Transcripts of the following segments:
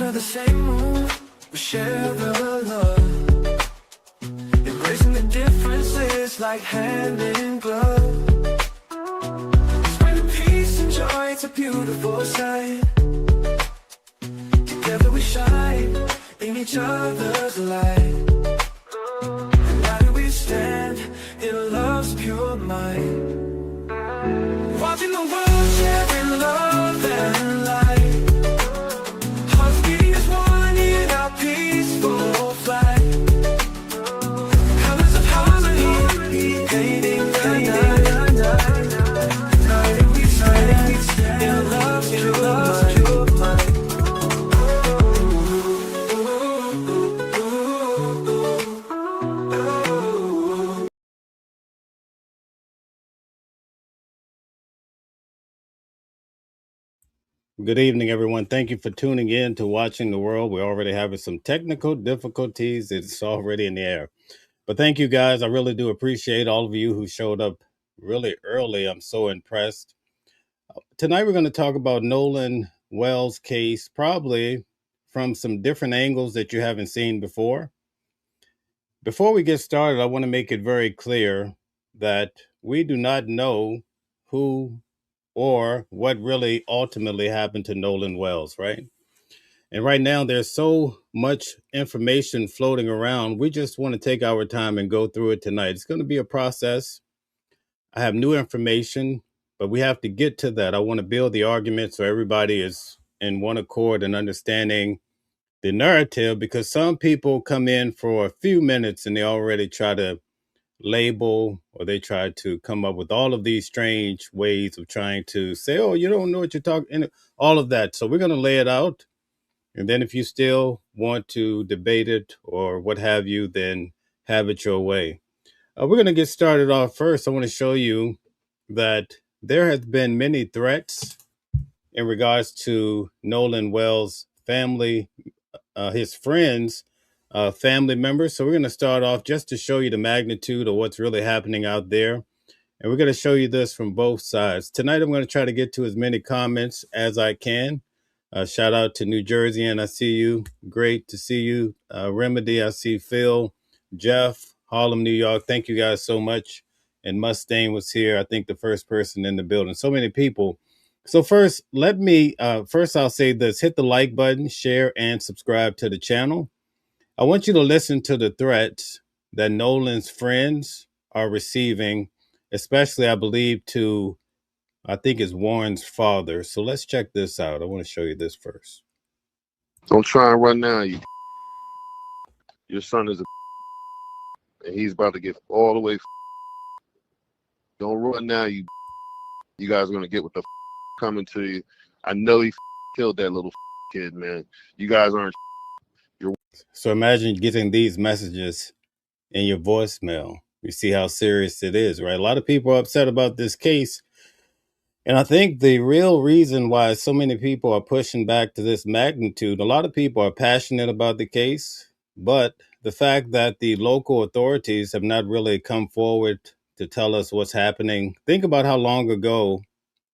Under the same roof, we share the love, embracing the differences like hand in glove. Spreading peace and joy, it's a beautiful sight. Together we shine in each other's light. United we stand in love's pure might. Watching the world sharing love and light. Hearts beating as one in our peaceful flight. Colors of harmony painting the night. United we stand in love's pure might. Good evening, everyone. Thank you for tuning in to Watching the World. We're already having some technical difficulties. It's already in the air. But thank you, guys. I really do appreciate all of you who showed up really early. I'm so impressed. Tonight, we're going to talk about Nolan Wells' case, probably from some different angles that you haven't seen before. Before we get started, I want to make it very clear that we do not know who or what really ultimately happened to Nolan Wells, right? And right now, there's so much information floating around. We just want to take our time and go through it tonight. It's going to be a process. I have new information, but we have to get to that. I want to build the argument so everybody is in one accord and understanding the narrative, because some people come in for a few minutes and they already try to label, or they try to come up with all of these strange ways of trying to say, oh, you don't know what you're talking, all of that. So we're going to lay it out. And then if you still want to debate it or what have you, then have it your way. We're going to get started off first. I want to show you that there has been many threats in regards to Nolan Wells' family, his friends, family members. So we're going to start off just to show you the magnitude of what's really happening out there. And we're going to show you this from both sides. Tonight, I'm going to try to get to as many comments as I can. Shout out to New Jersey, and I see you. Great to see you. Remedy, I see Phil, Jeff, Harlem, New York. Thank you guys so much. And Mustang was here, I think the first person in the building. So many people. So first, I'll say this. Hit the like button, share, and subscribe to the channel. I want you to listen to the threats that Nolan's friends are receiving, especially, I believe, I think it's Warren's father. So let's check this out. I want to show you this first. Don't try and run now. Your son is and he's about to get all the way. Don't run now. You guys are going to get what the coming to you. I know he killed that little kid, man. You guys aren't. So imagine getting these messages in your voicemail. You see how serious it is, right? A lot of people are upset about this case. And I think the real reason why so many people are pushing back to this magnitude, a lot of people are passionate about the case, but the fact that the local authorities have not really come forward to tell us what's happening. Think about how long ago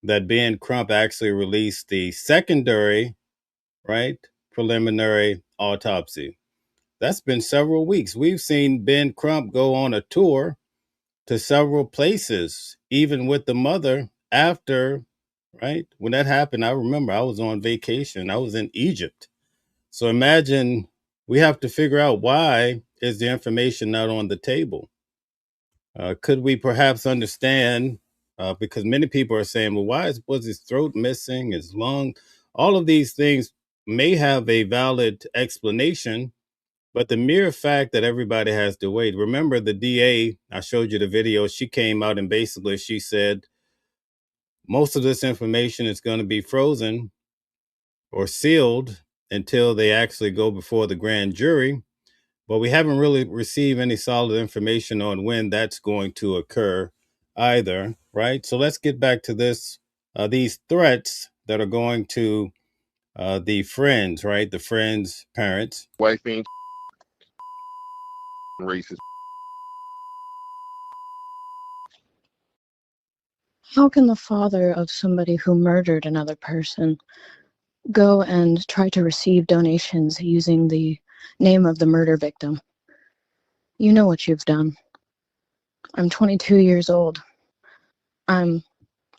that Ben Crump actually released the secondary, right, preliminary autopsy. That's been several weeks. We've seen Ben Crump go on a tour to several places, even with the mother after, right? When that happened, I remember I was on vacation. I was in Egypt. So imagine we have to figure out, why is the information not on the table? Could we perhaps understand, because many people are saying, well, was his throat missing, his lung? All of these things may have a valid explanation, but the mere fact that everybody has to wait. Remember the DA, I showed you the video, she came out and basically she said, most of this information is going to be frozen or sealed until they actually go before the grand jury. But we haven't really received any solid information on when that's going to occur either, right? So let's get back to this, these threats that are going to the friends, right? The friends' parents. Wife ain't racist. How can the father of somebody who murdered another person go and try to receive donations using the name of the murder victim. You know what you've done. I'm 22 years old. I'm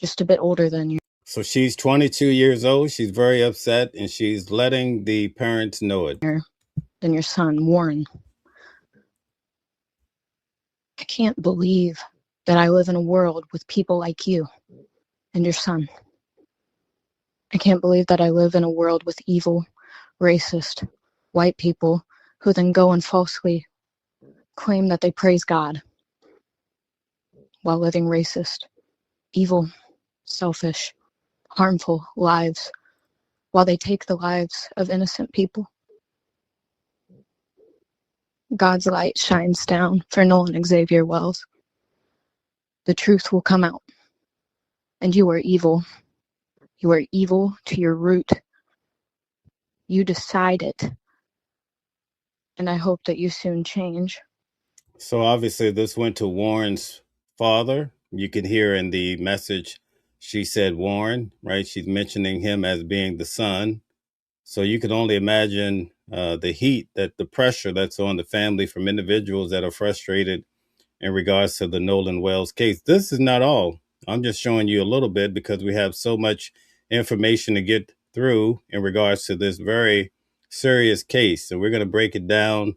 just a bit older than you. So she's 22 years old. She's very upset, and she's letting the parents know it. Than your son, Warren. I can't believe that I live in a world with people like you and your son. I can't believe that I live in a world with evil, racist, white people who then go and falsely claim that they praise God while living racist, evil, selfish, harmful lives while they take the lives of innocent people. God's light shines down for Nolan Xavier Wells. The truth will come out. And you are evil. You are evil to your root. You decide it. And I hope that you soon change. So obviously this went to Warren's father. You can hear in the message she said Warren, right? She's mentioning him as being the son. So you can only imagine the heat, that the pressure that's on the family from individuals that are frustrated in regards to the Nolan Wells case. This is not all. I'm just showing you a little bit because we have so much information to get through in regards to this very serious case. So we're going to break it down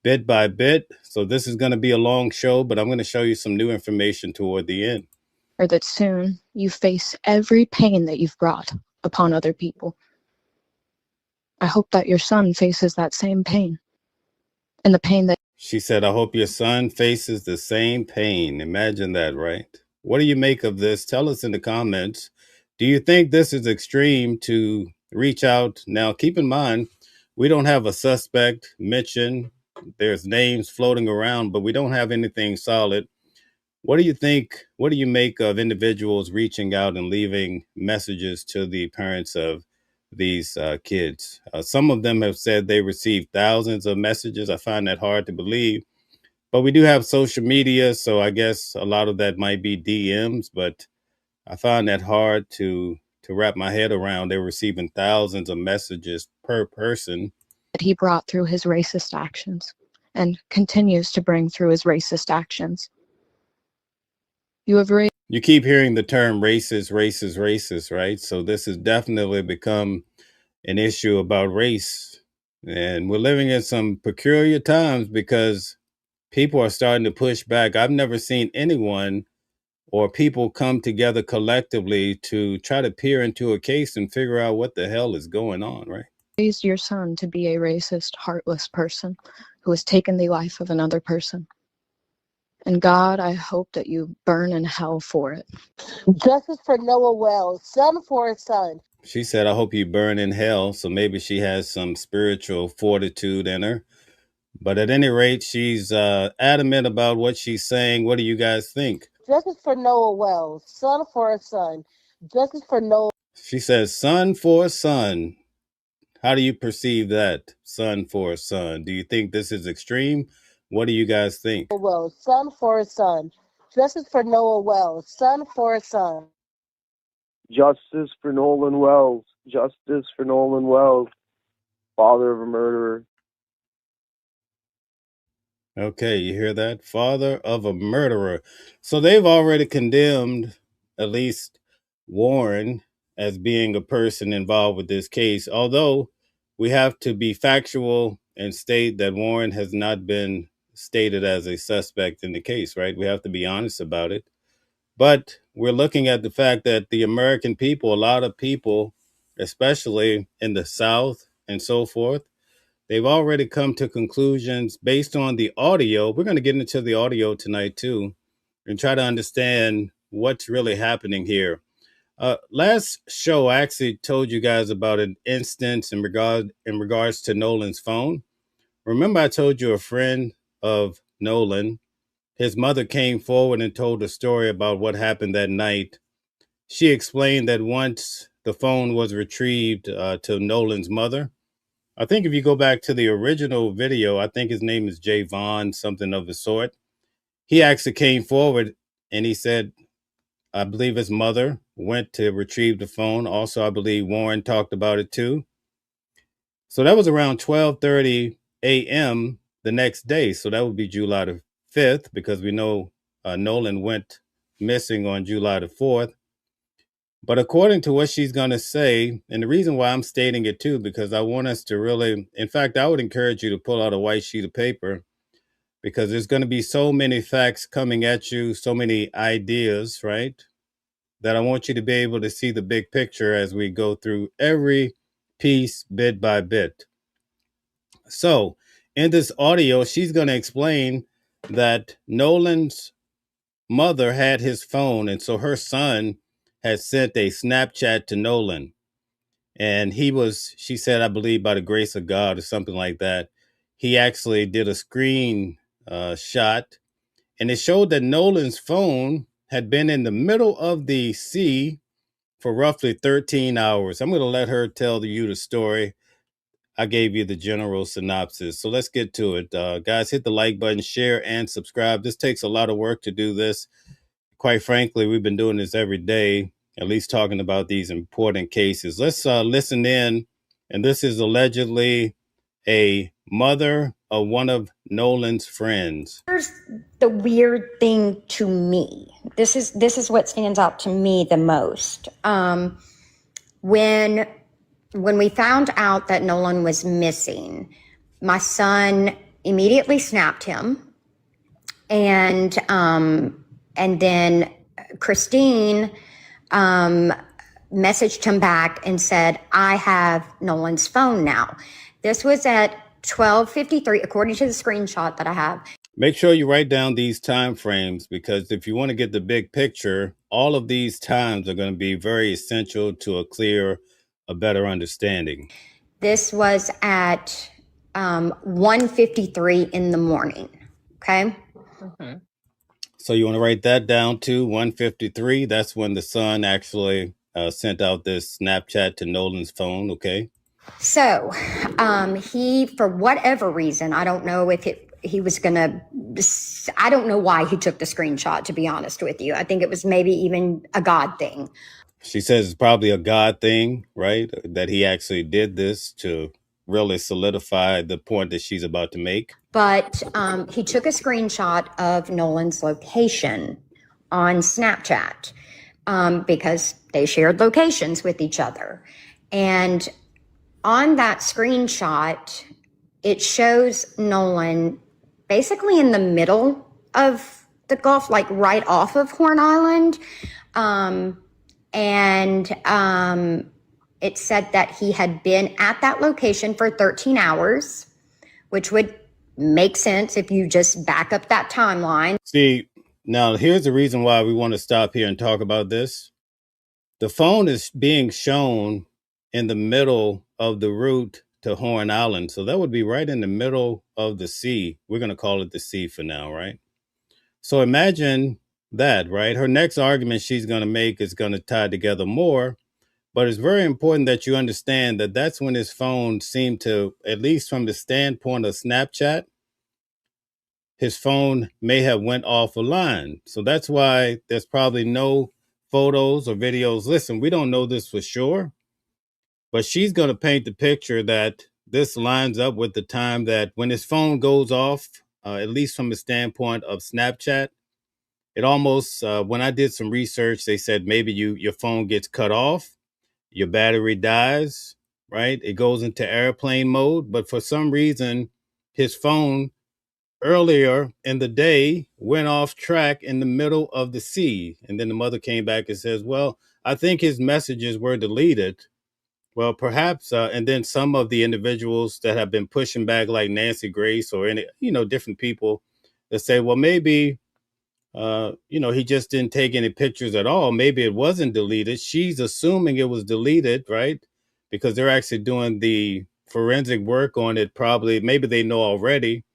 bit by bit. So this is going to be a long show, but I'm going to show you some new information toward the end. Or that soon you face every pain that you've brought upon other people. I hope that your son faces that same pain. And the pain that she said, I hope your son faces the same pain. Imagine that, right? What do you make of this? Tell us in the comments. Do you think this is extreme to reach out? Now, keep in mind, we don't have a suspect mentioned. There's names floating around, but we don't have anything solid. What do you think? What do you make of individuals reaching out and leaving messages to the parents of these kids? Some of them have said they received thousands of messages. I find that hard to believe, but we do have social media. So I guess a lot of that might be DMs, but I find that hard to wrap my head around. They're receiving thousands of messages per person. that he brought through his racist actions and continues to bring through his racist actions. You keep hearing the term racist, racist, racist, right? So this has definitely become an issue about race. And we're living in some peculiar times because people are starting to push back. I've never seen anyone or people come together collectively to try to peer into a case and figure out what the hell is going on, right? Raised your son to be a racist, heartless person who has taken the life of another person. And God, I hope that you burn in hell for it. Justice for Nolan Wells, son for his son. She said, I hope you burn in hell. So maybe she has some spiritual fortitude in her. But at any rate, she's adamant about what she's saying. What do you guys think? Justice for Nolan Wells, son for his son. Justice for Nolan. She says, son for a son. How do you perceive that? Son for a son. Do you think this is extreme? What do you guys think? Wells, son for his son. Justice for Nolan Wells, son for his son. Justice for Nolan Wells. Justice for Nolan Wells, father of a murderer. Okay, you hear that? Father of a murderer. So they've already condemned at least Warren as being a person involved with this case, although we have to be factual and state that Warren has not been stated as a suspect in the case, right? We have to be honest about it. But we're looking at the fact that the American people, a lot of people, especially in the South and so forth, they've already come to conclusions based on the audio. We're going to get into the audio tonight, too, and try to understand what's really happening here. Last show, I actually told you guys about an instance in regards to Nolan's phone. Remember, I told you a friend of Nolan, his mother came forward and told a story about what happened that night. She explained that once the phone was retrieved to Nolan's mother, I think if you go back to the original video, I think his name is Javon, something of the sort. He actually came forward and he said, I believe his mother went to retrieve the phone. Also, I believe Warren talked about it too. So that was around 12:30 a.m. the next day. So that would be July the 5th, because we know Nolan went missing on July the 4th. But according to what she's going to say, and the reason why I'm stating it too, because I want us to really, in fact, I would encourage you to pull out a white sheet of paper, because there's going to be so many facts coming at you, so many ideas, right? That I want you to be able to see the big picture as we go through every piece bit by bit. So in this audio, she's going to explain that Nolan's mother had his phone, and so her son had sent a Snapchat to Nolan. And she said, I believe by the grace of God or something like that, he actually did a screen shot, and it showed that Nolan's phone had been in the middle of the sea for roughly 13 hours. I'm going to let her tell you the story. I gave you the general synopsis. So let's get to it. Guys, hit the like button, share, and subscribe. This takes a lot of work to do this. Quite frankly, we've been doing this every day, at least talking about these important cases. Let's listen in. And this is allegedly a mother of one of Nolan's friends. Here's the weird thing to me. This is what stands out to me the most. When we found out that Nolan was missing, my son immediately snapped him, and then Christine messaged him back and said, I have Nolan's phone now. This was at 12:53, according to the screenshot that I have. Make sure you write down these time frames, because if you want to get the big picture, all of these times are going to be very essential to a better understanding. This was at 1:53 in the morning. Okay. Mm-hmm. So you want to write that down too. 1:53. That's when the son actually sent out this Snapchat to Nolan's phone. Okay. So he, for whatever reason, I don't know if he was going to, I don't know why he took the screenshot, to be honest with you. I think it was maybe even a God thing. She says it's probably a God thing, right? That he actually did this to really solidify the point that she's about to make. But he took a screenshot of Nolan's location on Snapchat because they shared locations with each other. And on that screenshot, it shows Nolan basically in the middle of the Gulf, like right off of Horn Island. It said that he had been at that location for 13 hours, which would make sense if you just back up that timeline. See, now here's the reason why we want to stop here and talk about this. The phone is being shown in the middle of the route to Horn Island. So that would be right in the middle of the sea. We're going to call it the sea for now, right? So imagine that, right? Her next argument she's going to make is going to tie together more. But it's very important that you understand that that's when his phone seemed to, at least from the standpoint of Snapchat, his phone may have went off a line. So that's why there's probably no photos or videos. Listen, we don't know this for sure, but she's going to paint the picture that this lines up with the time that when his phone goes off, at least from the standpoint of Snapchat, it almost, when I did some research, they said maybe your phone gets cut off. Your battery dies, right? It goes into airplane mode. But for some reason, his phone earlier in the day went off track in the middle of the sea. And then the mother came back and says, well, I think his messages were deleted. Well, perhaps, and then some of the individuals that have been pushing back, like Nancy Grace or any, different people that say, well, maybe he just didn't take any pictures at all. Maybe it wasn't deleted. She's assuming it was deleted, right? Because they're actually doing the forensic work on it. Probably, maybe they know already,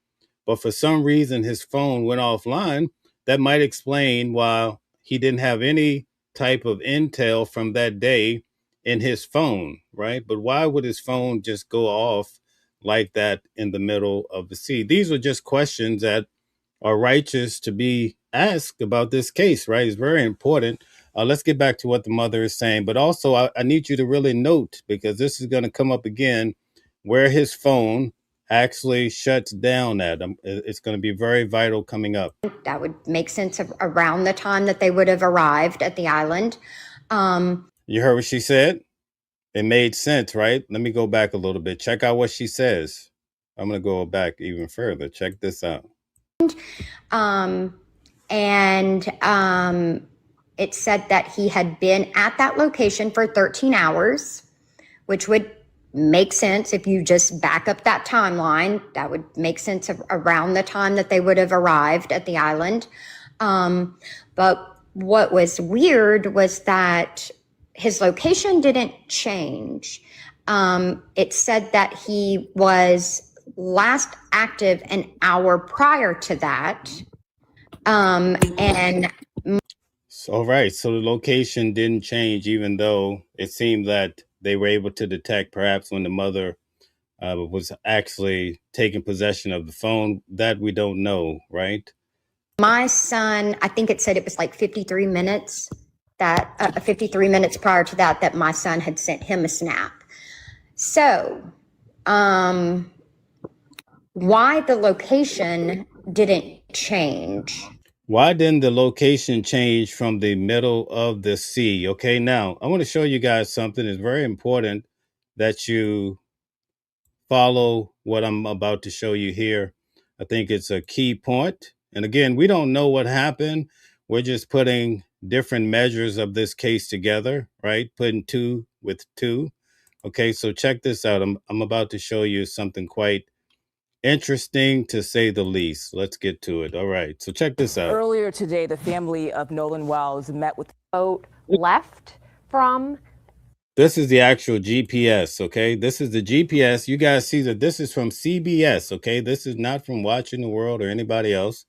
but for some reason his phone went offline. That might explain why he didn't have any type of intel from that day in his phone, right? But why would his phone just go off like that in the middle of the sea? These are just questions that are righteous to be asked about this case, right? It's very important. let's get back to what the mother is saying. But also, I need you to really note, because this is going to come up again, where his phone actually shuts down at. It's going to be very vital coming up. That would make sense around the time that they would have arrived at the island. You heard what she said? It made sense, right? Let me go back a little bit. Check out what she says. I'm going to go back even further. Check this out. It said that he had been at that location for 13 hours, which would make sense if you just back up that timeline. That would make sense around the time that they would have arrived at the island. But what was weird was that his location didn't change. It said that he was last active an hour prior to that. All right. So the location didn't change, even though it seemed that they were able to detect perhaps when the mother was actually taking possession of the phone. That we don't know, right? My son, I think it said it was like 53 minutes, 53 minutes prior to that my son had sent him a snap. So, why the location didn't change? Why didn't the location change from the middle of the sea? Okay, now I want to show you guys something. It's very important that you follow what I'm about to show you here. I think it's a key point. And again, we don't know what happened. We're just putting different measures of this case together, right? Putting 2 with 2. Okay, so check this out. I'm about to show you something quite interesting, to say the least. Let's get to it. All right, so check this out. Earlier today, the family of Nolan Wells met with the boat left from. This is the actual GPS, okay? This is the GPS. You guys see that this is from CBS, okay? This is not from Watching the World or anybody else.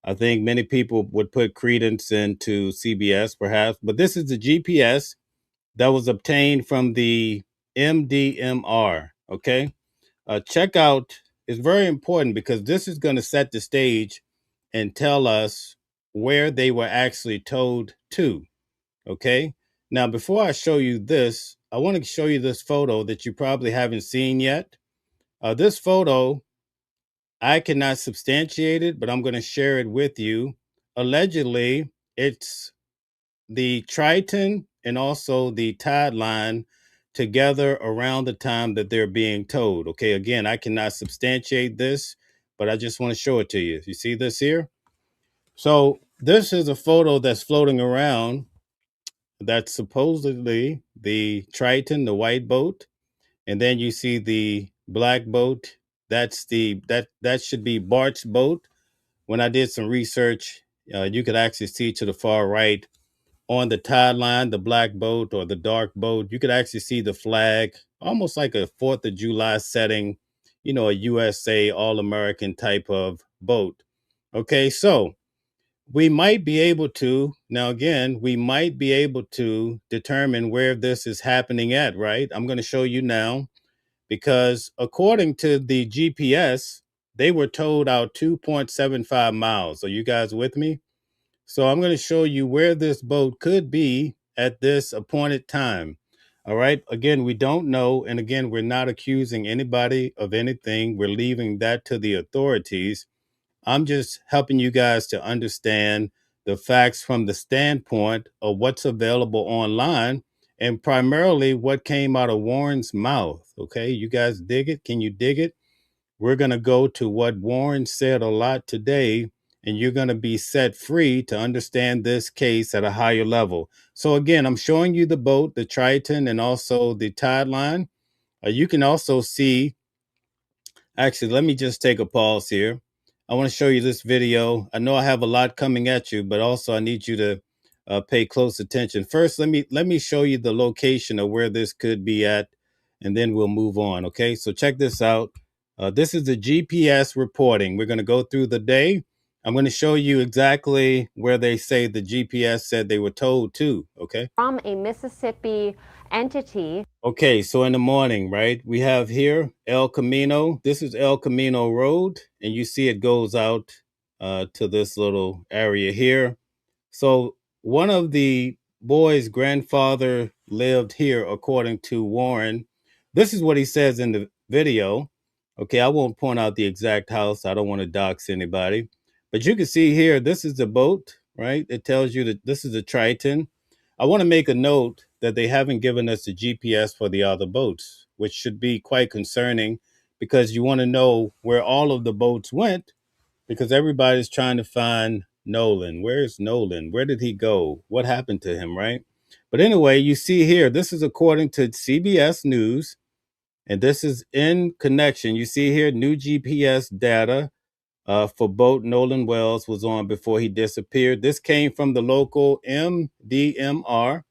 I think many people would put credence into CBS, perhaps, but this is the GPS that was obtained from the MDMR, okay? Check out, it's very important, because this is going to set the stage and tell us where they were actually towed to, okay? Now, before I show you this, I want to show you this photo that you probably haven't seen yet. This photo, I cannot substantiate it, but I'm going to share it with you. Allegedly, it's the Triton and also the tide line together around the time that they're being towed. Okay, again, I cannot substantiate this, but I just want to show it to you. You see this here? So this is a photo that's floating around. That's supposedly the Triton, the white boat. And then you see the black boat. That's that should be Bart's boat. When I did some research, you could actually see to the far right on the tide line, the black boat or the dark boat. You could actually see the flag, almost like a 4th of July setting, you know, a USA All-American type of boat. Okay, so we might be able to, now again, we might be able to determine where this is happening at, right? I'm going to show you now, because according to the GPS, they were towed out 2.75 miles. Are you guys with me? So I'm going to show you where this boat could be at this appointed time. All right. Again, we don't know. And again, we're not accusing anybody of anything. We're leaving that to the authorities. I'm just helping you guys to understand the facts from the standpoint of what's available online, and primarily what came out of Warren's mouth. Okay. You guys dig it? Can you dig it? We're going to go to what Warren said a lot today, and you're going to be set free to understand this case at a higher level. So again, I'm showing you the boat, the Triton, and also the tide line. You can also see, actually, let me just take a pause here. I want to show you this video. I know I have a lot coming at you, but also I need you to pay close attention. First, let me show you the location of where this could be at, and then we'll move on. Okay, so check this out. This is the GPS reporting. We're going to go through the day. I'm going to show you exactly where they say the GPS said they were told to. Okay. From a Mississippi entity. Okay, so in the morning, right, we have here El Camino. This is El Camino Road, and you see it goes out to this little area here. So one of the boy's grandfather lived here, according to Warren. This is what he says in the video. Okay, I won't point out the exact house. I don't want to dox anybody. But you can see here, this is the boat, right? It tells you that this is a Triton. I want to make a note that they haven't given us the GPS for the other boats, which should be quite concerning because you want to know where all of the boats went because everybody's trying to find Nolan. Where's Nolan? Where did he go? What happened to him, right? But anyway, you see here, this is according to CBS News, and this is in connection. You see here, new GPS data for boat Nolan Wells was on before he disappeared. This came from the local MDMR.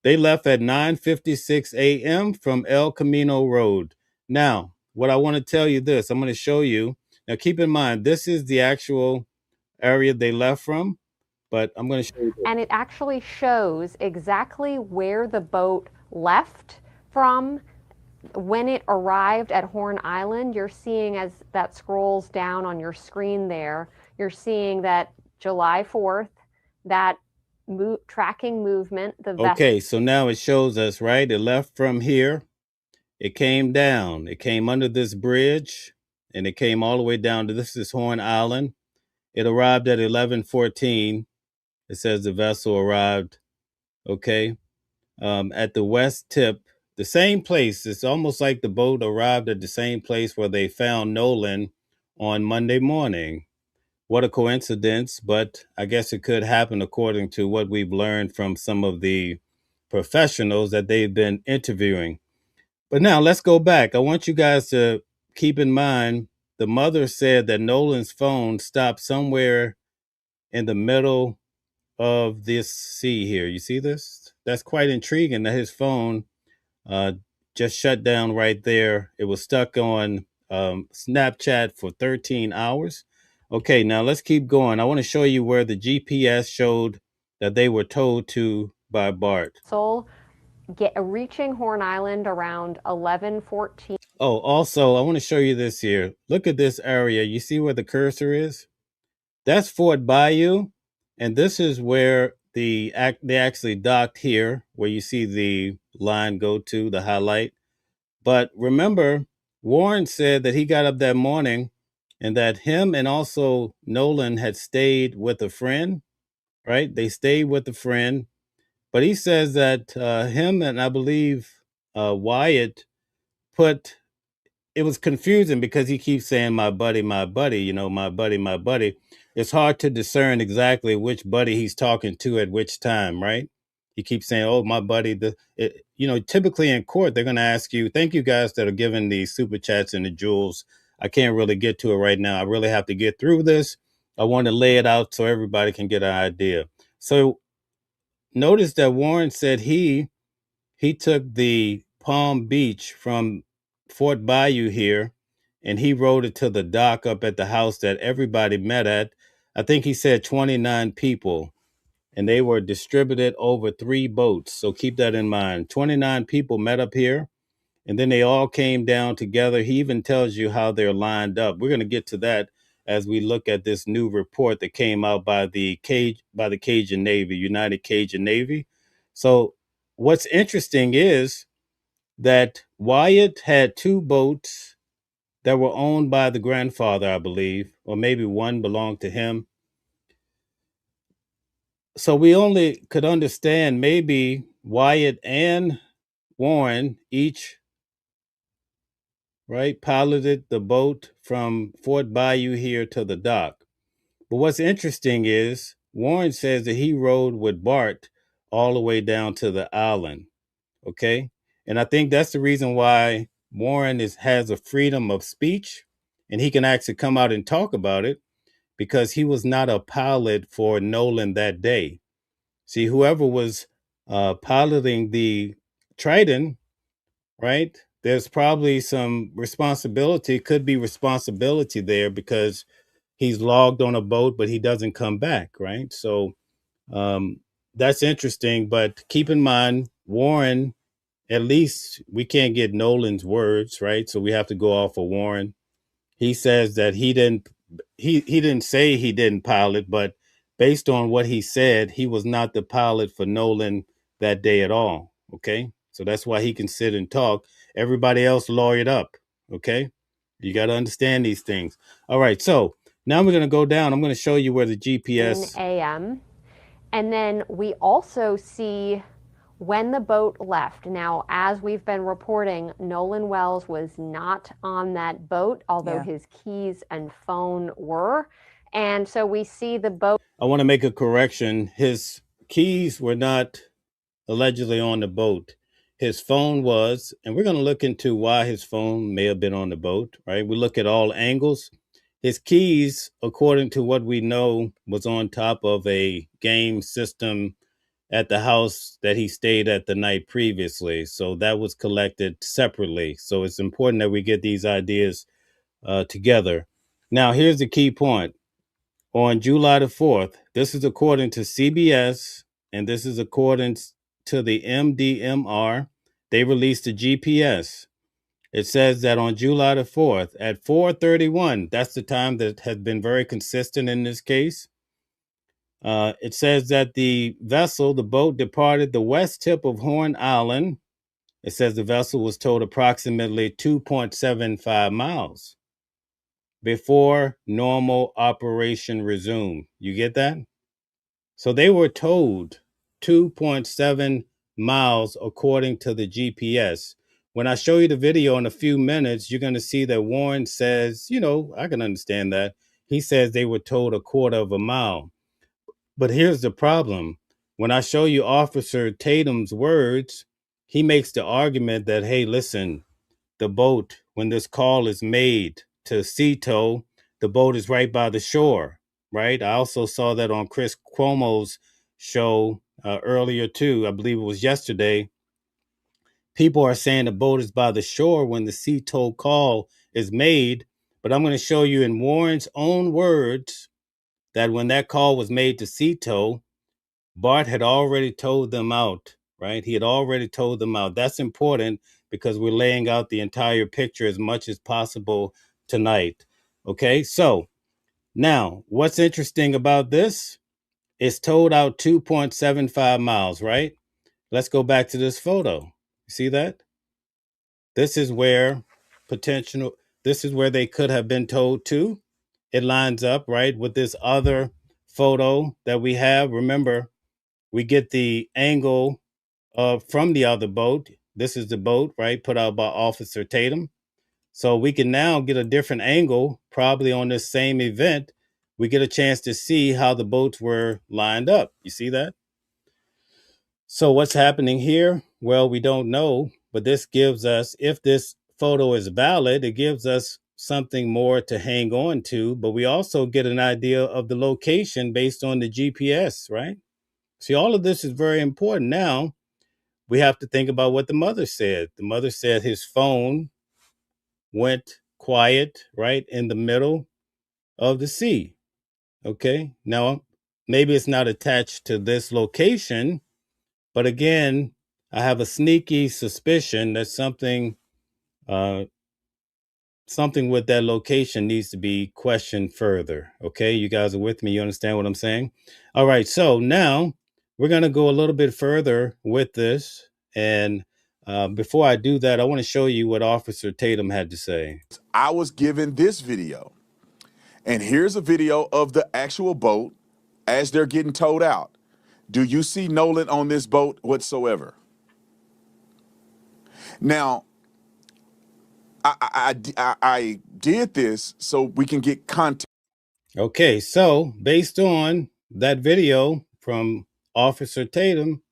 They left at 9:56 a.m. from El Camino Road. Now, what I want to tell you this, I'm going to show you. Now, keep in mind, this is the actual area they left from, but I'm going to show you this. And it actually shows exactly where the boat left from when it arrived at Horn Island. You're seeing, as that scrolls down on your screen there, you're seeing that July 4th, that tracking movement, the vessel. Okay, so now it shows us, right? It left from here. It came down. It came under this bridge, and it came all the way down to this is Horn Island. It arrived at 11:14. It says the vessel arrived, okay, at the west tip, the same place. It's almost like the boat arrived at the same place where they found Nolan on Monday morning. What a coincidence, but I guess it could happen according to what we've learned from some of the professionals that they've been interviewing. But now let's go back. I want you guys to keep in mind the mother said that Nolan's phone stopped somewhere in the middle of this sea here. You see this? That's quite intriguing that his phone just shut down right there. It was stuck on Snapchat for 13 hours. Okay, now let's keep going. I want to show you where the GPS showed that they were told to by Bart. Reaching Horn Island around 11:14. Oh, also, I want to show you this here. Look at this area. You see where the cursor is? That's Fort Bayou, and this is where they actually docked here, where you see the line go to, the highlight. But remember, Warren said that he got up that morning and that him and also Nolan had stayed with a friend, right? They stayed with a friend. But he says that him and I believe Wyatt it was confusing because he keeps saying my buddy, my buddy, my buddy, my buddy. It's hard to discern exactly which buddy he's talking to at which time, right? He keeps saying, oh, my buddy. Typically in court, they're going to ask you, thank you guys that are giving the super chats and the jewels. I can't really get to it right now. I really have to get through this. I want to lay it out so everybody can get an idea. So notice that Warren said he took the Palm Beach from Fort Bayou here, and he rode it to the dock up at the house that everybody met at. I think he said 29 people, and they were distributed over 3 boats. So keep that in mind. 29 people met up here, and then they all came down together. He even tells you how they're lined up. We're going to get to that as we look at this new report that came out by the Cajun Navy, United Cajun Navy. So what's interesting is that Wyatt had 2 boats that were owned by the grandfather, I believe, or maybe one belonged to him. So we only could understand maybe Wyatt and Warren each, right, piloted the boat from Fort Bayou here to the dock. But what's interesting is Warren says that he rode with Bart all the way down to the island. Okay. And I think that's the reason why Warren has a freedom of speech and he can actually come out and talk about it because he was not a pilot for Nolan that day. See, whoever was piloting the Triton, right? There's probably some responsibility, could be responsibility there because he's logged on a boat, but he doesn't come back, right? So that's interesting. But keep in mind, Warren, at least we can't get Nolan's words, right? So we have to go off of Warren. He says that he didn't say he didn't pilot, but based on what he said, he was not the pilot for Nolan that day at all. Okay. So that's why he can sit and talk. Everybody else lawyered up. Okay. You got to understand these things. All right. So now we're going to go down. I'm going to show you where the GPS. a.m. And then we also see when the boat left. Now, as we've been reporting, Nolan Wells was not on that boat, although his keys and phone were. And so we see the boat. I want to make a correction. His keys were not allegedly on the boat. His phone was, and we're going to look into why his phone may have been on the boat, right? We look at all angles. His keys, according to what we know, was on top of a game system at the house that he stayed at the night previously. So that was collected separately. So it's important that we get these ideas together. Now, here's the key point. On July the 4th, this is according to CBS, and this is according to the MDMR. They released a GPS. It says that on July the 4th at 4:31, that's the time that has been very consistent in this case. It says that the vessel, the boat, departed the west tip of Horn Island. It says the vessel was towed approximately 2.75 miles before normal operation resumed. You get that? So they were towed 2.7 miles according to the GPS. When I show you the video in a few minutes, you're going to see that Warren says, I can understand that. He says they were towed a quarter of a mile. But here's the problem. When I show you Officer Tatum's words, he makes the argument that, hey, listen, the boat, when this call is made to sea tow, the boat is right by the shore, right? I also saw that on Chris Cuomo's show earlier too. I believe it was yesterday. People are saying the boat is by the shore when the sea tow call is made. But I'm going to show you in Warren's own words that when that call was made to sea tow, Bart had already told them out, right? He had already told them out. That's important because we're laying out the entire picture as much as possible tonight. Okay, so now what's interesting about this? It's towed out 2.75 miles, right? Let's go back to this photo. See that? This is where they could have been towed to. It lines up, right, with this other photo that we have. Remember, we get the angle from the other boat. This is the boat, right, put out by Officer Tatum. So we can now get a different angle, probably on this same event. We get a chance to see how the boats were lined up. You see that? So what's happening here? Well, we don't know, but this gives us, if this photo is valid, it gives us something more to hang on to, but we also get an idea of the location based on the GPS, right? See, all of this is very important. Now, we have to think about what the mother said. The mother said his phone went quiet right in the middle of the sea. Okay. Now, maybe it's not attached to this location, but again, I have a sneaky suspicion that something with that location needs to be questioned further. Okay. You guys are with me. You understand what I'm saying? All right. So now we're going to go a little bit further with this. And before I do that, I want to show you what Officer Tatum had to say. I was given this video, and here's a video of the actual boat as they're getting towed out. Do you see Nolan on this boat whatsoever? Now, I did this so we can get context. Okay, so based on that video from Officer Tatum,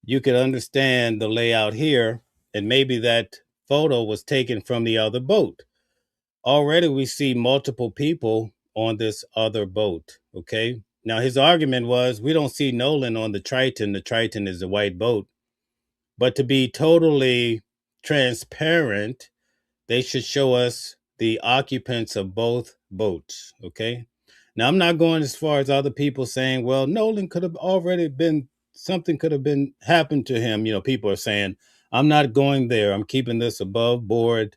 you could understand the layout here, and maybe that photo was taken from the other boat. Already we see multiple people on this other boat, okay? Now his argument was, we don't see Nolan on the Triton. The Triton is a white boat. But to be totally transparent, they should show us the occupants of both boats, okay? Now, I'm not going as far as other people saying, well, Nolan could have already been, something could have been happened to him. People are saying, I'm not going there. I'm keeping this above board.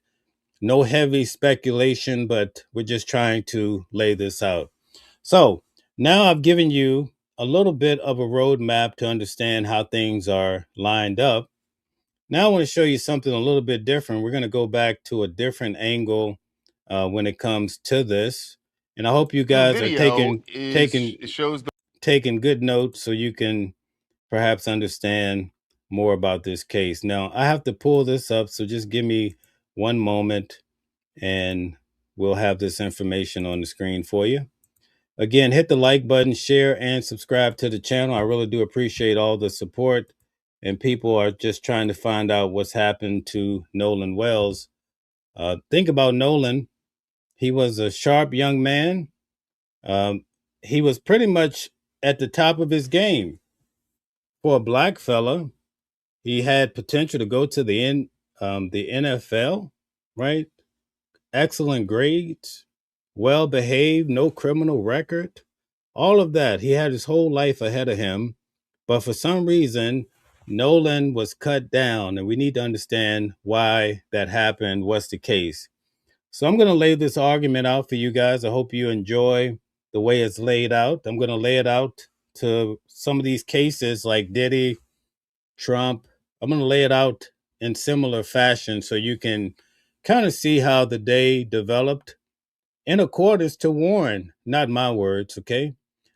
No heavy speculation, but we're just trying to lay this out. So now I've given you a little bit of a roadmap to understand how things are lined up. Now I want to show you something a little bit different. We're going to go back to a different angle when it comes to this. And I hope you guys are taking good notes so you can perhaps understand more about this case. Now, I have to pull this up, so just give me one moment and we'll have this information on the screen for you. Again, hit the like button, share, and subscribe to the channel. I really do appreciate all the support, and people are just trying to find out what's happened to Nolan Wells. Think about Nolan. He was a sharp young man. He was pretty much at the top of his game. For a black fella, he had potential to go to the NFL, right? Excellent grades, well behaved, no criminal record, all of that. He had his whole life ahead of him. But for some reason, Nolan was cut down, and we need to understand why that happened, what's the case. So I'm going to lay this argument out for you guys. I hope you enjoy the way it's laid out. I'm going to lay it out to some of these cases like Diddy, Trump. I'm going to lay it out in similar fashion so you can kind of see how the day developed in accordance to Warren, not my words, okay?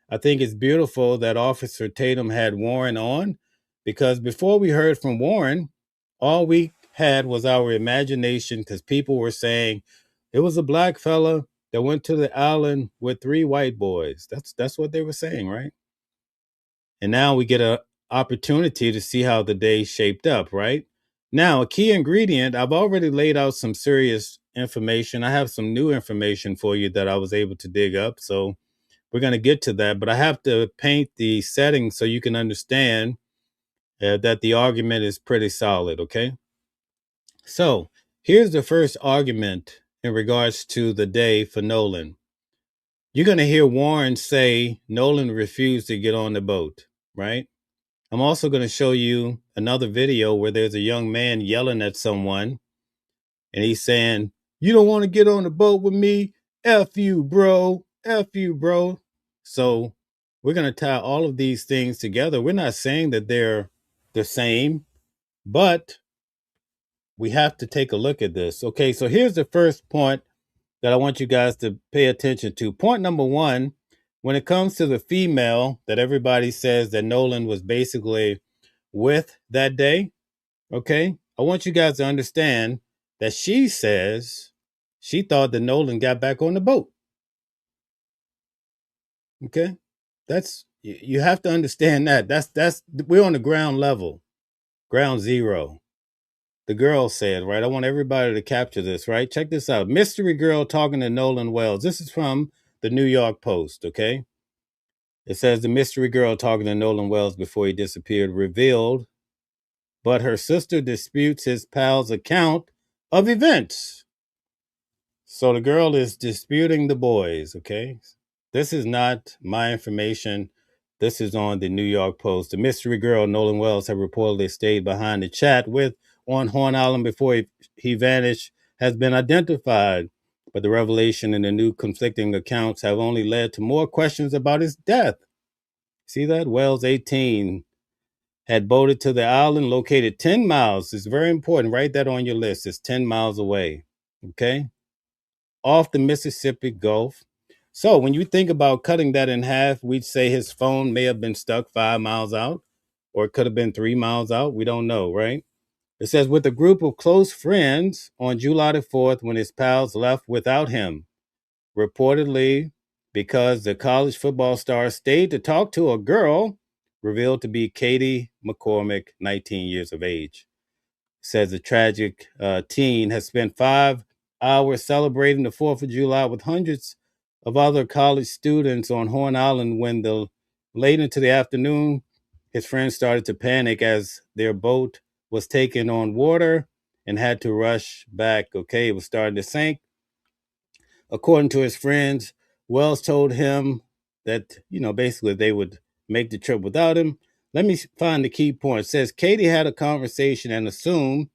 I think it's beautiful that Officer Tatum had Warren on, because before we heard from Warren, all we had was our imagination, because people were saying it was a black fella that went to the island with 3 white boys. That's what they were saying, right? And now we get an opportunity to see how the day shaped up, right? Now, a key ingredient, I've already laid out some serious information. I have some new information for you that I was able to dig up. So we're going to get to that, but I have to paint the setting so you can understand that the argument is pretty solid, okay? So here's the first argument in regards to the day for Nolan. You're going to hear Warren say Nolan refused to get on the boat, right? I'm also going to show you another video where there's a young man yelling at someone, and he's saying, "You don't want to get on the boat with me? F you, bro. F you, bro." So we're going to tie all of these things together. We're not saying that they're the same, but we have to take a look at this. Okay, so here's the first point that I want you guys to pay attention to. Point number one, when it comes to the female that everybody says that Nolan was basically with that day, okay, I want you guys to understand that she says she thought that Nolan got back on the boat. Okay, that's, you have to understand that. That's we're on the ground level, ground zero. The girl said, right? I want everybody to capture this, right? Check this out. Mystery girl talking to Nolan Wells. This is from the New York Post, okay? It says the mystery girl talking to Nolan Wells before he disappeared revealed, but her sister disputes his pal's account of events. So the girl is disputing the boys, okay? This is not my information. This is on the New York Post. The mystery girl, Nolan Wells, had reportedly stayed behind the chat with on Horn Island before he vanished, has been identified. But the revelation and the new conflicting accounts have only led to more questions about his death. See that? Wells, 18, had boated to the island located 10 miles. It's very important. Write that on your list. It's 10 miles away, okay? Off the Mississippi Gulf. So when you think about cutting that in half, we'd say his phone may have been stuck 5 miles out, or it could have been 3 miles out. We don't know, right? It says, with a group of close friends on July the 4th, when his pals left without him, reportedly because the college football star stayed to talk to a girl revealed to be Katie McCormick, 19 years of age. It says the tragic teen has spent 5 hours celebrating the 4th of July with hundreds of other college students on Horn Island when late into the afternoon, his friends started to panic as their boat was taken on water and had to rush back. Okay, it was starting to sink. According to his friends, Wells told him that, basically they would make the trip without him. Let me find the key point. It says Katie had a conversation and assumed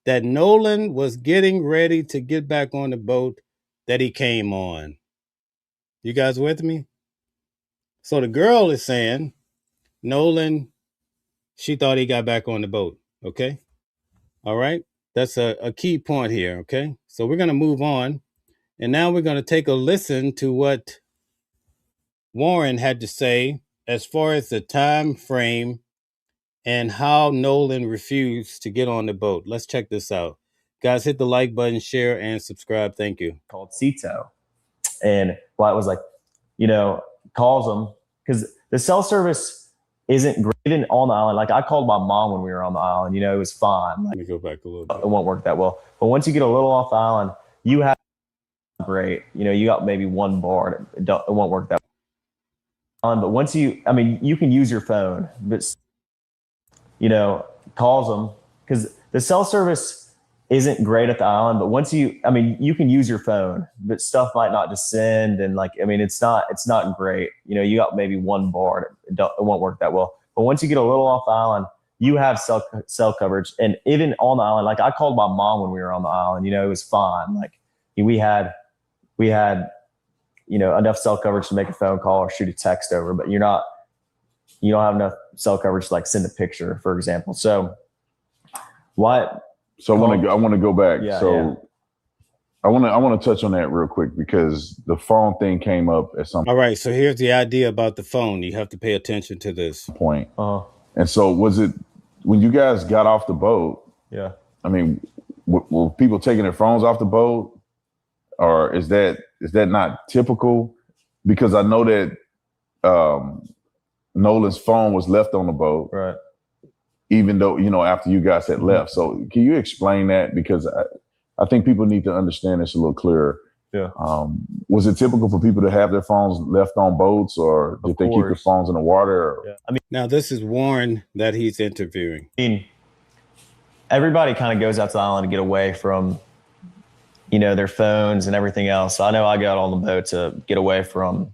that Nolan was getting ready to get back on the boat that he came on. You guys with me? So the girl is saying Nolan, she thought he got back on the boat. Okay. All right. That's a key point here. Okay. So we're going to move on. And now we're going to take a listen to what Warren had to say as far as the time frame and how Nolan refused to get on the boat. Let's check this out. Guys, hit the like button, share, and subscribe. Thank you. Called Cito. And Wyatt was like, calls him because the cell service isn't great even on the island. Like I called my mom when we were on the island, it was fine. Like, Let me go back a little bit. It won't work that well. But once you get a little off the island, you have great. You got maybe one bar. It won't work that well. But once you can use your phone, but calls them because the cell service isn't great at the island. But once you can use your phone, but stuff might not just send. And it's not great. You got maybe one bar. It won't work that well. But once you get a little off the island, you have cell coverage. And even on the island, like I called my mom when we were on the island, it was fine. Like we had enough cell coverage to make a phone call or shoot a text over, but you don't have enough cell coverage to like send a picture, for example. So what? So I want to go back. Yeah, I want to touch on that real quick because the phone thing came up at some All right. So here's the idea about the phone. You have to pay attention to this point. And so was it when you guys got off the boat? Yeah. Were people taking their phones off the boat, or is that not typical? Because I know that Nolan's phone was left on the boat, right? Even though after you guys had left. So can you explain that? Because I think people need to understand this a little clearer. Yeah. Was it typical for people to have their phones left on boats, or did they keep their phones in the water? Yeah. Now this is Warren that he's interviewing. Everybody kind of goes out to the island to get away from, their phones and everything else. So I know I got on the boat to get away from,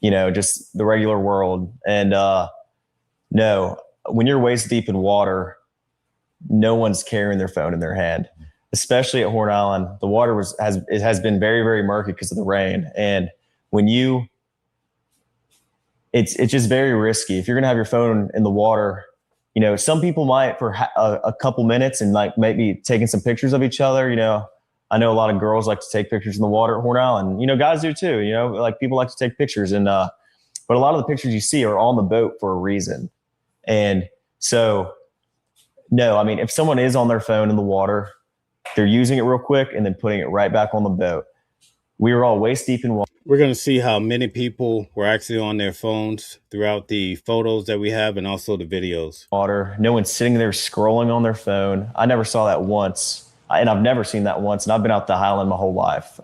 just the regular world. And no, when you're waist deep in water, no one's carrying their phone in their hand. Especially at Horn Island, the water has been very, very murky because of the rain. And when it's just very risky. If you're gonna have your phone in the water, some people might for a couple minutes and like maybe taking some pictures of each other. I know a lot of girls like to take pictures in the water at Horn Island. Guys do too. Like people like to take pictures, and but a lot of the pictures you see are on the boat for a reason. And so, no, if someone is on their phone in the water, they're using it real quick and then putting it right back on the boat. We were all waist deep in water. We're going to see how many people were actually on their phones throughout the photos that we have and also the videos. Water. No one's sitting there scrolling on their phone. I never saw that once. And I've never seen that once. And I've been out the Highland my whole life.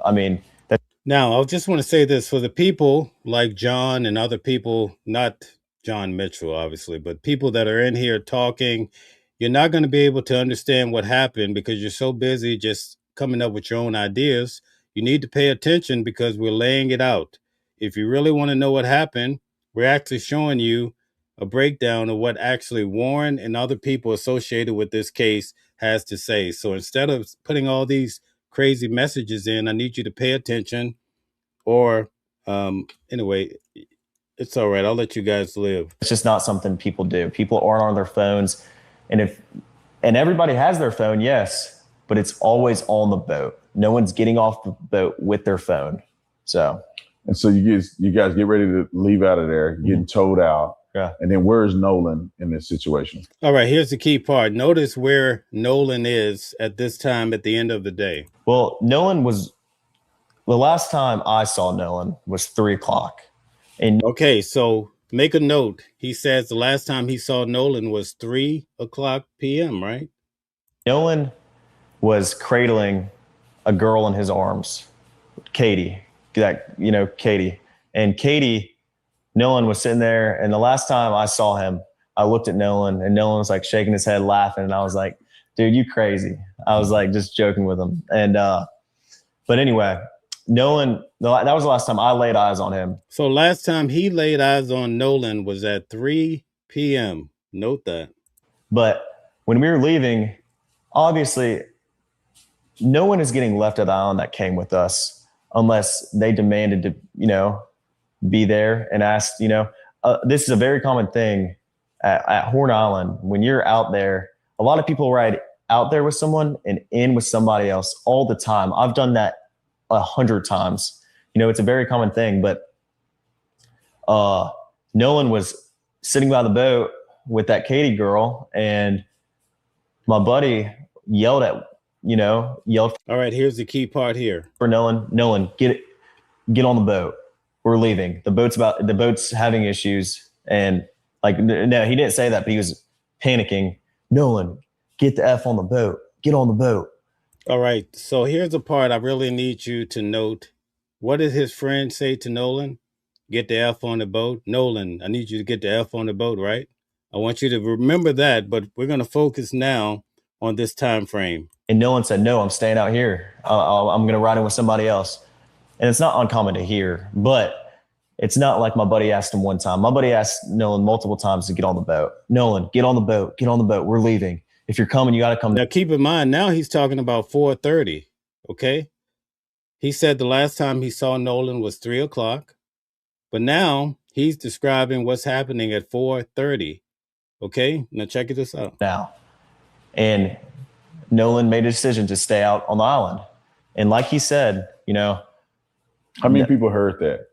Now, I just want to say this for the people like John and other people, not John Mitchell, obviously, but people that are in here talking, you're not going to be able to understand what happened because you're so busy just coming up with your own ideas. You need to pay attention because we're laying it out. If you really want to know what happened, we're actually showing you a breakdown of what actually Warren and other people associated with this case has to say. So instead of putting all these crazy messages in, I need you to pay attention. Or anyway, it's all right. I'll let you guys live. It's just not something people do. People aren't on their phones. And everybody has their phone, yes, but it's always on the boat. No one's getting off the boat with their phone. So you guys get ready to leave out of there, getting towed out. Yeah. And then where's Nolan in this situation? All right, here's the key part. Notice where Nolan is at this time at the end of the day. Well, the last time I saw Nolan was 3:00. And okay, so make a note. He says the last time he saw Nolan was 3:00 p.m., right? Nolan was cradling a girl in his arms, Katie. Katie. And Katie, Nolan was sitting there, and the last time I saw him, I looked at Nolan, and Nolan was like shaking his head, laughing, and I was like, "Dude, you crazy?" I was like just joking with him, and but anyway, Nolan. That was the last time I laid eyes on him. So last time he laid eyes on Nolan was at 3 p.m. Note that. But when we were leaving, obviously, no one is getting left at the island that came with us unless they demanded to, be there and asked, this is a very common thing at Horn Island. When you're out there, a lot of people ride out there with someone and in with somebody else all the time. I've done that 100 times. You know, it's a very common thing. But Nolan was sitting by the boat with that Katie girl, and my buddy yelled. All right, here's the key part here. For Nolan, get on the boat. We're leaving. The boat's having issues. And like, no, he didn't say that, but he was panicking. Nolan, get the F on the boat. Get on the boat. All right. So here's the part I really need you to note. What did his friend say to Nolan? Get the F on the boat. Nolan, I need you to get the F on the boat, right? I want you to remember that, but we're going to focus now on this time frame. And Nolan said, no, I'm staying out here. I'm going to ride in with somebody else. And it's not uncommon to hear, but it's not like my buddy asked him one time. My buddy asked Nolan multiple times to get on the boat. Nolan, get on the boat. Get on the boat. We're leaving. If you're coming, you got to come. Now, keep in mind, now he's talking about 4:30, okay? He said the last time he saw Nolan was 3 o'clock, but now he's describing what's happening at 4:30, okay? Now, check this out. Now, and Nolan made a decision to stay out on the island. And like he said, you know. How many people heard that?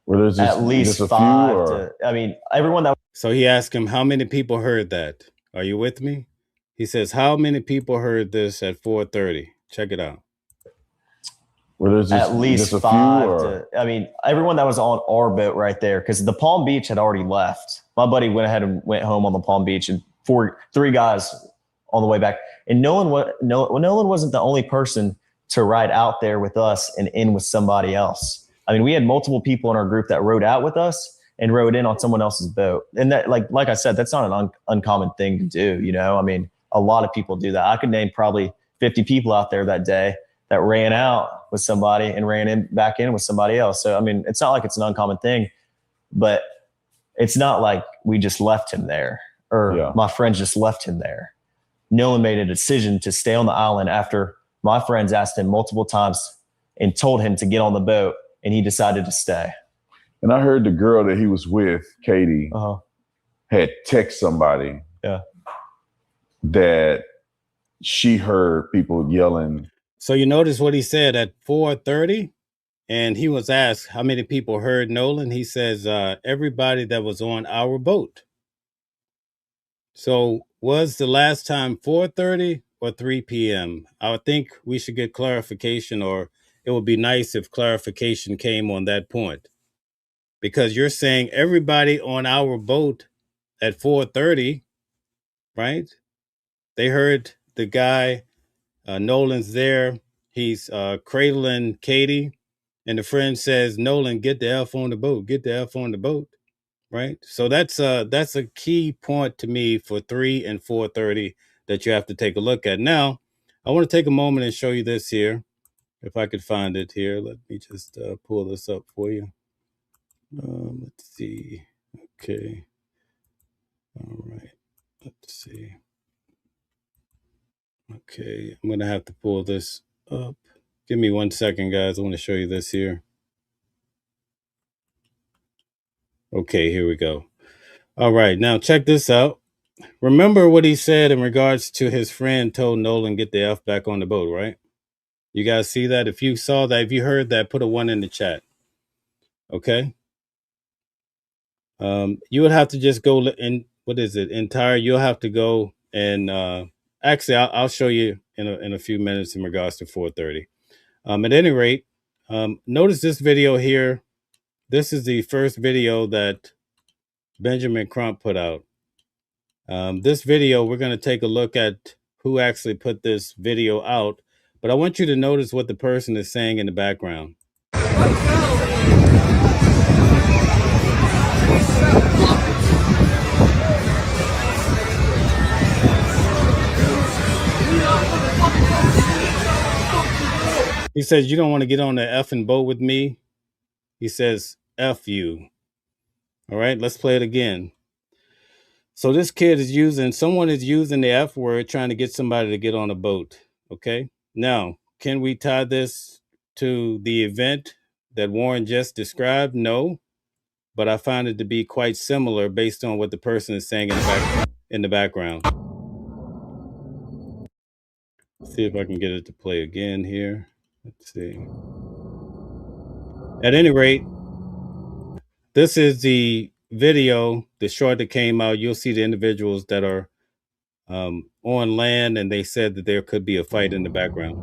Were there just, at least just a 5 few, or? to, I mean, everyone that. So he asked him, how many people heard that? Are you with me? He says, how many people heard this at 4:30? Check it out. Were there just, at least just a 5 few, or? to, I mean, everyone that was on our boat right there, because the Palm Beach had already left. My buddy went ahead and went home on the Palm Beach, and 3 guys on the way back. And Nolan wasn't the only person to ride out there with us and in with somebody else. I mean, we had multiple people in our group that rode out with us and rode in on someone else's boat. And that, like I said, that's not an uncommon thing to do. You know, I mean, a lot of people do that. I could name probably 50 people out there that day that ran out with somebody and ran back in with somebody else. So, I mean, it's not like it's an uncommon thing, but it's not like we just left him there, or my friends just left him there. Nolan made a decision to stay on the island after my friends asked him multiple times and told him to get on the boat, and he decided to stay. And I heard the girl that he was with, Katie, had text somebody that she heard people yelling. So you notice what he said at 4:30, and he was asked how many people heard Nolan. He says, everybody that was on our boat. So was the last time 4:30 or 3 p.m.? I would think we should get clarification, or it would be nice if clarification came on that point. Because you're saying everybody on our boat at 4:30, right? They heard the guy, Nolan's there. He's cradling Katie, and the friend says, Nolan, get the F on the boat. Get the F on the boat. Right. So that's a key point to me for 3 and 4:30 that you have to take a look at. Now, I want to take a moment and show you this here. If I could find it here, let me just pull this up for you. Let's see. Okay. All right. Let's see. Okay. I'm going to have to pull this up. Give me 1 second, guys. I want to show you this here. Okay, here we go. All right, now check this out. Remember what he said in regards to his friend told Nolan get the F back on the boat, right? You guys see that? If you saw that, if you heard that, put a 1 in the chat. Okay. You would have to just go in, what is it? Entire. You'll have to go and actually I'll show you in a few minutes in regards to 4:30. At any rate, notice this video here. This is the first video that Benjamin Crump put out. This video, we're going to take a look at who actually put this video out, but I want you to notice what the person is saying in the background. He says, you don't want to get on the effing boat with me. He says, F you. All right, let's play it again. So this kid is someone is using the F word trying to get somebody to get on a boat. Okay. Now, can we tie this to the event that Warren just described? No. but I find it to be quite similar based on what the person is saying in the background. Let's see if I can get it to play again here. Let's see. At any rate, this is the video, the short that came out. You'll see the individuals that are on land, and they said that there could be a fight in the background.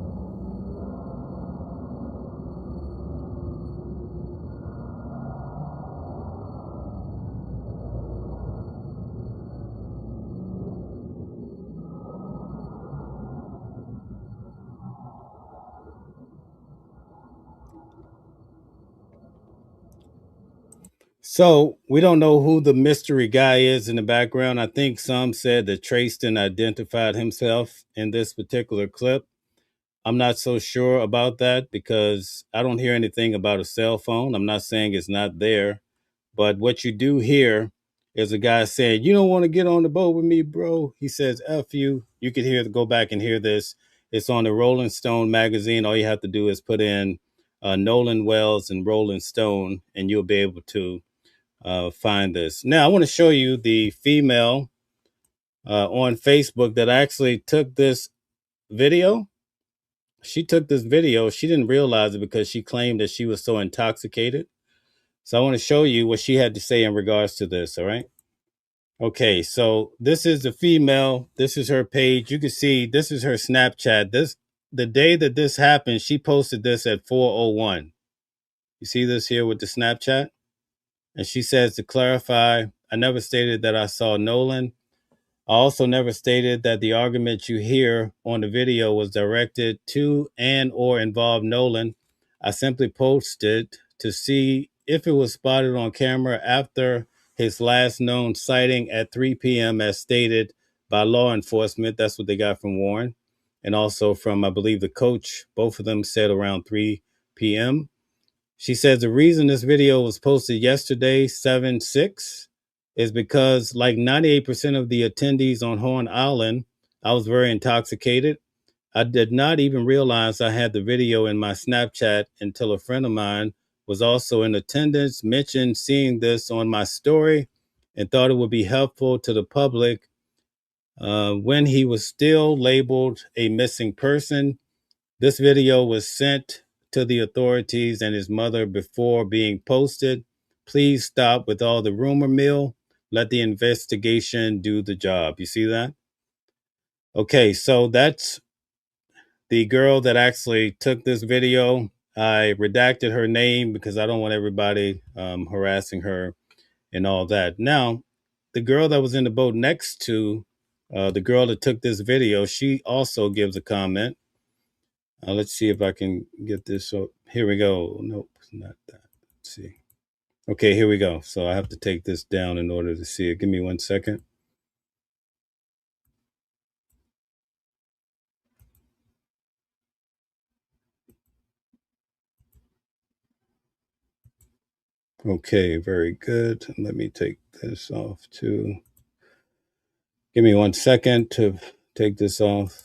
So we don't know who the mystery guy is in the background. I think some said that Trayston identified himself in this particular clip. I'm not so sure about that because I don't hear anything about a cell phone. I'm not saying it's not there, but what you do hear is a guy saying, "You don't want to get on the boat with me, bro." He says, "F you." You could go back and hear this. It's on the Rolling Stone magazine. All you have to do is put in Nolan Wells and Rolling Stone, and you'll be able to find this. Now, I want to show you the female on Facebook that actually took this video. She took this video. She didn't realize it because she claimed that she was so intoxicated. So I want to show you what she had to say in regards to this. All right. Okay. So this is the female. This is her page. You can see this is her Snapchat. The day that this happened, she posted this at 4:01. You see this here with the Snapchat? And she says, to clarify, I never stated that I saw Nolan. I also never stated that the argument you hear on the video was directed to and or involved Nolan. I simply posted to see if it was spotted on camera after his last known sighting at 3 p.m. as stated by law enforcement. That's what they got from Warren. And also from, I believe, the coach. Both of them said around 3 p.m. She says the reason this video was posted yesterday, 7/6, is because like 98% of the attendees on Horn Island, I was very intoxicated. I did not even realize I had the video in my Snapchat until a friend of mine was also in attendance, mentioned seeing this on my story, and thought it would be helpful to the public when he was still labeled a missing person. This video was sent to the authorities and his mother before being posted. Please stop with all the rumor mill. Let the investigation do the job. You see that? Okay, so that's the girl that actually took this video. I redacted her name because I don't want everybody harassing her and all that. Now, the girl that was in the boat next to the girl that took this video, she also gives a comment. Let's see if I can get this. So here we go. Nope, not that. Let's see. Okay, here we go. So I have to take this down in order to see it. Give me 1 second. Okay, very good. Let me take this off too. Give me 1 second to take this off.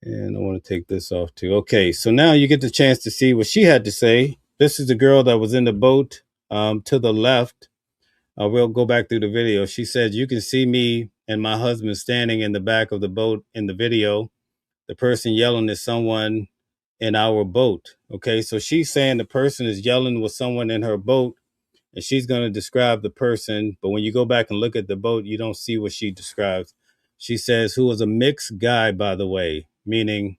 And I want to take this off too. Okay, so now you get the chance to see what she had to say. This is the girl that was in the boat to the left. We'll go back through the video. She said, you can see me and my husband standing in the back of the boat in the video. The person yelling is someone in our boat. Okay, so she's saying the person is yelling with someone in her boat, and she's going to describe the person. But when you go back and look at the boat, you don't see what she describes. She says, who was a mixed guy, by the way, meaning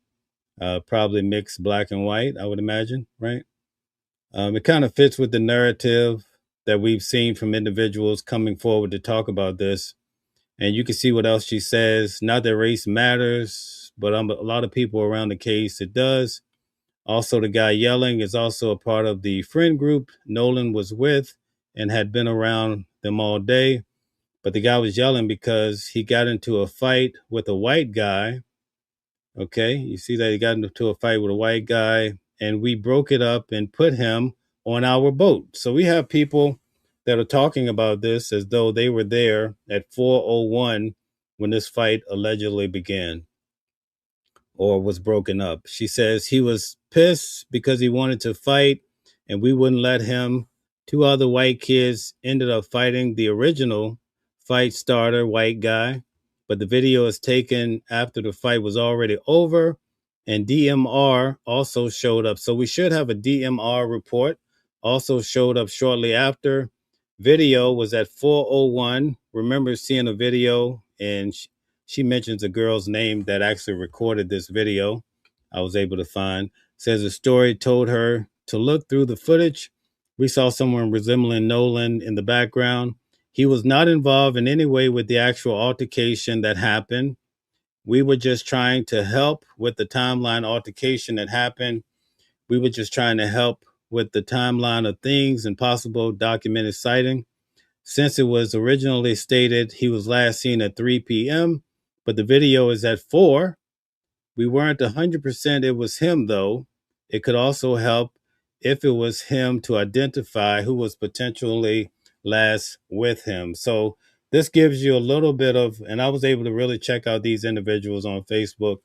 probably mixed black and white, I would imagine, right? It kind of fits with the narrative that we've seen from individuals coming forward to talk about this. And you can see what else she says. Not that race matters, but a lot of people around the case, it does. Also, the guy yelling is also a part of the friend group Nolan was with and had been around them all day. But the guy was yelling because he got into a fight with a white guy. Okay, you see that he got into a fight with a white guy, and we broke it up and put him on our boat. So we have people that are talking about this as though they were there at 4:01 when this fight allegedly began or was broken up. She says he was pissed because he wanted to fight and we wouldn't let him. Two other white kids ended up fighting the original fight starter, white guy, but the video is taken after the fight was already over, and DMR also showed up. So we should have a DMR report. Also showed up shortly after. Video was at 4:01. Remember seeing a video, and she mentions a girl's name that actually recorded this video. I was able to find. Says the story told her to look through the footage. We saw someone resembling Nolan in the background. He was not involved in any way with the actual altercation that happened. We were just trying to help with the timeline altercation that happened. We were just trying to help with the timeline of things and possible documented sighting. Since it was originally stated he was last seen at 3 p.m., but the video is at 4. We weren't 100% it was him, though. It could also help if it was him to identify who was potentially last with him. So this gives you a little bit of, and I was able to really check out these individuals on Facebook.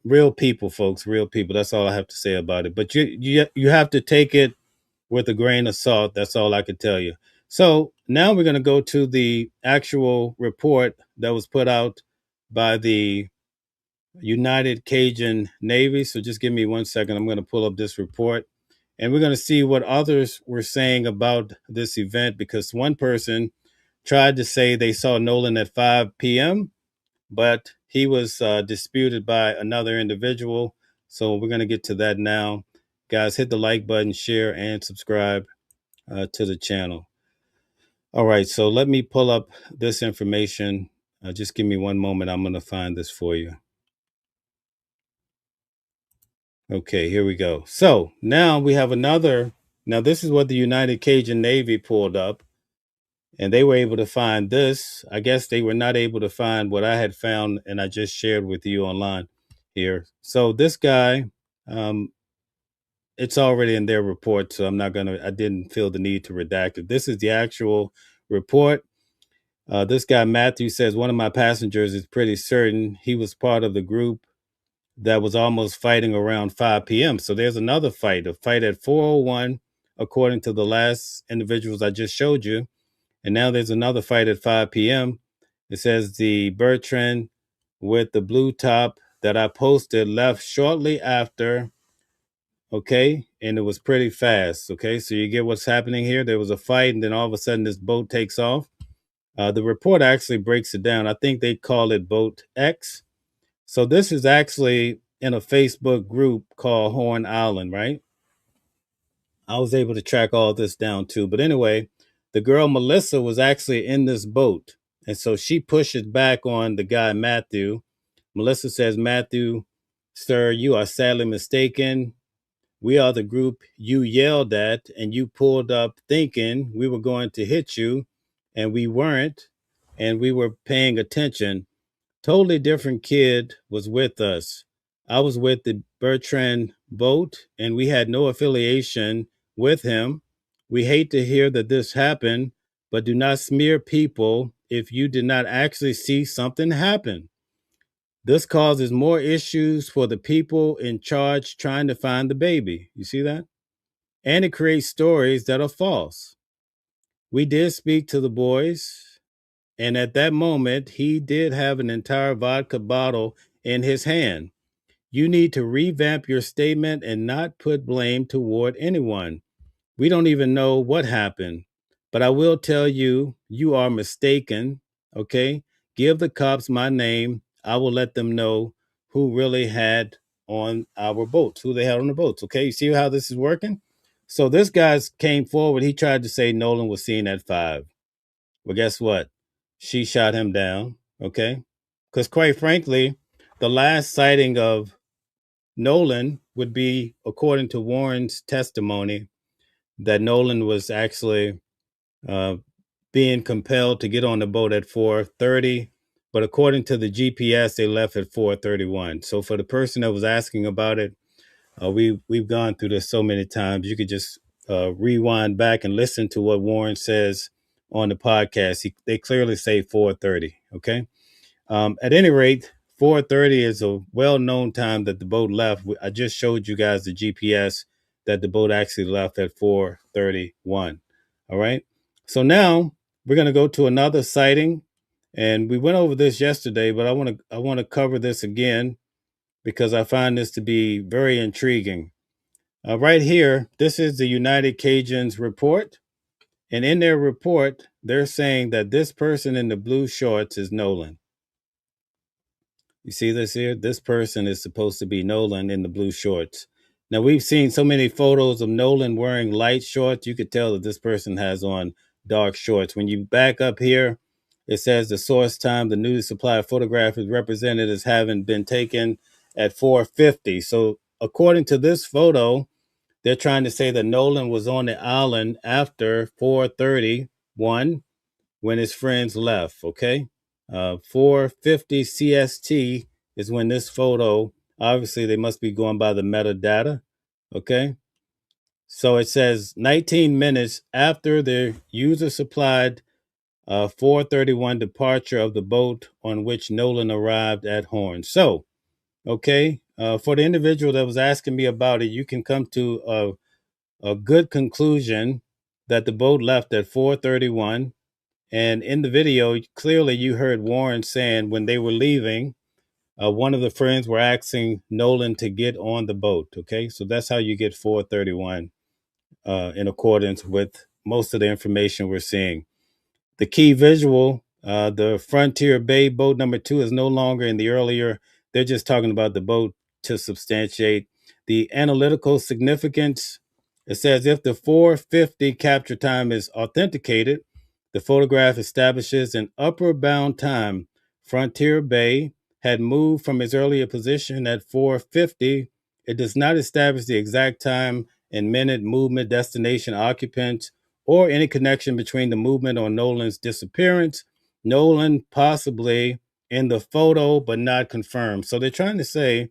Real people, folks, real people. That's all I have to say about it. But you have to take it with a grain of salt. That's all I could tell you. So now we're going to go to the actual report that was put out by the United Cajun Navy. So just give me 1 second. I'm going to pull up this report and we're going to see what others were saying about this event, because one person tried to say they saw Nolan at 5 p.m., but he was disputed by another individual. So we're going to get to that now. Guys, hit the like button, share, and subscribe to the channel. All right, so let me pull up this information. Just give me one moment. I'm going to find this for you. Okay, here we go. So now we have another. Now, this is what the United Cajun Navy pulled up, and they were able to find this. I guess they were not able to find what I had found, and I just shared with you online here. So this guy, it's already in their report, so I didn't feel the need to redact it. This is the actual report. This guy, Matthew, says, one of my passengers is pretty certain he was part of the group that was almost fighting around 5 p.m. So there's another fight, a fight at 4:01, according to the last individuals I just showed you. And now there's another fight at 5 p.m. It says the Bertrand with the blue top that I posted left shortly after. Okay. And it was pretty fast. Okay. So you get what's happening here. There was a fight, and then all of a sudden this boat takes off. The report actually breaks it down. I think they call it Boat X. So this is actually in a Facebook group called Horn Island, right? I was able to track all this down too. But anyway, the girl Melissa was actually in this boat. And so she pushes back on the guy, Matthew. Melissa says, Matthew, sir, you are sadly mistaken. We are the group you yelled at, and you pulled up thinking we were going to hit you, and we weren't, and we were paying attention. Totally different kid was with us. I was with the Bertrand boat, and we had no affiliation with him. We hate to hear that this happened, but do not smear people if you did not actually see something happen. This causes more issues for the people in charge trying to find the baby. You see that? And it creates stories that are false. We did speak to the boys, and at that moment, he did have an entire vodka bottle in his hand. You need to revamp your statement and not put blame toward anyone. We don't even know what happened, but I will tell you, you are mistaken. Okay? Give the cops my name. I will let them know who really had on our boats, who they had on the boats. Okay? You see how this is working? So this guy came forward. He tried to say Nolan was seen at 5. Well, guess what? She shot him down. Okay? Because quite frankly, the last sighting of Nolan would be, according to Warren's testimony, that Nolan was actually being compelled to get on the boat at 4:30, but according to the GPS, they left at 4:31. So for the person that was asking about it, we've gone through this so many times. You could just rewind back and listen to what Warren says on the podcast. They clearly say 4:30. Okay. At any rate, 4:30 is a well-known time that the boat left. I just showed you guys the GPS that the boat actually left at 4:31. All right. So now we're going to go to another sighting, and we went over this yesterday, but I want to cover this again because I find this to be very intriguing. Right here, this is the United Cajuns report. And in their report, they're saying that this person in the blue shorts is Nolan. You see this here? This person is supposed to be Nolan in the blue shorts. Now, we've seen so many photos of Nolan wearing light shorts. You could tell that this person has on dark shorts. When you back up here, it says the source time, the newly supplied photograph is represented as having been taken at 4:50. So according to this photo, they're trying to say that Nolan was on the island after 4:31 when his friends left, okay? 4:50 CST is when this photo, obviously they must be going by the metadata, okay? So it says 19 minutes after the user supplied 4:31 departure of the boat on which Nolan arrived at Horn. So, okay, for the individual that was asking me about it, you can come to a good conclusion that the boat left at 4:31. And in the video, clearly you heard Warren saying when they were leaving, one of the friends were asking Nolan to get on the boat. Okay, so that's how you get 4:31 in accordance with most of the information we're seeing. The key visual, the Frontier Bay boat number 2 is no longer in the earlier. They're just talking about the boat to substantiate the analytical significance. It says if the 4:50 capture time is authenticated, the photograph establishes an upper bound time. Frontier Bay had moved from its earlier position at 4:50. It does not establish the exact time and minute, movement, destination, occupants, or any connection between the movement or Nolan's disappearance. Nolan possibly in the photo, but not confirmed. So they're trying to say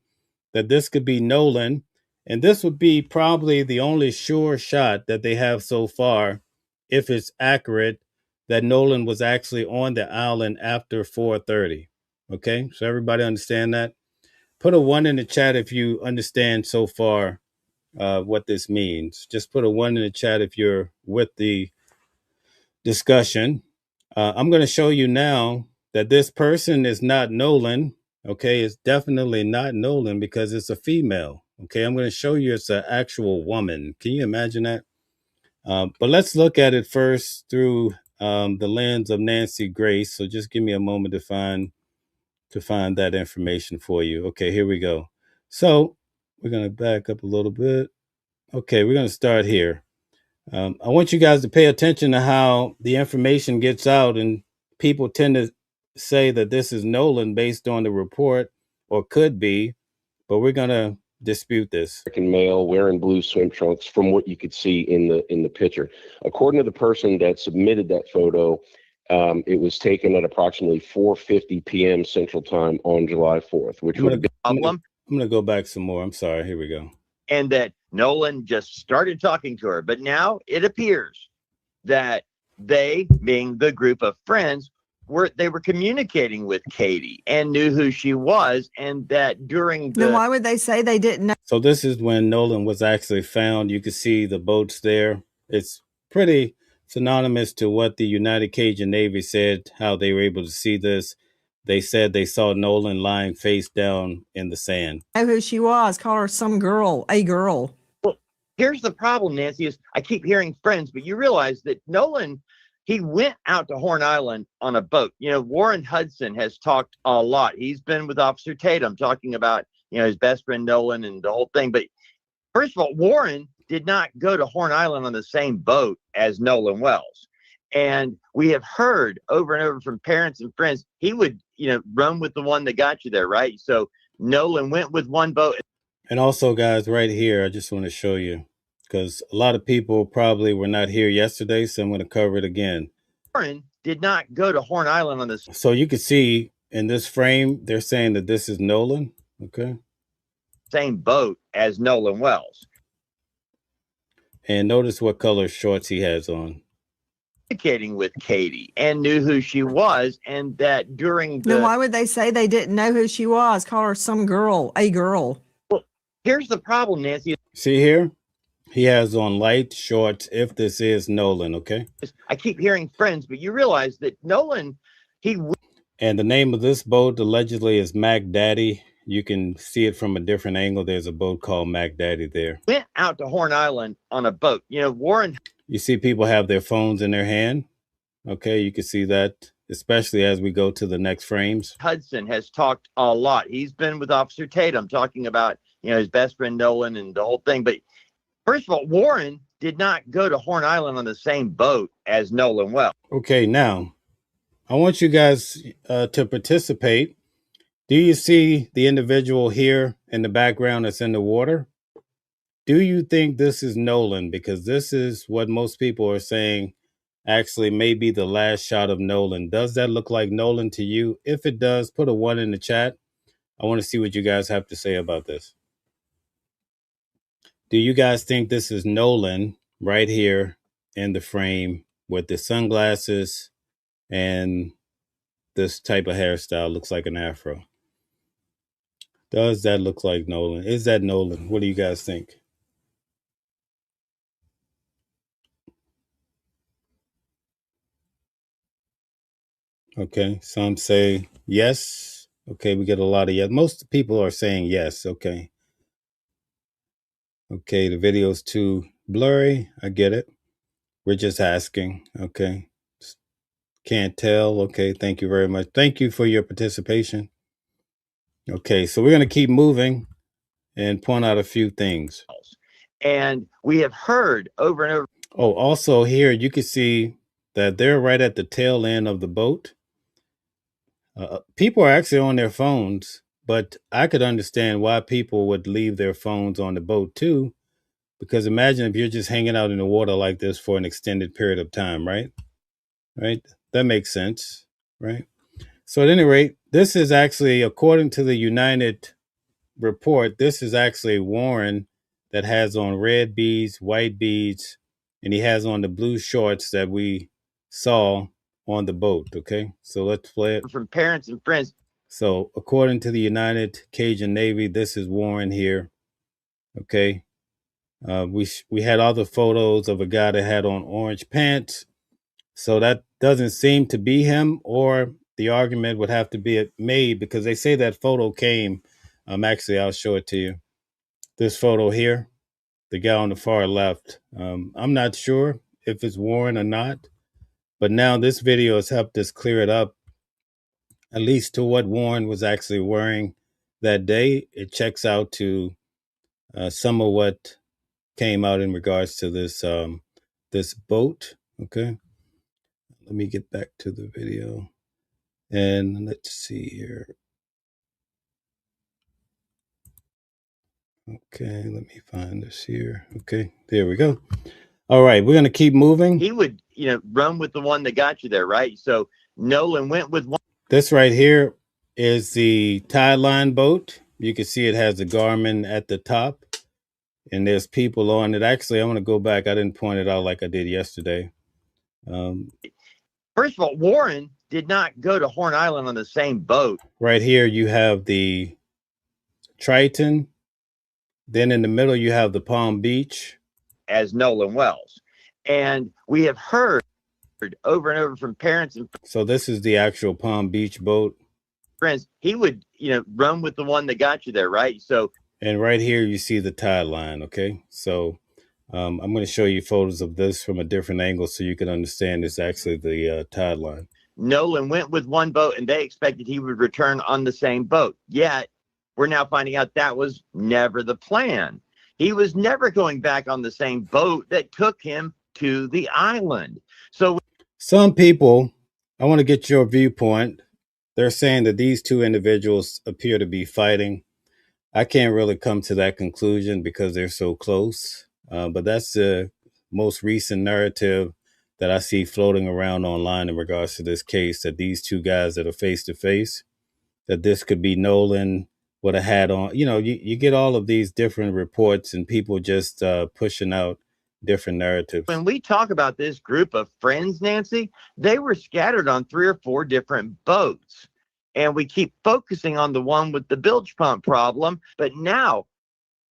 that this could be Nolan, and this would be probably the only sure shot that they have so far, if it's accurate, that Nolan was actually on the island after 4:30. Okay, so everybody understand that? Put a 1 in the chat if you understand so far what this means. Just put a 1 in the chat if you're with the discussion. I'm going to show you now that this person is not Nolan. Okay, it's definitely not Nolan because it's a female. Okay, I'm going to show you it's an actual woman. Can you imagine that? But let's look at it first through the lens of Nancy Grace. So just give me a moment to find that information for you. Okay, here we go. So we're going to back up a little bit. Okay, we're going to start here. I want you guys to pay attention to how the information gets out, and people tend to say that this is Nolan based on the report, or could be, but we're going to dispute this. American male wearing blue swim trunks from what you could see in the picture. According to the person that submitted that photo, it was taken at approximately 4:50 p.m. Central Time on July 4th, which would have been I'm going to go back some more. I'm sorry. Here we go. And that Nolan just started talking to her. But now it appears that they, being the group of friends, were communicating with Katie and knew who she was, and that during the... Then why would they say they didn't know? So this is when Nolan was actually found. You can see the boats there. It's pretty synonymous to what the United Cajun Navy said, how they were able to see this. They said they saw Nolan lying face down in the sand. Know who she was. Call her some girl, a girl. Well, here's the problem, Nancy, is I keep hearing friends, but you realize that Nolan, he went out to Horn Island on a boat. You know, Warren Hudson has talked a lot. He's been with Officer Tatum talking about, you know, his best friend Nolan and the whole thing. But first of all, Warren did not go to Horn Island on the same boat as Nolan Wells. And we have heard over and over from parents and friends, he would, you know, run with the one that got you there, right? So Nolan went with one boat. And also, guys, right here, I just want to show you, because a lot of people probably were not here yesterday, so I'm going to cover it again. Warren did not go to Horn Island on this. So you can see in this frame, they're saying that this is Nolan, okay? Same boat as Nolan Wells. And notice what color shorts he has on. Communicating with Katie and knew who she was, and that during the... Then why would they say they didn't know who she was? Call her some girl, a girl. Well, here's the problem, Nancy. See here? He has on light shorts if this is Nolan, okay? I keep hearing friends, but you realize that Nolan, and the name of this boat allegedly is Mac Daddy. You can see it from a different angle. There's a boat called Mac Daddy there. went out to Horn Island on a boat. You know, Warren. You see people have their phones in their hand. Okay, you can see that, especially as we go to the next frames. Hudson has talked a lot. He's been with Officer Tatum talking about, you know, his best friend Nolan and the whole thing. But first of all, Warren did not go to Horn Island on the same boat as Nolan Wells. Okay, now I want you guys to participate. Do you see the individual here in the background that's in the water? Do you think this is Nolan? Because this is what most people are saying actually may be the last shot of Nolan. Does that look like Nolan to you? If it does, put a 1 in the chat. I want to see what you guys have to say about this. Do you guys think this is Nolan right here in the frame with the sunglasses and this type of hairstyle? Looks like an afro. Does that look like Nolan? Is that Nolan? What do you guys think? Okay, some say yes. Okay, we get a lot of yes. Most people are saying yes. Okay. Okay, the video's too blurry. I get it. We're just asking. Okay. Can't tell. Okay, thank you very much. Thank you for your participation. Okay, so we're going to keep moving and point out a few things. And we have heard over and over. Oh, also here you can see that they're right at the tail end of the boat. People are actually on their phones, but I could understand why people would leave their phones on the boat too. Because imagine if you're just hanging out in the water like this for an extended period of time, right? Right? That makes sense, right? So at any rate, this is actually, according to the United report, this is actually Warren that has on red beads, white beads, and he has on the blue shorts that we saw on the boat. Okay, so let's play it. From parents and friends. So according to the United Cajun Navy, this is Warren here. Okay, we had other photos of a guy that had on orange pants. So that doesn't seem to be him, or the argument would have to be made because they say that photo came. Actually, I'll show it to you. This photo here, the guy on the far left. I'm not sure if it's Warren or not, but now this video has helped us clear it up, at least to what Warren was actually wearing that day. It checks out to some of what came out in regards to this this boat. Okay, let me get back to the video, and let's see here. Okay, let me find this here. Okay, there we go. All right, we're going to keep moving. He would, you know, run with the one that got you there, right? So Nolan went with one. This right here is the tide line boat. You can see it has the Garmin at the top, and there's people on it. Actually, I want to go back. I didn't point it out like I did yesterday. First of all, Warren did not go to Horn Island on the same boat. Right here, you have the Triton. Then in the middle, you have the Palm Beach. As Nolan Wells. And we have heard over and over from parents and so this is the actual Palm Beach boat. Friends, he would, you know, run with the one that got you there, right? So, and right here you see the tide line. Okay, so I'm going to show you photos of this from a different angle so you can understand it's actually the tide line. Nolan went with one boat and they expected he would return on the same boat. Yet we're now finding out that was never the plan. He was never going back on the same boat that took him to the island. So some people, I want to get your viewpoint. They're saying that these two individuals appear to be fighting. I can't really come to that conclusion because they're so close. But that's the most recent narrative that I see floating around online in regards to this case, that these two guys that are face to face, that this could be Nolan with a hat on. You know, you get all of these different reports and people just pushing out different narratives. When we talk about this group of friends, Nancy, they were scattered on 3 or 4 different boats. And we keep focusing on the one with the bilge pump problem. But now,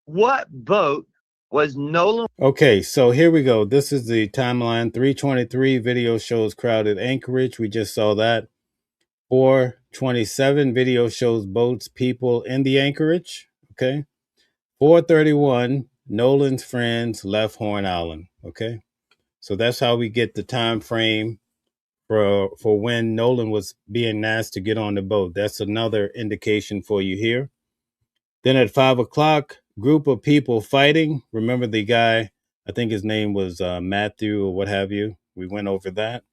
what boat Was Nolan? Okay, so here we go. This is the timeline. 323 video shows crowded Anchorage. We just saw that. 427 video shows boats, people in the Anchorage. Okay. 431, Nolan's friends left Horn Island. Okay. So that's how we get the time frame for when Nolan was being asked to get on the boat. That's another indication for you here. Then at 5 o'clock, group of people fighting. Remember the guy, I think his name was Matthew or what have you. We went over that.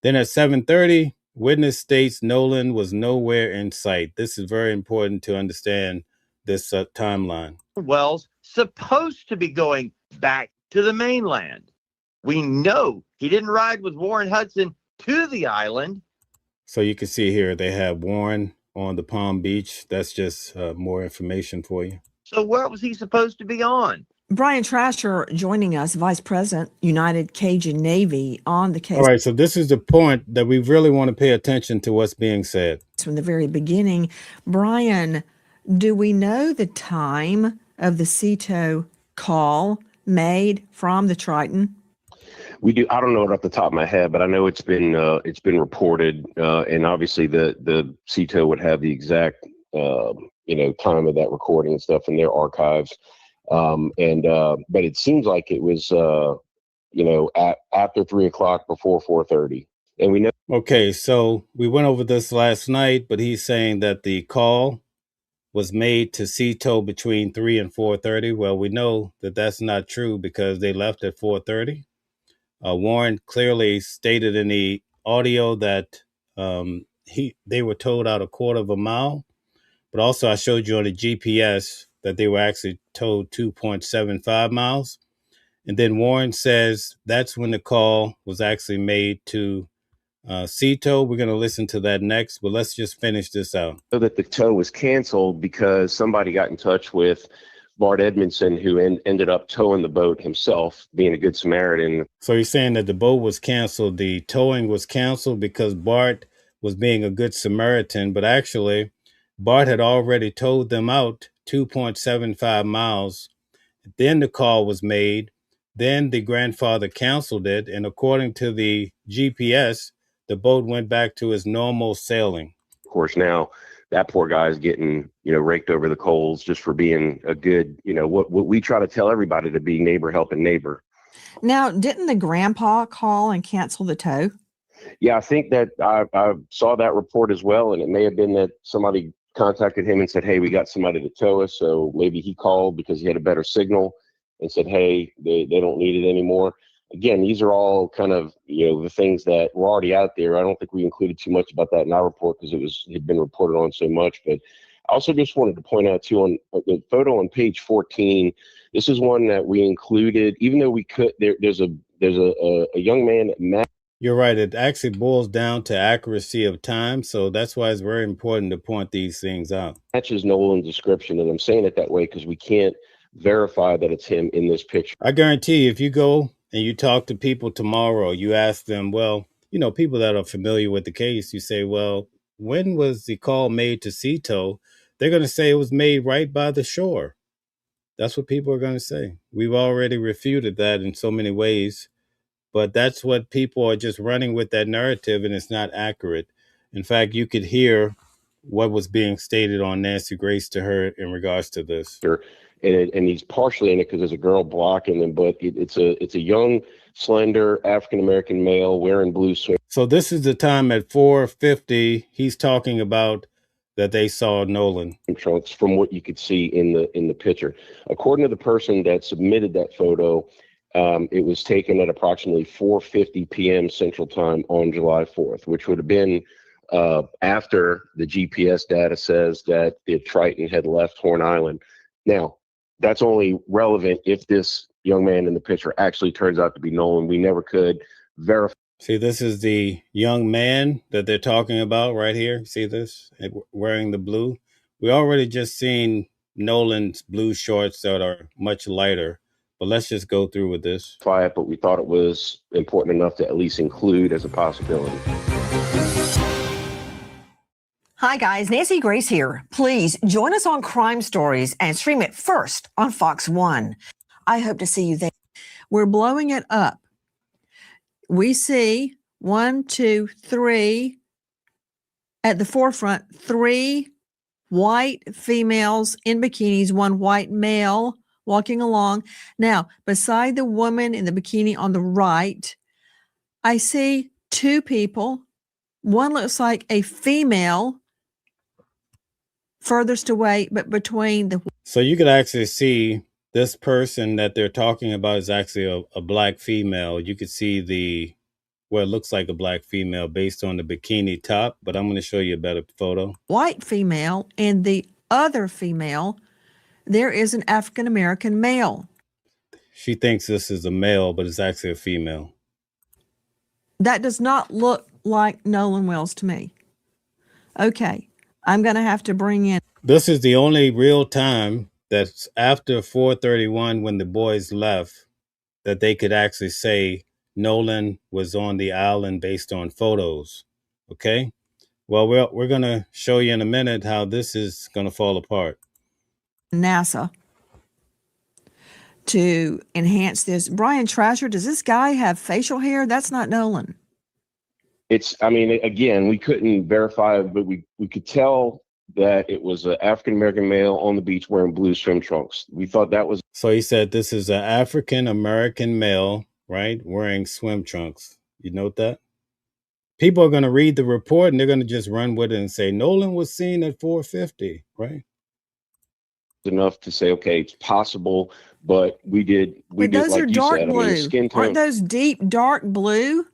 Then at 7:30, witness states Nolan was nowhere in sight. This is very important to understand this timeline. Wells supposed to be going back to the mainland. We know he didn't ride with Warren Hudson to the island. So you can see here they have Warren on the Palm Beach. That's just more information for you. So where was he supposed to be on? Brian Trasher joining us, Vice President, United Cajun Navy, on the case. All right, so this is the point that we really want to pay attention to what's being said. From the very beginning. Brian, do we know the time of the CETO call made from the Triton? We do. I don't know it off the top of my head, but I know it's been reported, and obviously the CETO would have the exact time of that recording and stuff in their archives. But it seems like it was after 3 o'clock, before 4:30, and we know. Okay, so we went over this last night, but he's saying that the call was made to CETO between 3 and 4:30. Well, we know that that's not true because they left at 4:30. Warren clearly stated in the audio that they were towed out a quarter of a mile, but also I showed you on the GPS that they were actually towed 2.75 miles. And then Warren says that's when the call was actually made to CETO. We're going to listen to that next, but let's just finish this out. So that the tow was canceled because somebody got in touch with Bart Edmondson, who ended up towing the boat himself, being a good Samaritan. So you're saying that the boat was canceled, the towing was canceled because Bart was being a good Samaritan, but actually Bart had already towed them out 2.75 miles. Then the call was made. Then the grandfather canceled it. And according to the GPS, the boat went back to its normal sailing. Of course, now that poor guy is getting, raked over the coals just for being a good, what we try to tell everybody to be neighbor helping neighbor. Now, didn't the grandpa call and cancel the tow? Yeah, I think that I saw that report as well. And it may have been that somebody contacted him and said, hey, we got somebody to tow us. So maybe he called because he had a better signal and said, hey, they don't need it anymore. Again, these are all kind of, the things that were already out there. I don't think we included too much about that in our report because it had been reported on so much. But I also just wanted to point out too, on the photo on page 14, this is one that we included, even though we could, there's a young man, Matt. You're right. It actually boils down to accuracy of time. So that's why it's very important to point these things out. Matches Nolan's description. And I'm saying it that way because we can't verify that it's him in this picture. I guarantee you, if you go and you talk to people tomorrow, you ask them, well, people that are familiar with the case, you say, well, when was the call made to CETO? They're going to say it was made right by the shore. That's what people are going to say. We've already refuted that in so many ways, but that's what people are just running with, that narrative, and it's not accurate. In fact, you could hear what was being stated on Nancy Grace to her in regards to this. And he's partially in it because there's a girl blocking him, but it's a young, slender African-American male wearing blue swim. So this is the time at 4:50. He's talking about that they saw Nolan. Trunks from what you could see in the picture. According to the person that submitted that photo, it was taken at approximately 4:50 p.m. Central Time on July 4th, which would have been after the GPS data says that the Triton had left Horn Island. Now, that's only relevant if this young man in the picture actually turns out to be Nolan. We never could verify. See, this is the young man that they're talking about right here. See this? Wearing the blue. We already just seen Nolan's blue shorts that are much lighter, but let's just go through with this. But we thought it was important enough to at least include as a possibility. Hi guys, Nancy Grace here. Please join us on Crime Stories and stream it first on Fox 1. I hope to see you there. We're blowing it up. We see 1, 2, 3 at the forefront, 3 white females in bikinis, 1 white male walking along. Now, beside the woman in the bikini on the right, I see 2 people. One looks like a female furthest away, but between the... So you could actually see this person that they're talking about is actually a black female. You could see what it looks like a black female based on the bikini top, but I'm going to show you a better photo. White female, and the other female, there is an African-American male. She thinks this is a male, but it's actually a female. That does not look like Nolan Wells to me. Okay, I'm going to have to bring in... This is the only real time that's after 4:31 when the boys left that they could actually say Nolan was on the island based on photos. Okay? Well, we're going to show you in a minute how this is going to fall apart. NASA to enhance this. Brian Trasher, does this guy have facial hair? That's not Nolan. I mean, again, we couldn't verify it, but we could tell that it was an African-American male on the beach wearing blue swim trunks. We thought that was... So he said this is an African-American male, right, wearing swim trunks. You note that? People are going to read the report and they're going to just run with it and say, Nolan was seen at 4:50, right? Enough to say, okay, it's possible, but we did Those like are you dark said. blue. I mean, skin tone, aren't those deep dark blue?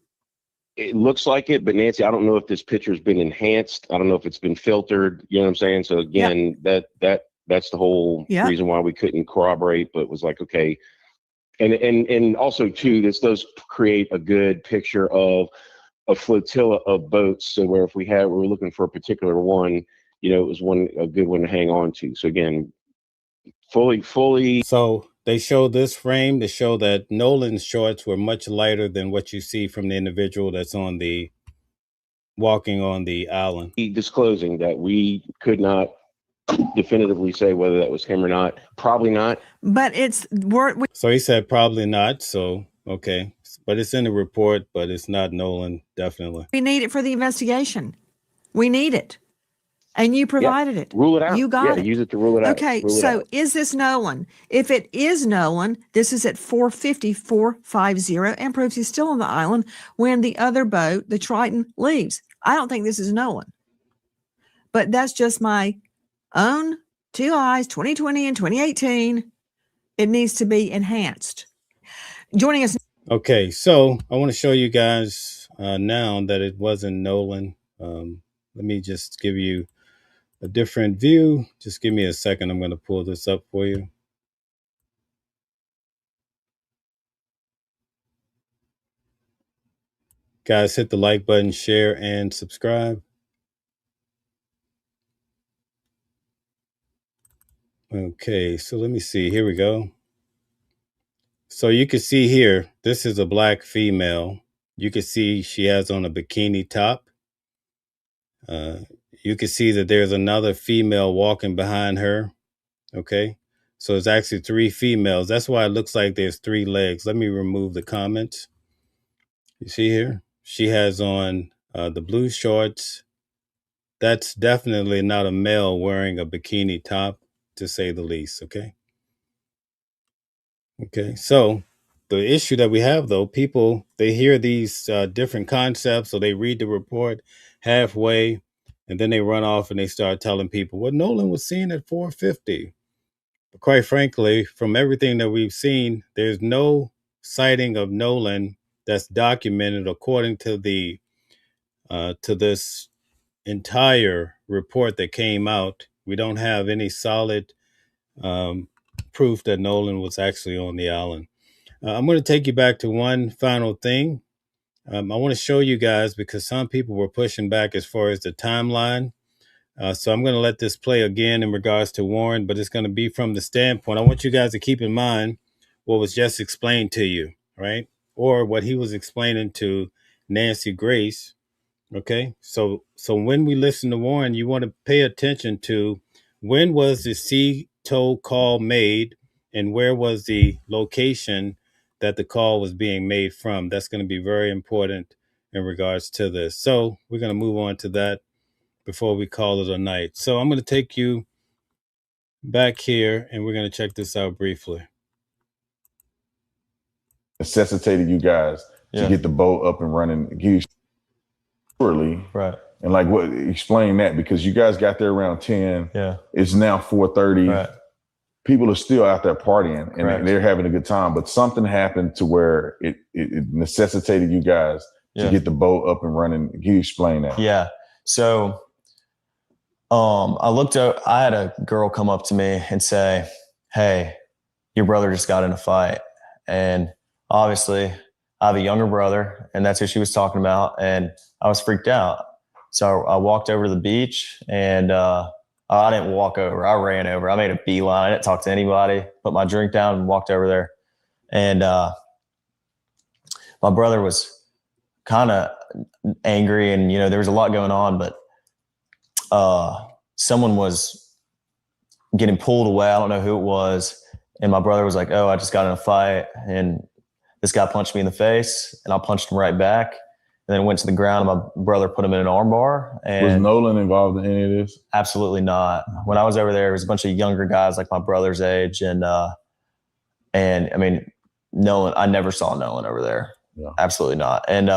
it looks like it, but Nancy, I don't know if this picture's been enhanced. I don't know if it's been filtered. You know what I'm saying? So again, that's the whole reason why we couldn't corroborate, but was like, okay. And also too, this does create a good picture of a flotilla of boats. So where if we were looking for a particular one, you know, it was a good one to hang on to. So again, fully. So they show this frame to show that Nolan's shorts were much lighter than what you see from the individual that's walking on the island. Disclosing that we could not definitively say whether that was him or not. Probably not. But so he said probably not. So, okay. But it's in the report, but it's not Nolan, definitely. We need it for the investigation. We need it. And you provided it. Rule it out. You got it. Use it to rule it out. Okay, so is this Nolan? If it is Nolan, this is at 4:50 and proves he's still on the island when the other boat, the Triton, leaves. I don't think this is Nolan. But that's just my own 2 eyes, 2020 and 2018. It needs to be enhanced. Joining us. Okay, so I want to show you guys now that it wasn't Nolan. Let me just give you a different view. Just give me a second. I'm going to pull this up for you. Guys, hit the like button, share, and subscribe. Okay, so let me see. Here we go. So you can see here, this is a black female. You can see she has on a bikini top. You can see that there's another female walking behind her. Okay, so it's actually 3 females. That's why it looks like there's 3 legs. Let me remove the comments. You see here, she has on the blue shorts. That's definitely not a male wearing a bikini top, to say the least. Okay, so the issue that we have, though, people, they hear these different concepts, so they read the report halfway, and then they run off and they start telling people, well, Nolan was seen at 4:50. But quite frankly, from everything that we've seen, there's no sighting of Nolan that's documented according to to this entire report that came out. We don't have any solid proof that Nolan was actually on the island. I'm going to take you back to one final thing. I want to show you guys, because some people were pushing back as far as the timeline. So I'm going to let this play again in regards to Warren, but it's going to be from the standpoint. I want you guys to keep in mind what was just explained to you, right? Or what he was explaining to Nancy Grace. Okay, so when we listen to Warren, you want to pay attention to when was the sea tow call made and where was the location that the call was being made from. That's going to be very important in regards to this. So we're going to move on to that before we call it a night. So I'm going to take you back here and we're going to check this out briefly. Necessitated you guys to get the boat up and running. Give you surely. Right. And like what, explain that, because you guys got there around 10. Yeah. It's now 4:30. Right. People are still out there partying and Correct. they're having a good time, but something happened to where it necessitated you guys to get the boat up and running. Can you explain that? Yeah. So I had a girl come up to me and say, "Hey, your brother just got in a fight." And obviously I have a younger brother, and that's who she was talking about. And I was freaked out. So I walked over to the beach, and I didn't walk over. I ran over. I made a beeline. I didn't talk to anybody, put my drink down and walked over there. And my brother was kind of angry, and, there was a lot going on, but someone was getting pulled away. I don't know who it was. And my brother was like, "Oh, I just got in a fight, and this guy punched me in the face," and I punched him right back. And then went to the ground, and my brother put him in an arm bar. And was Nolan involved in any of this? Absolutely not. When I was over there was a bunch of younger guys like my brother's age. And I mean, Nolan, I never saw Nolan over there. Yeah. Absolutely not. And,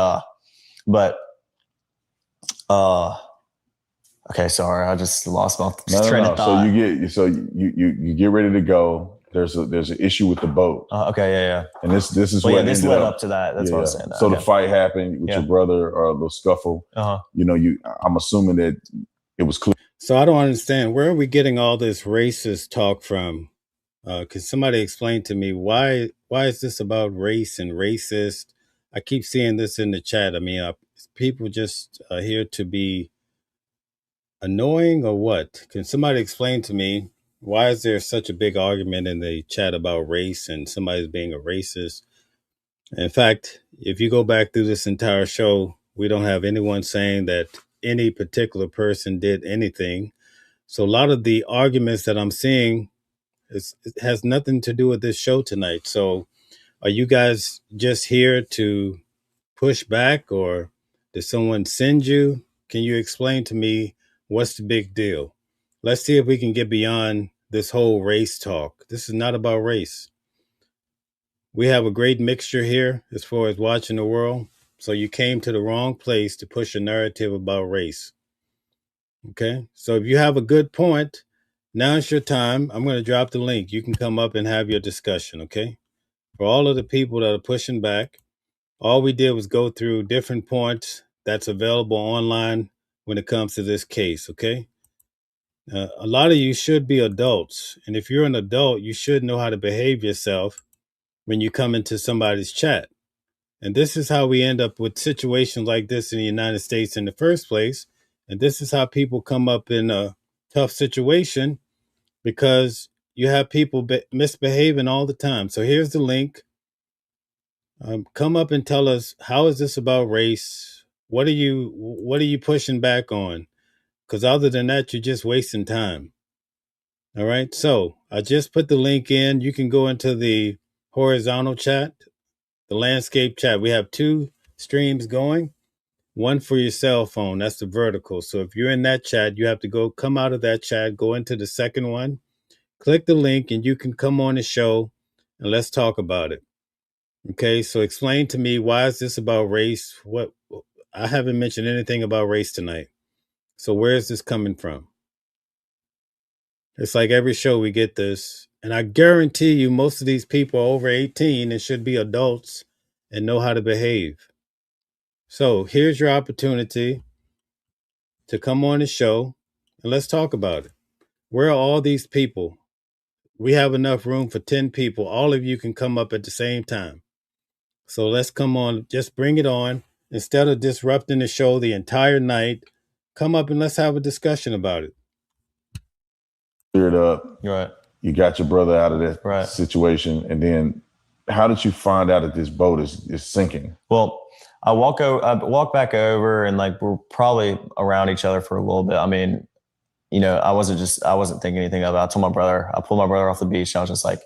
okay, sorry. I just lost my train of thought. So you get ready to go. There's an issue with the boat. Okay, yeah. And this is well, what this led up to that. That's what I was saying. So the fight happened with your brother, or a little scuffle. I'm assuming that it was clear. So I don't understand, where are we getting all this racist talk from? Can somebody explain to me why is this about race and racist? I keep seeing this in the chat. I mean, people just here to be annoying or what? Can somebody explain to me, why is there such a big argument in the chat about race and somebody's being a racist? In fact, if you go back through this entire show, we don't have anyone saying that any particular person did anything. So a lot of the arguments that I'm seeing it has nothing to do with this show tonight. So are you guys just here to push back, or did someone send you? Can you explain to me what's the big deal? Let's see if we can get beyond this whole race talk. This is not about race. We have a great mixture here as far as watching the world. So you came to the wrong place to push a narrative about race. Okay. So if you have a good point, now's your time. I'm going to drop the link. You can come up and have your discussion. Okay. For all of the people that are pushing back, all we did was go through different points that's available online when it comes to this case. Okay. A lot of you should be adults. And if you're an adult, you should know how to behave yourself when you come into somebody's chat. And this is how we end up with situations like this in the United States in the first place. And this is how people come up in a tough situation, because you have people misbehaving all the time. So here's the link. Come up and tell us, how is this about race? What are you pushing back on? Because other than that, you're just wasting time. All right. So I just put the link in. You can go into the horizontal chat, the landscape chat. We have 2 streams going, one for your cell phone. That's the vertical. So if you're in that chat, you have to come out of that chat, go into the second one, click the link, and you can come on the show and let's talk about it. Okay. So explain to me, why is this about race? I haven't mentioned anything about race tonight. So where is this coming from? It's like every show we get this. And I guarantee you most of these people are over 18 and should be adults and know how to behave. So here's your opportunity to come on the show and let's talk about it. Where are all these people? We have enough room for 10 people. All of you can come up at the same time. So let's come on. Just bring it on. Instead of disrupting the show the entire night, come up and let's have a discussion about it. Cleared up. Right. You got your brother out of that situation. And then how did you find out that this boat is sinking? Well, I walk back over, and like we're probably around each other for a little bit. I mean, I wasn't thinking anything about it. I pulled my brother off the beach, and I was just like,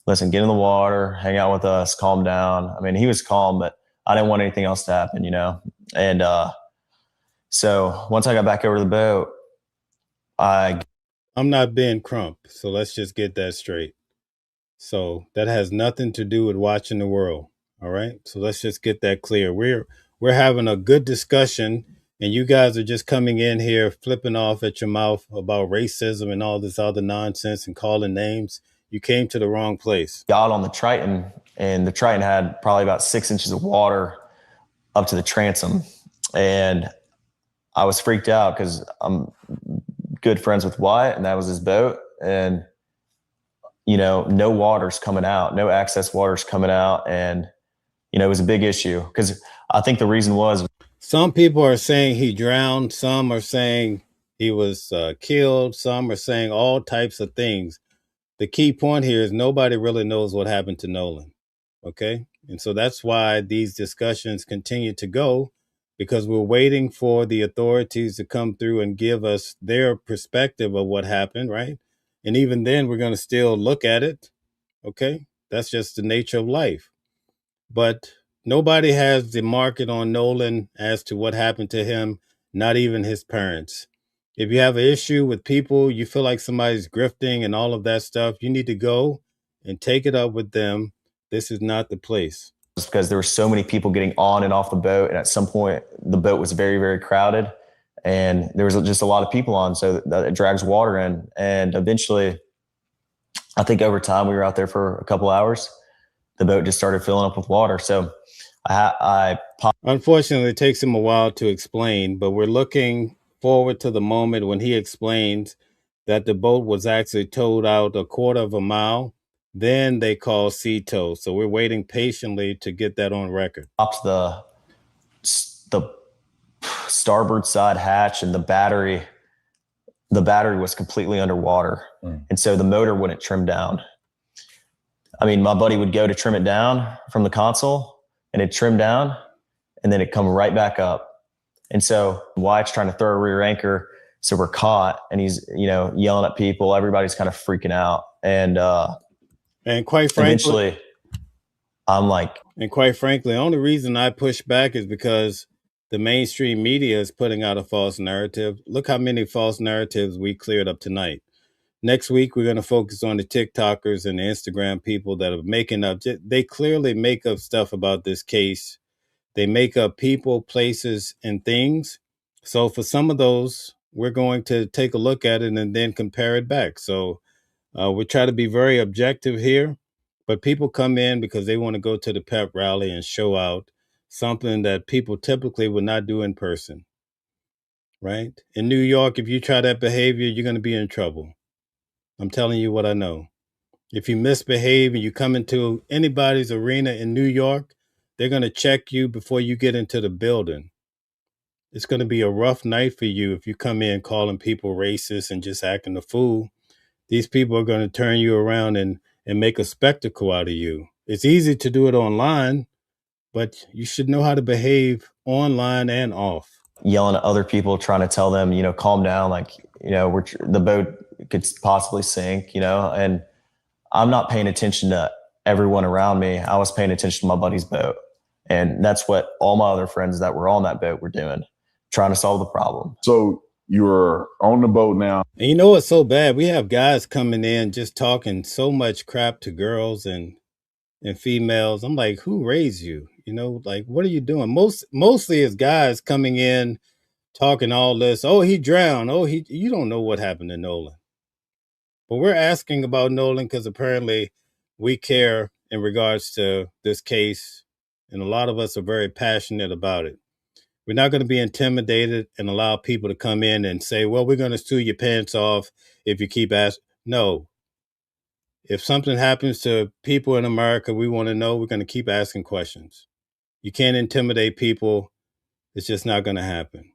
listen, get in the water, hang out with us, calm down. I mean, he was calm, but I didn't want anything else to happen, you know? And so once I got back over the boat, I'm not being Crump, so let's just get that straight. So that has nothing to do with watching the world. All right. So let's just get that clear. We're having a good discussion, and you guys are just coming in here flipping off at your mouth about racism and all this other nonsense and calling names. You came to the wrong place. Got on the Triton, and the Triton had probably about 6 inches of water up to the transom. And I was freaked out because I'm good friends with Wyatt, and that was his boat. And, you know, no water's coming out, no access water's coming out. And, you know, it was a big issue because I think the reason was some people are saying he drowned. Some are saying he was killed. Some are saying all types of things. The key point here is nobody really knows what happened to Nolan. Okay. And so that's why these discussions continue to go, because we're waiting for the authorities to come through and give us their perspective of what happened. Right. And even then, we're going to still look at it. Okay. That's just the nature of life. But nobody has the market on Nolan as to what happened to him, not even his parents. If you have an issue with people, you feel like somebody's grifting and all of that stuff, you need to go and take it up with them. This is not the place. Because there were so many people getting on and off the boat. And at some point, the boat was very, very crowded. And there was just a lot of people on, so that it drags water in. And eventually, I think over time, we were out there for a couple hours. The boat just started filling up with water. So unfortunately, it takes him a while to explain, but we're looking forward to the moment when he explains that the boat was actually towed out a quarter of a mile. Then they call sea tow. So we're waiting patiently to get that on record. Popped the starboard side hatch, and the battery was completely underwater. And so the motor wouldn't trim down. I mean, my buddy would go to trim it down from the console, and it'd trim down, and then it'd come right back up. And so Wyatt's trying to throw a rear anchor, so we're caught, and he's, you know, yelling at people. Everybody's kind of freaking out. And quite frankly, eventually, I'm like... And quite frankly, the only reason I push back is because the mainstream media is putting out a false narrative. Look how many false narratives we cleared up tonight. Next week, we're going to focus on the TikTokers and the Instagram people that are making up. They clearly make up stuff about this case. They make up people, places, and things. So for some of those, we're going to take a look at it and then compare it back. So we try to be very objective here. But people come in because they want to go to the pep rally and show out something that people typically would not do in person. Right? In New York, if you try that behavior, you're going to be in trouble. I'm telling you what I know. If you misbehave and you come into anybody's arena in New York, they're going to check you before you get into the building. It's going to be a rough night for you if you come in calling people racist and just acting a fool. These people are going to turn you around and make a spectacle out of you. It's easy to do it online, but you should know how to behave online and off. Yelling at other people, trying to tell them, you know, calm down, like, you know, the boat could possibly sink, you know, and I'm not paying attention to everyone around me. I was paying attention to my buddy's boat. And that's what all my other friends that were on that boat were doing, trying to solve the problem. So you're on the boat now. And you know what's so bad? We have guys coming in just talking so much crap to girls and females. I'm like, who raised you? You know, like, what are you doing? Mostly it's guys coming in talking all this. Oh, he drowned. Oh, you don't know what happened to Nolan. But we're asking about Nolan because apparently we care in regards to this case. And a lot of us are very passionate about it. We're not going to be intimidated and allow people to come in and say, well, we're going to sue your pants off if you keep asking. No. If something happens to people in America, we want to know, we're going to keep asking questions. You can't intimidate people. It's just not going to happen.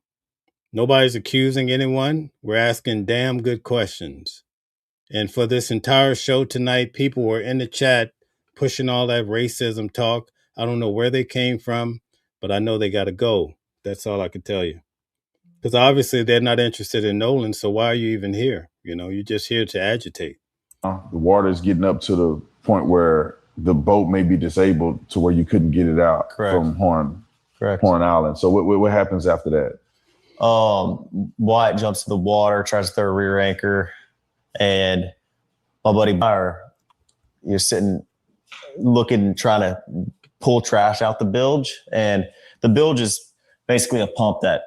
Nobody's accusing anyone. We're asking damn good questions. And for this entire show tonight, people were in the chat pushing all that racism talk. I don't know where they came from, but I know they got to go. That's all I can tell you. Because obviously they're not interested in Nolan, so why are you even here? You know, you're just here to agitate. The water is getting up to the point where the boat may be disabled to where you couldn't get it out from Horn Island. So what happens after that? Wyatt jumps to the water, tries to throw a rear anchor, and my buddy Meyer, you're sitting looking, trying to pull trash out the bilge. And the bilge is basically a pump that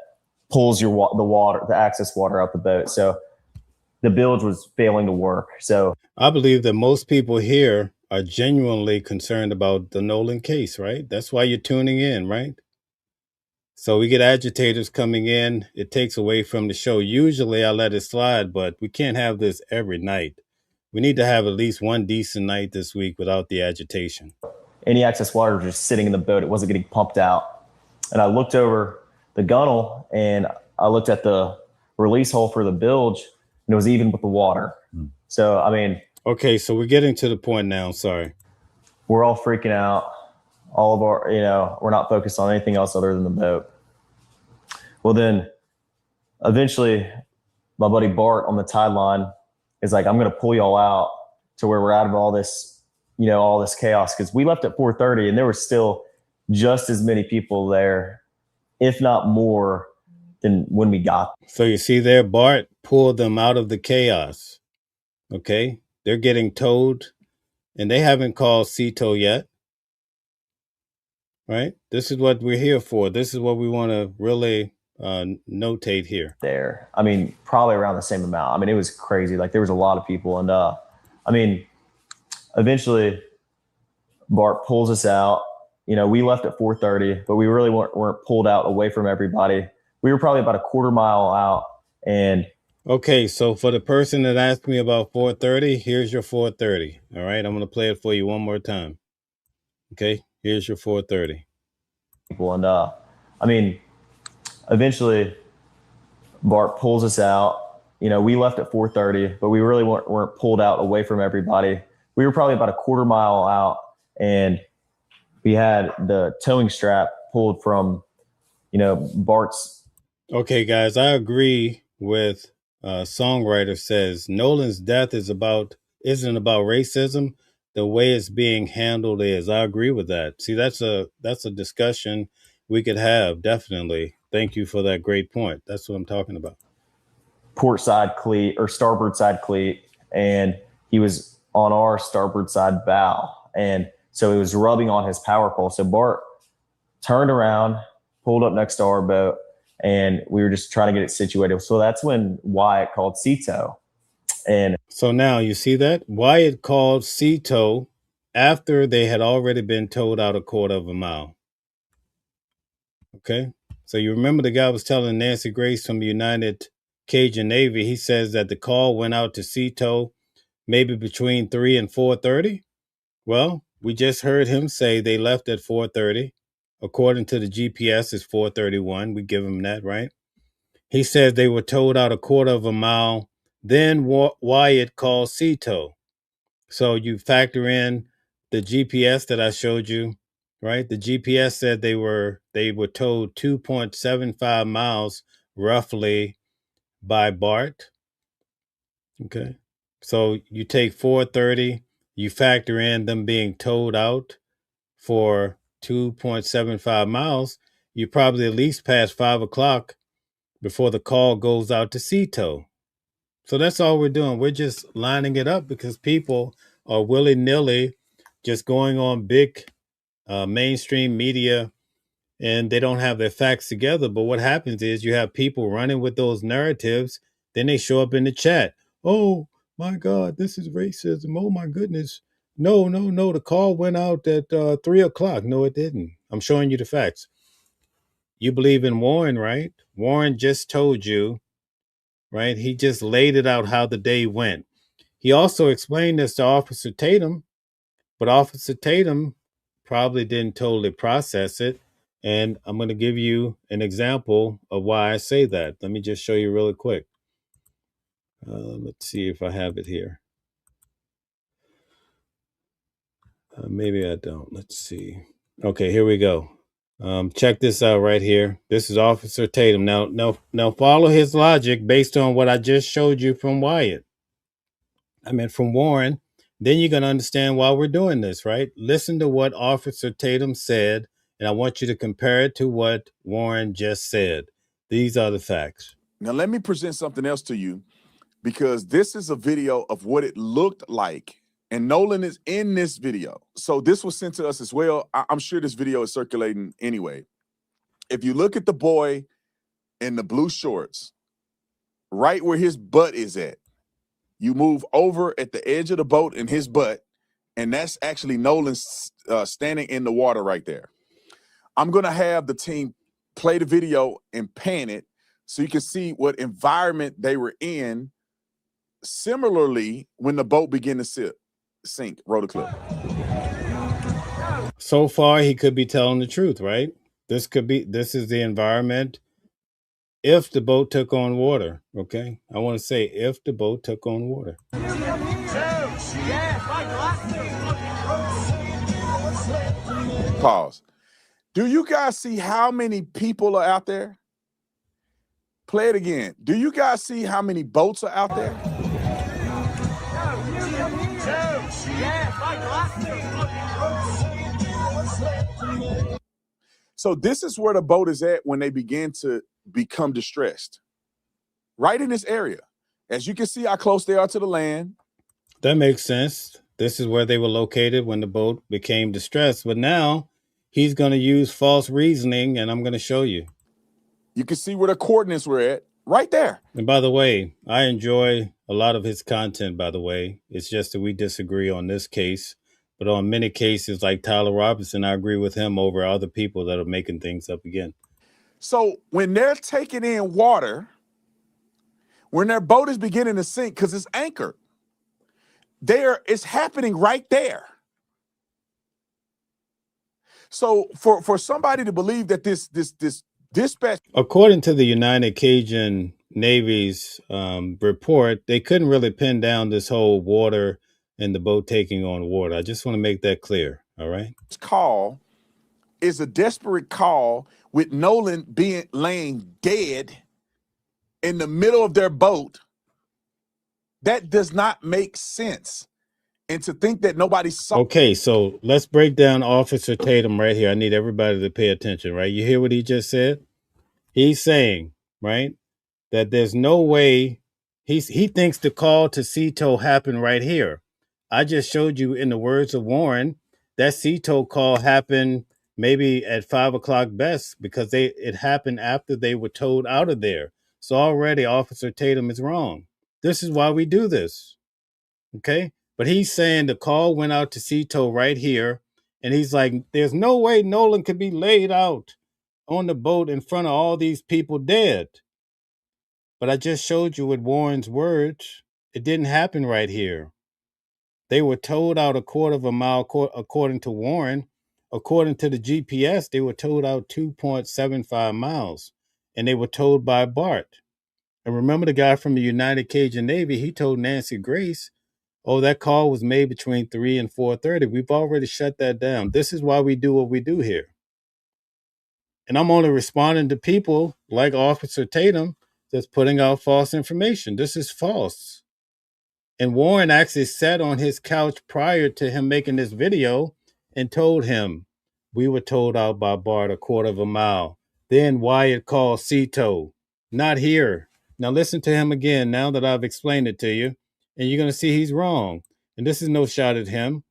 pulls the access water out the boat. So the bilge was failing to work. So I believe that most people here are genuinely concerned about the Nolan case, right? That's why you're tuning in, right? So we get agitators coming in. It takes away from the show. Usually I let it slide, but we can't have this every night. We need to have at least one decent night this week without the agitation. Any excess water was just sitting in the boat. It wasn't getting pumped out. And I looked over the gunnel and I looked at the release hole for the bilge, and it was even with the water. So, I mean. Okay, so we're getting to the point now. Sorry. We're all freaking out. All of our, we're not focused on anything else other than the boat. Well, then eventually my buddy Bart on the tide line is like, I'm going to pull y'all out to where we're out of all this, all this chaos. Because we left at 4:30 and there were still just as many people there, if not more, than when we got. So you see there, Bart pulled them out of the chaos. Okay, they're getting towed and they haven't called CETO yet. Right? This is what we're here for. This is what we want to really notate here. There. I mean, probably around the same amount. I mean, it was crazy. Like there was a lot of people. And I mean, eventually Bart pulls us out. We left at 4:30, but we really weren't pulled out away from everybody. We were probably about a quarter mile out. And okay, so for the person that asked me about 4:30, here's your 4:30. All right, I'm going to play it for you one more time. Okay, here's your 4:30. And I mean, eventually Bart pulls us out. We left at 4:30, but we really weren't pulled out away from everybody. We were probably about a quarter mile out, and we had the towing strap pulled from, Bart's. Okay, guys, I agree with songwriter says Nolan's death isn't about racism. The way it's being handled is. I agree with that. See, that's a discussion we could have, definitely. Thank you for that great point. That's what I'm talking about. Port side cleat or starboard side cleat, and he was on our starboard side bow. And so it was rubbing on his power pole. So Bart turned around, pulled up next to our boat, and we were just trying to get it situated. So that's when Wyatt called CETO. And so now you see that Wyatt called CETO after they had already been towed out a quarter of a mile. Okay. So you remember the guy was telling Nancy Grace from United Cajun Navy, he says that the call went out to CETO maybe between 3 and 4:30. Well, we just heard him say they left at 4:30. According to the GPS, it's 4:31. We give him that, right? He says they were towed out a quarter of a mile. Then Wyatt called CETO. So you factor in the GPS that I showed you, right? The GPS said they were towed 2.75 miles roughly by Bart. Okay. So you take 4:30, you factor in them being towed out for 2.75 miles, you probably at least past 5 o'clock before the call goes out to CETO. So that's all we're doing. We're just lining it up because people are willy-nilly just going on big mainstream media and they don't have their facts together. But what happens is you have people running with those narratives. Then they show up in the chat. Oh, my God, this is racism. Oh, my goodness. No. The call went out at 3 o'clock. No, it didn't. I'm showing you the facts. You believe in Warren, right? Warren just told you, right? He just laid it out how the day went. He also explained this to Officer Tatum, but Officer Tatum probably didn't totally process it. And I'm going to give you an example of why I say that. Let me just show you really quick. Let's see if I have it here. Maybe I don't. Let's see. Okay, here we go. Check this out right here. This is Officer Tatum. Now follow his logic based on what I just showed you from Wyatt. I mean, from Warren. Then you're going to understand why we're doing this, right? Listen to what Officer Tatum said, and I want you to compare it to what Warren just said. These are the facts. Now, let me present something else to you, because this is a video of what it looked like. And Nolan is in this video. So this was sent to us as well. I'm sure this video is circulating anyway. If you look at the boy in the blue shorts, right where his butt is at, you move over at the edge of the boat in his butt, and that's actually Nolan standing in the water right there. I'm going to have the team play the video and pan it so you can see what environment they were in. Similarly, when the boat began to sink. Roll the clip. So far, he could be telling the truth, right? This is the environment if the boat took on water, okay? I want to say if the boat took on water. Pause. Do you guys see how many people are out there? Play it again. Do you guys see how many boats are out there? So this is where the boat is at when they begin to become distressed. Right in this area. As you can see how close they are to the land. That makes sense. This is where they were located when the boat became distressed. But now he's going to use false reasoning, and I'm going to show you. You can see where the coordinates were at. Right there. And by the way, I enjoy a lot of his content, by the way. It's just that we disagree on this case. But on many cases, like Tyler Robinson, I agree with him over other people that are making things up again. So when they're taking in water, when their boat is beginning to sink because it's anchored, it's happening right there. So for somebody to believe that this dispatch, according to the United Cajun Navy's report, they couldn't really pin down this whole water and the boat taking on water. I just want to make that clear. All right. Call is a desperate call with Nolan laying dead in the middle of their boat. That does not make sense. And to think that nobody saw. Okay, so let's break down Officer Tatum right here. I need everybody to pay attention, right? You hear what he just said? He's saying, right, that there's no way he thinks the call to sea tow happened right here. I just showed you, in the words of Warren, that sea tow call happened maybe at 5 o'clock best, because it happened after they were towed out of there. So already Officer Tatum is wrong. This is why we do this. Okay. But he's saying the call went out to sea tow right here. And he's like, there's no way Nolan could be laid out on the boat in front of all these people dead. But I just showed you with Warren's words, it didn't happen right here. They were towed out a quarter of a mile, according to Warren. According to the GPS, they were towed out 2.75 miles. And they were towed by BART. And remember the guy from the United Cajun Navy, he told Nancy Grace, oh, that call was made between 3 and 4:30. We've already shut that down. This is why we do what we do here. And I'm only responding to people like Officer Tatum that's putting out false information. This is false. And Warren actually sat on his couch prior to him making this video and told him, we were towed out by BART a quarter of a mile. Then Wyatt called sea tow. Not here. Now listen to him again now that I've explained it to you. And you're going to see he's wrong. And this is no shot at him.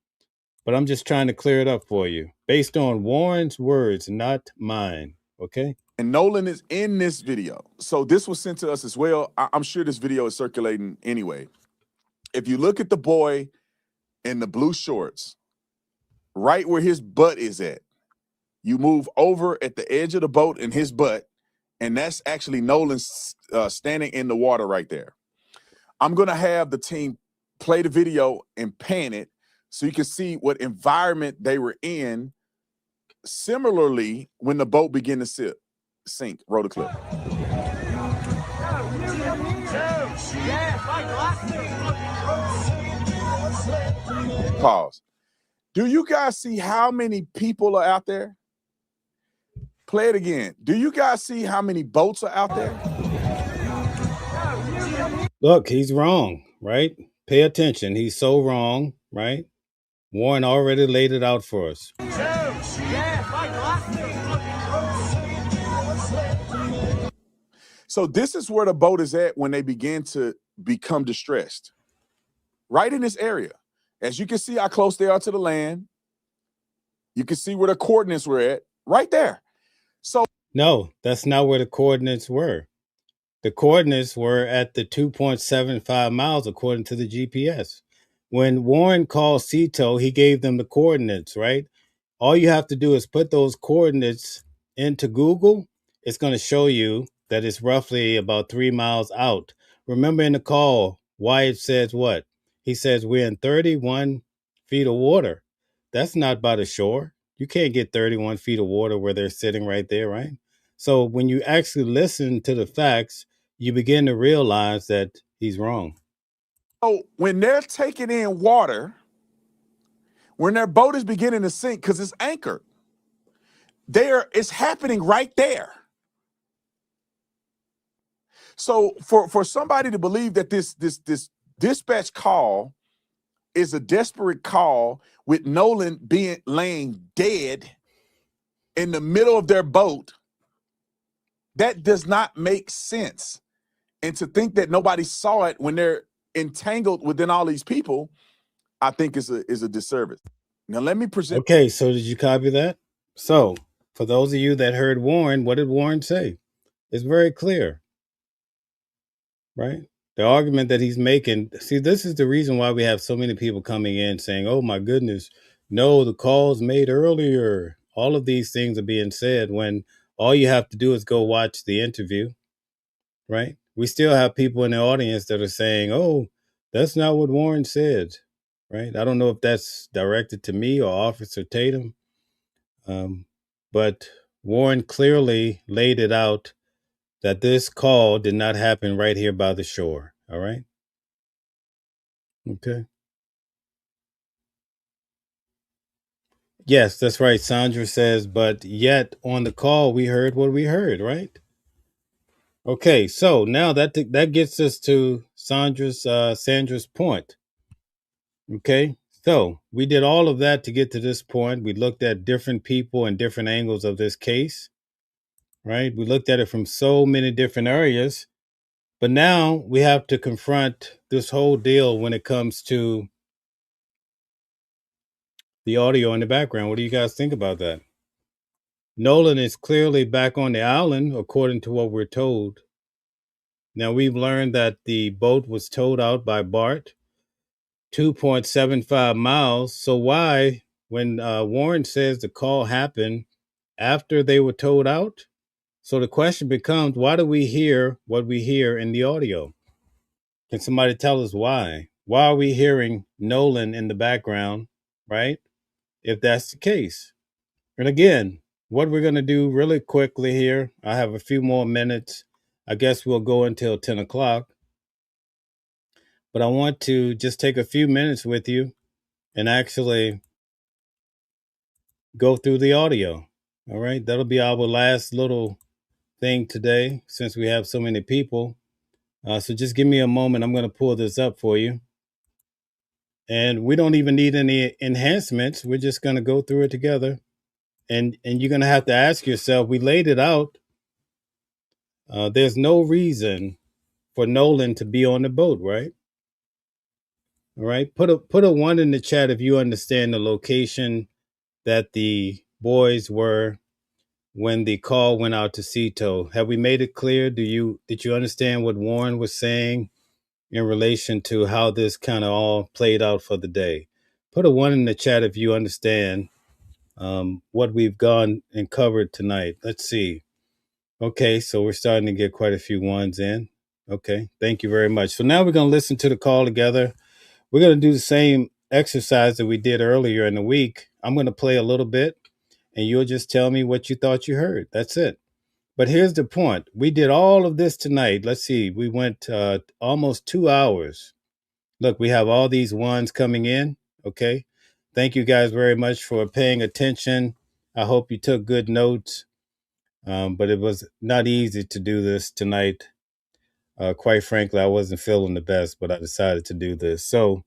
But I'm just trying to clear it up for you. Based on Warren's words, not mine. Okay? And Nolan is in this video. So this was sent to us as well. I'm sure this video is circulating anyway. If you look at the boy in the blue shorts, right where his butt is at, you move over at the edge of the boat in his butt, and that's actually Nolan standing in the water right there. I'm going to have the team play the video and pan it so you can see what environment they were in. Similarly, when the boat began to sink. Roll the clip. Pause. Do you guys see how many people are out there? Play it again. Do you guys see how many boats are out there? Look, he's wrong, right? Pay attention. He's so wrong. right? Warren already laid it out for us. So this is where the boat is at when they begin to become distressed. Right in this area. As you can see how close they are to the land. You can see where the coordinates were at. Right there. So no, that's not where the coordinates were. The coordinates were at the 2.75 miles according to the GPS. When Warren called Cito, he gave them the coordinates, right? All you have to do is put those coordinates into Google. It's going to show you that it's roughly about 3 miles out. Remember in the call, Wyatt says what? He says we're in 31 feet of water. That's not by the shore. You can't get 31 feet of water where they're sitting right there, right? So when you actually listen to the facts, you begin to realize that he's wrong. So when they're taking in water, when their boat is beginning to sink because it's anchored, it's happening right there. So for somebody to believe that this dispatch call is a desperate call with Nolan laying dead in the middle of their boat, that does not make sense. And to think that nobody saw it when they're entangled within all these people, I think is a disservice. Now let me present. Okay, so did you copy that? So for those of you that heard Warren, what did Warren say? It's very clear, right? The argument that he's making, see, this is the reason why we have so many people coming in saying, oh my goodness, no, the calls made earlier. All of these things are being said when all you have to do is go watch the interview, right? We still have people in the audience that are saying, oh, that's not what Warren said, right? I don't know if that's directed to me or Officer Tatum, but Warren clearly laid it out that this call did not happen right here by the shore. All right. Okay. Yes, that's right. Sandra says, but yet on the call, we heard what we heard, right? Okay. So now that gets us to Sandra's point. Okay. So we did all of that to get to this point. We looked at different people and different angles of this case, right? We looked at it from so many different areas. But now we have to confront this whole deal when it comes to the audio in the background. What do you guys think about that? Nolan is clearly back on the island, according to what we're told. Now, we've learned that the boat was towed out by Bart, 2.75 miles. So why, when Warren says the call happened after they were towed out? So the question becomes, why do we hear what we hear in the audio? Can somebody tell us why? Why are we hearing Nolan in the background, right? If that's the case. And again, what we're going to do really quickly here, I have a few more minutes. I guess we'll go until 10 o'clock. But I want to just take a few minutes with you and actually go through the audio. All right. That'll be our last little thing today since we have so many people. So just give me a moment. I'm going to pull this up for you. And we don't even need any enhancements. We're just going to go through it together. And you're going to have to ask yourself, we laid it out. There's no reason for Nolan to be on the boat, right? All right. Put a 1 in the chat if you understand the location that the boys were when the call went out to Cito. Have we made it clear? Did you understand what Warren was saying in relation to how this kind of all played out for the day? Put a 1 in the chat if you understand what we've gone and covered tonight. Let's see. Okay, so we're starting to get quite a few 1s in. Okay, thank you very much. So now we're going to listen to the call together. We're going to do the same exercise that we did earlier in the week. I'm going to play a little bit, and you'll just tell me what you thought you heard. That's it. But here's the point. We did all of this tonight. Let's see. We went almost 2 hours. Look, we have all these 1s coming in. Okay. Thank you guys very much for paying attention. I hope you took good notes. But it was not easy to do this tonight. Quite frankly, I wasn't feeling the best, but I decided to do this. So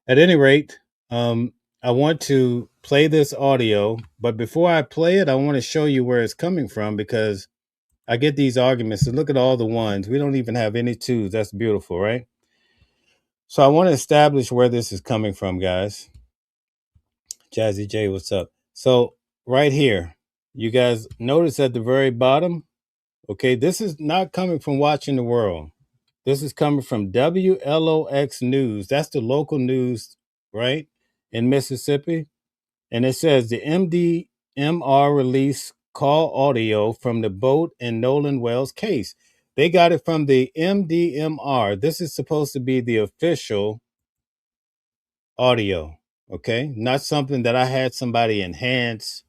at any rate, I want to play this audio, but before I play it, I want to show you where it's coming from because I get these arguments. So look at all the ones. We don't even have any twos. That's beautiful, right? So I want to establish where this is coming from, guys. Jazzy J, what's up? So right here, you guys notice at the very bottom, okay, this is not coming from Watching the World. This is coming from WLOX News. That's the local news, right, in Mississippi. And it says the MDMR release call audio from the boat in Nolan Wells case. They got it from the MDMR. This is supposed to be the official audio, okay? Not something that I had somebody enhance,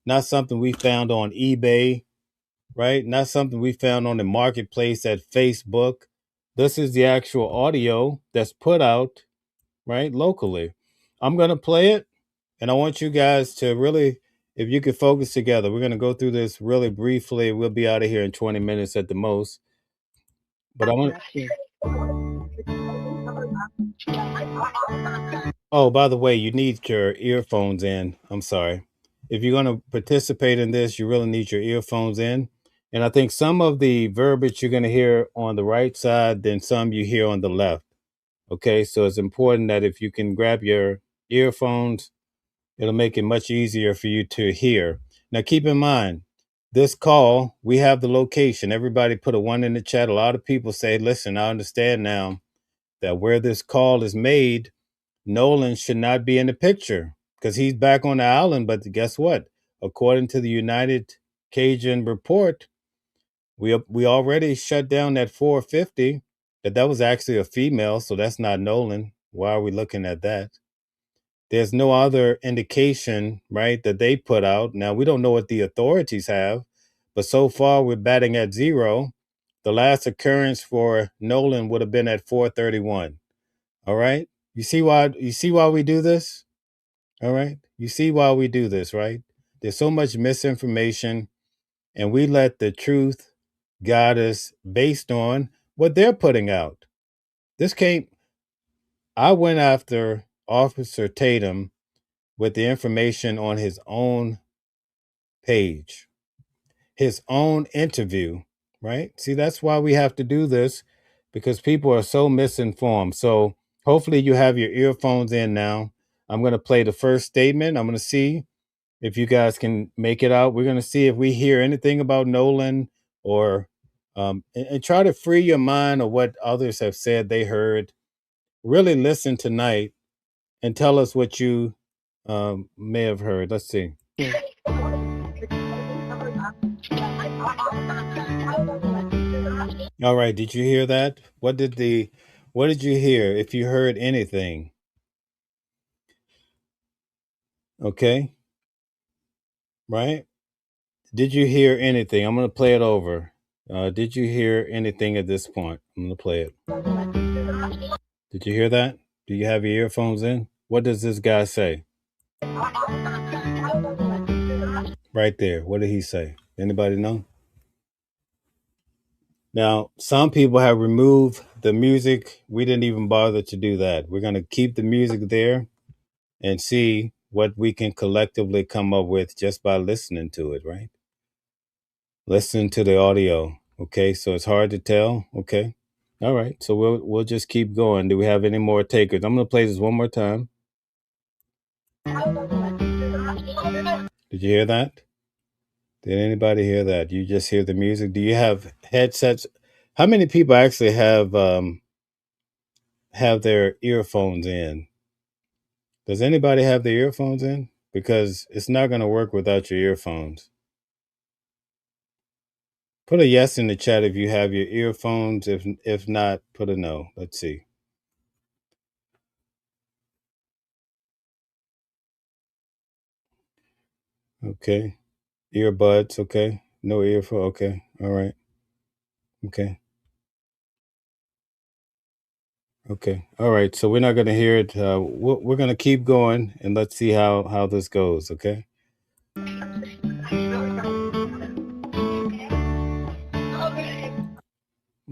not something we found on eBay, right? Not something we found on the marketplace at Facebook. This is the actual audio that's put out, right, locally. I'm going to play it, and I want you guys to really, if you could focus together, we're going to go through this really briefly. We'll be out of here in 20 minutes at the most. But I want to. Oh, by the way, you need your earphones in. I'm sorry. If you're going to participate in this, you really need your earphones in. And I think some of the verbiage you're going to hear on the right side, then some you hear on the left. Okay, so it's important that if you can grab your earphones, it'll make it much easier for you to hear. Now, keep in mind, this call, we have the location. Everybody put a 1 in the chat. A lot of people say, listen, I understand now that where this call is made, Nolan should not be in the picture because he's back on the island. But guess what? According to the United Cajun report, we already shut down that 450. That was actually a female, so that's not Nolan. Why are we looking at that? There's no other indication, right, that they put out. Now, we don't know what the authorities have, but so far we're batting at 0. The last occurrence for Nolan would have been at 431. All right? You see why we do this? All right? You see why we do this, right? There's so much misinformation, and we let the truth guide us based on what they're putting out. I went after Officer Tatum with the information on his own page, his own interview, right? See, that's why we have to do this, because people are so misinformed. So hopefully you have your earphones in now. I'm going to play the first statement. I'm going to see if you guys can make it out. We're going to see if we hear anything about Nolan or and try to free your mind of what others have said they heard. Really listen tonight and tell us what you may have heard. Let's see. All right. Did you hear that? What did you hear? If you heard anything. Okay. Right. Did you hear anything? I'm going to play it over. Did you hear anything at this point? I'm going to play it. Did you hear that? Do you have your earphones in? What does this guy say? Right there. What did he say? Anybody know? Now, some people have removed the music. We didn't even bother to do that. We're going to keep the music there and see what we can collectively come up with just by listening to it, right? Listen to the audio. Okay, so it's hard to tell. Okay. All right. So we'll just keep going. Do we have any more takers? I'm going to play this one more time. Did you hear that? Did anybody hear that? You just hear the music? Do you have headsets? How many people actually have their earphones in? Does anybody have their earphones in? Because it's not going to work without your earphones. Put a yes in the chat if you have your earphones. If not, put a no. Let's see. Okay. Earbuds. Okay. No earphone. Okay. All right. Okay. Okay. All right. So we're not going to hear it. We're going to keep going and let's see how this goes. Okay.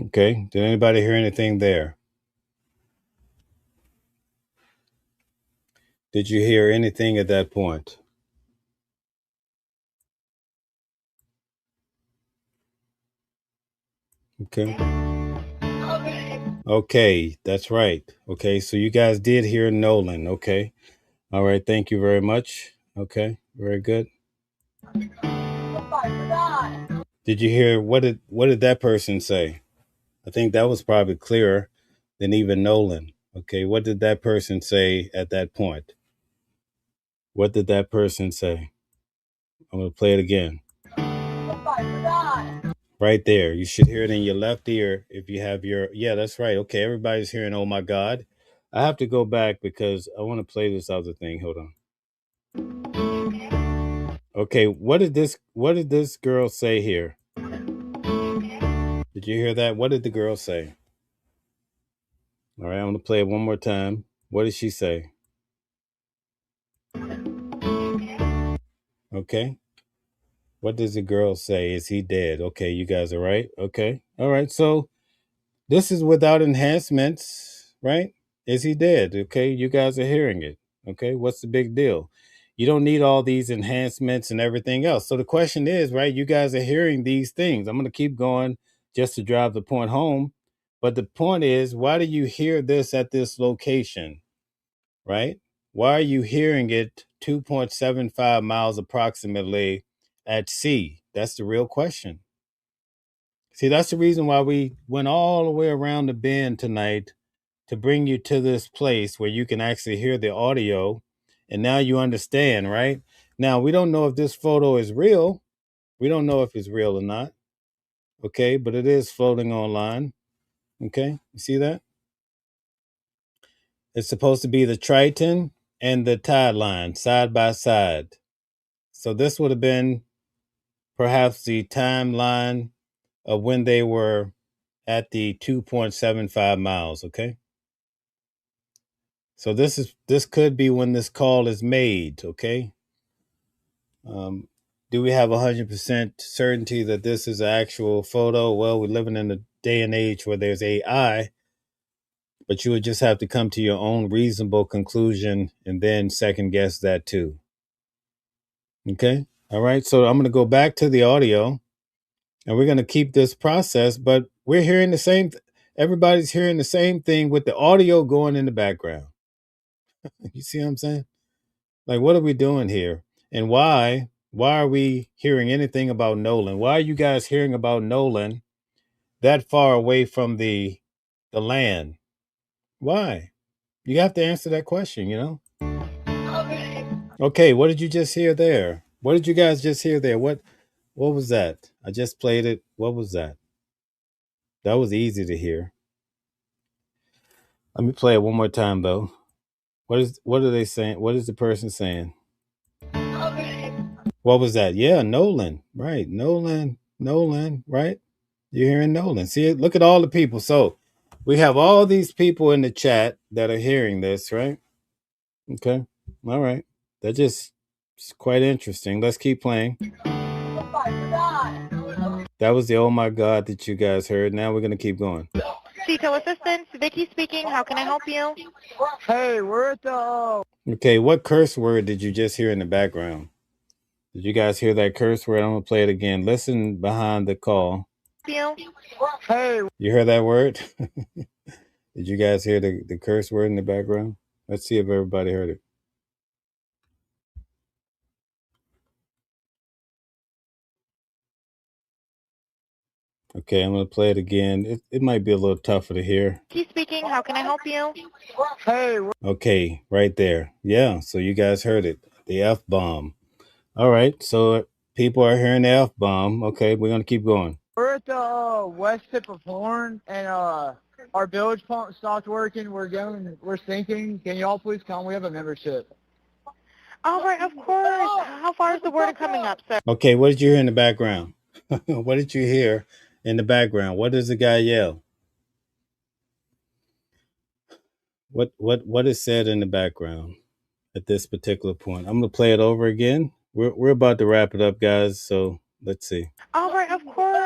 Okay. Did anybody hear anything there? Did you hear anything at that point? Okay. Okay, that's right. Okay, so you guys did hear Nolan. Okay. All right, thank you very much. Okay, very good. Did you hear what did that person say? I think that was probably clearer than even Nolan. Okay, what did that person say at that point? What did that person say? I'm going to play it again. Right there. You should hear it in your left ear if you have your. Yeah, that's right. Okay, everybody's hearing, oh my God. I have to go back because I want to play this other thing. Hold on. Okay, what did this girl say here? Did you hear that? What did the girl say? All right, I'm going to play it one more time. What did she say? Okay. What does the girl say? Is he dead? Okay, you guys are right. Okay. All right. So this is without enhancements, right? Is he dead? Okay, you guys are hearing it. Okay, what's the big deal? You don't need all these enhancements and everything else. So the question is, right, you guys are hearing these things. I'm going to keep going just to drive the point home. But the point is, why do you hear this at this location, right? Why are you hearing it 2.75 miles approximately at sea? That's the real question. See, that's the reason why we went all the way around the bend tonight to bring you to this place where you can actually hear the audio. And now you understand, right? Now, we don't know if this photo is real. We don't know if it's real or not. Okay, but it is floating online. Okay, you see that? It's supposed to be the Triton and the tide line side by side. So this would have been perhaps the timeline of when they were at the 2.75 miles. Okay. So this could be when this call is made. Okay. Do we have 100% certainty that this is an actual photo? Well, we're living in a day and age where there's AI, but you would just have to come to your own reasonable conclusion and then second guess that too. Okay. All right. So I'm going to go back to the audio and we're going to keep this process, but we're hearing the same. Everybody's hearing the same thing with the audio going in the background. You see what I'm saying? Like, what are we doing here? And why are we hearing anything about Nolan? Why are you guys hearing about Nolan that far away from the land? Why? You have to answer that question, you know? Okay, what did you just hear there? What did you guys just hear there? What was that? I just played it. What was that? That was easy to hear. Let me play it one more time though. What are they saying? What is the person saying? What was that? Yeah, Nolan. Right. Nolan, right? You're hearing Nolan. See it? Look at all the people. So we have all these people in the chat that are hearing this, right? Okay. All right. That just it's quite interesting. Let's keep playing. That was the oh my God that you guys heard. Now we're gonna keep going. CETO Assistance, Vicky speaking. How can I help you? Hey, we're at the. Okay, what curse word did you just hear in the background? Did you guys hear that curse word? I'm gonna play it again. Listen behind the call. Hey. You heard that word? Did you guys hear the curse word in the background? Let's see if everybody heard it. Okay, I'm going to play it again. It might be a little tougher to hear. Vicky speaking. How can I help you? Hey. Okay, right there. Yeah, so you guys heard it. The F-bomb. All right, so people are hearing the F-bomb. Okay, we're going to keep going. We're at the west tip of Horn, and our bilge pump stopped working. We're sinking. Can y'all please come? We have a membership. All right, of course. How far is the water coming up, sir? Okay, what did you hear in the background? What did you hear in the background? What does the guy yell? What is said in the background at this particular point? I'm going to play it over again. We're about to wrap it up, guys, so let's see. All right, of course.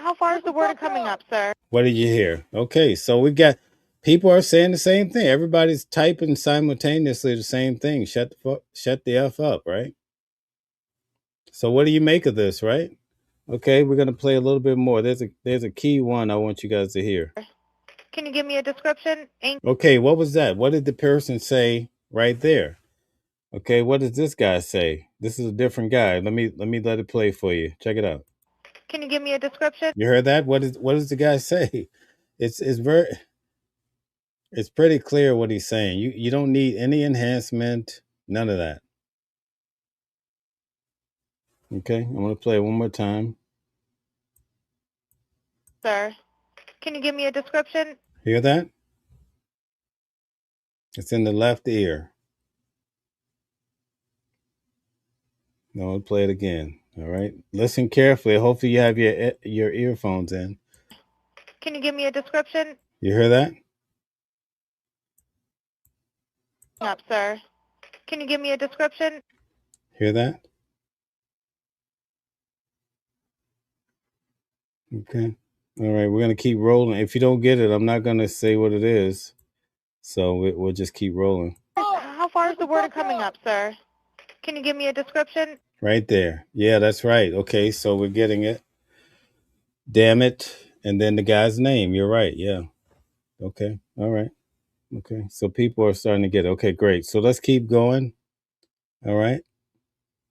How far is the water coming up, sir? What did you hear? Okay, so we got People are saying the same thing. Everybody's typing simultaneously the same thing. Shut the F up, right? So what do you make of this, right? Okay, we're gonna play a little bit more. There's a key one I want you guys to hear. Can you give me a description? Okay, what was that? What did the person say right there? Okay, what does this guy say? This is a different guy. Let me let it play for you. Check it out. Can you give me a description? You heard that? What does the guy say? It's pretty clear what he's saying. You don't need any enhancement, none of that. Okay, I'm gonna play it one more time. Sir, can you give me a description? Hear that? It's in the left ear. No, I'll play it again. All right. Listen carefully. Hopefully you have your earphones in. Can you give me a description? You hear that? Up, sir. Can you give me a description? Hear that? Okay. All right. We're going to keep rolling. If you don't get it, I'm not going to say what it is. So we'll just keep rolling. How far is the word coming up, sir? Can you give me a description? Right there. Yeah, that's right. Okay. So we're getting it. Damn it. And then the guy's name. You're right. Yeah. Okay. All right. Okay. So people are starting to get it. Okay, great. So let's keep going. All right.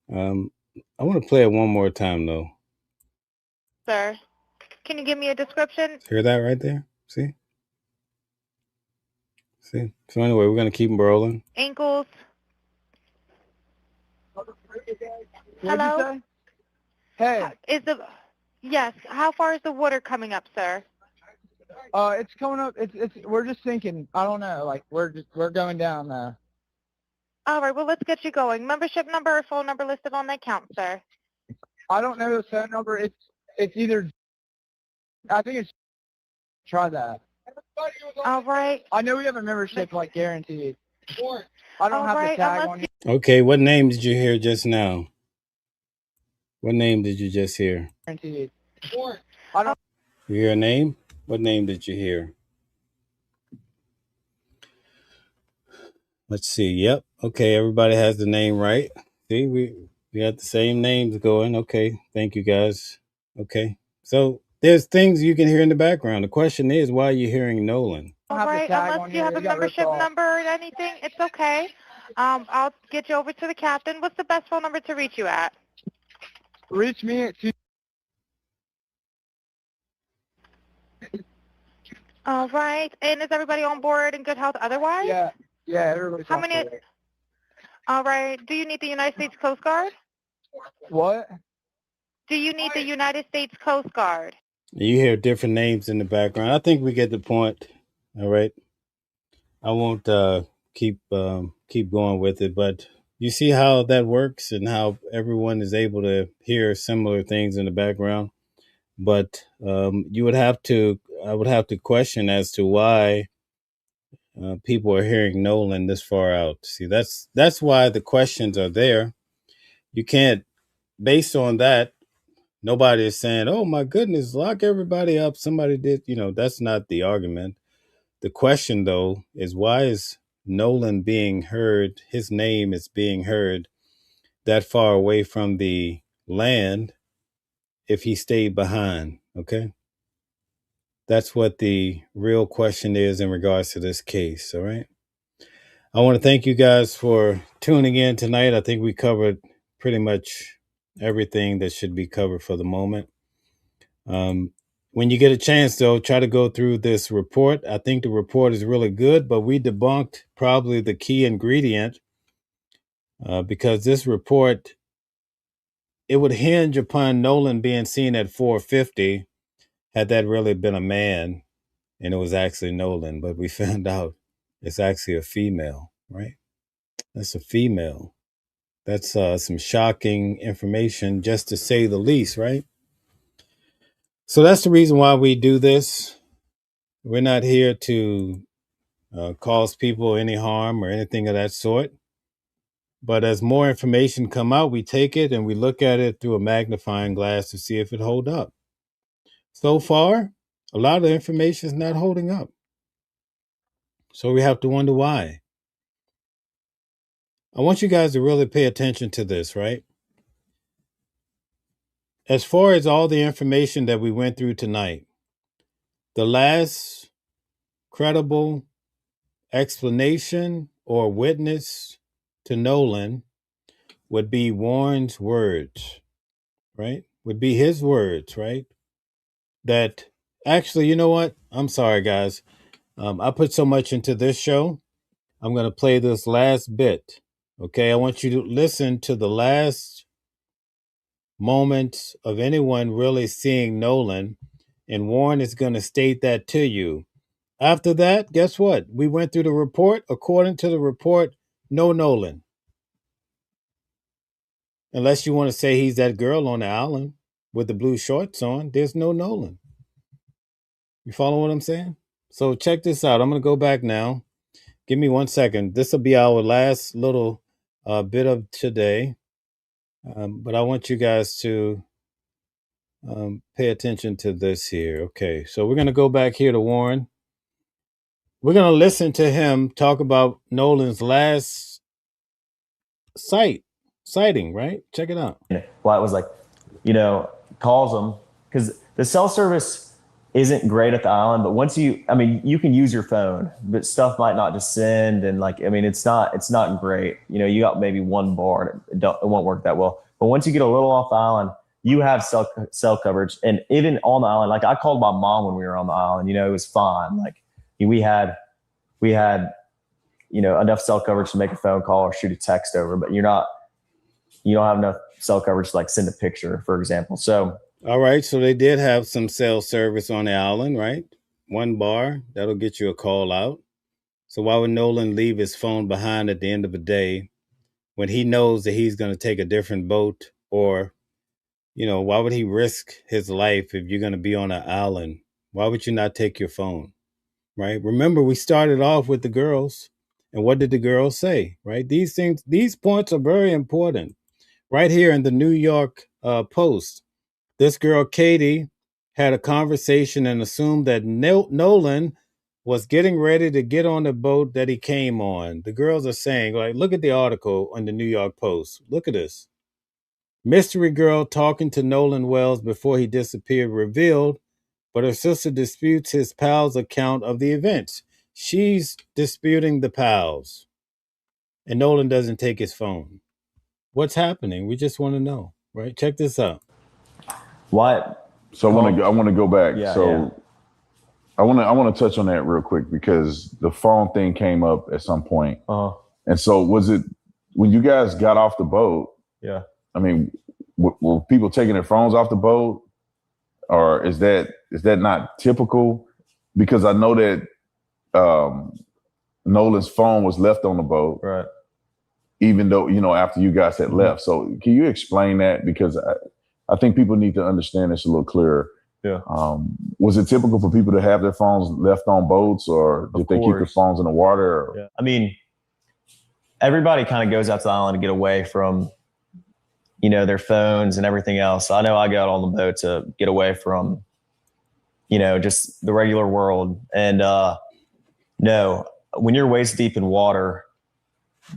I want to play it one more time though. Sir, can you give me a description? Hear that right there? See? See? So anyway, we're gonna keep them rolling. Ankles. Hello? Hey. Yes, how far is the water coming up, sir? It's coming up. We're just sinking. I don't know. Like we're going down now. All right, well, let's get you going. Membership number or phone number listed on the account, sir. I don't know the phone number. It's either. I think it's. Try that. All right. I know we have a membership like guaranteed. I don't have the tag on you. Okay, what name did you hear just now? What name did you just hear? Guaranteed. I don't. You hear a name? What name did you hear? Let's see. Yep. Okay, everybody has the name right. See, we got the same names going. Okay, thank you guys. Okay, so there's things you can hear in the background. The question is, why are you hearing Nolan? All right, unless you have a membership number or anything, it's okay. I'll get you over to the captain. What's the best phone number to reach you at? Reach me at 2. All right, and is everybody on board in good health otherwise? Yeah, everybody's How on many? board. All right, do you need the United States Coast Guard? What? Do you need the United States Coast Guard? You hear different names in the background. I think we get the point. All right. I won't keep going with it, but you see how that works and how everyone is able to hear similar things in the background. But I would have to question as to why people are hearing Nolan this far out. See, that's why the questions are there. You can't, based on that, nobody is saying, oh my goodness, lock everybody up. Somebody did, that's not the argument. The question, though, is why is Nolan being heard? His name is being heard that far away from the land if he stayed behind. Okay. That's what the real question is in regards to this case. All right. I want to thank you guys for tuning in tonight. I think we covered pretty much everything that should be covered for the moment. When you get a chance, though, try to go through this report. I think the report is really good, but we debunked probably the key ingredient because this report, it would hinge upon Nolan being seen at 450 had that really been a man and it was actually Nolan, but we found out it's actually a female, right? That's a female. That's some shocking information, just to say the least, right? So that's the reason why we do this. We're not here to cause people any harm or anything of that sort. But as more information come out, we take it and we look at it through a magnifying glass to see if it hold up. So far, a lot of the information is not holding up. So we have to wonder why. I want you guys to really pay attention to this, right? As far as all the information that we went through tonight, the last credible explanation or witness to Nolan would be Warren's words, right? Would be his words, right? That actually, you know what? I'm sorry, guys. I put so much into this show. I'm going to play this last bit. Okay. I want you to listen to the last moment of anyone really seeing Nolan. And Warren is going to state that to you. After that, guess what? We went through the report. According to the report, no Nolan. Unless you want to say he's that girl on the island with the blue shorts on, there's no Nolan. You follow what I'm saying? So check this out. I'm going to go back now. Give me 1 second. This will be our last little bit of today. But I want you guys to pay attention to this here. Okay, so we're going to go back here to Warren. We're going to listen to him talk about Nolan's last sighting, right? Check it out. Well, it was like, calls them, because the cell service isn't great at the island, but once you can use your phone, but stuff might not just send, and it's not great. You got maybe one bar, and it won't work that well. But once you get a little off the island, you have cell coverage. And even on the island, like I called my mom when we were on the island, it was fine. Like we had enough cell coverage to make a phone call or shoot a text over, but you don't have enough cell coverage to like send a picture, for example. So all right, so they did have some cell service on the island, right? One bar, that'll get you a call out. So why would Nolan leave his phone behind at the end of the day when he knows that he's going to take a different boat? Or, why would he risk his life if you're going to be on an island? Why would you not take your phone, right? Remember, we started off with the girls. And what did the girls say, right? These points are very important. Right here in the New York Post. This girl, Katie, had a conversation and assumed that Nolan was getting ready to get on the boat that he came on. The girls are saying, like, look at the article on the New York Post. Look at this. Mystery girl talking to Nolan Wells before he disappeared revealed, but her sister disputes his pal's account of the events. She's disputing the pals. And Nolan doesn't take his phone. What's happening? We just want to know, right? Check this out. What? So I want to go back. Yeah, I want to touch on that real quick because the phone thing came up at some point. And so was it when you guys got off the boat? Yeah. Were people taking their phones off the boat, or is that not typical? Because I know that Nolan's phone was left on the boat, right? Even though after you guys had left. So can you explain that? Because I think people need to understand this a little clearer. Yeah. Was it typical for people to have their phones left on boats, or did they keep their phones in the water? Or? Yeah. Everybody kind of goes out to the island to get away from, their phones and everything else. I know I got on the boat to get away from, just the regular world. And no, when you're waist deep in water,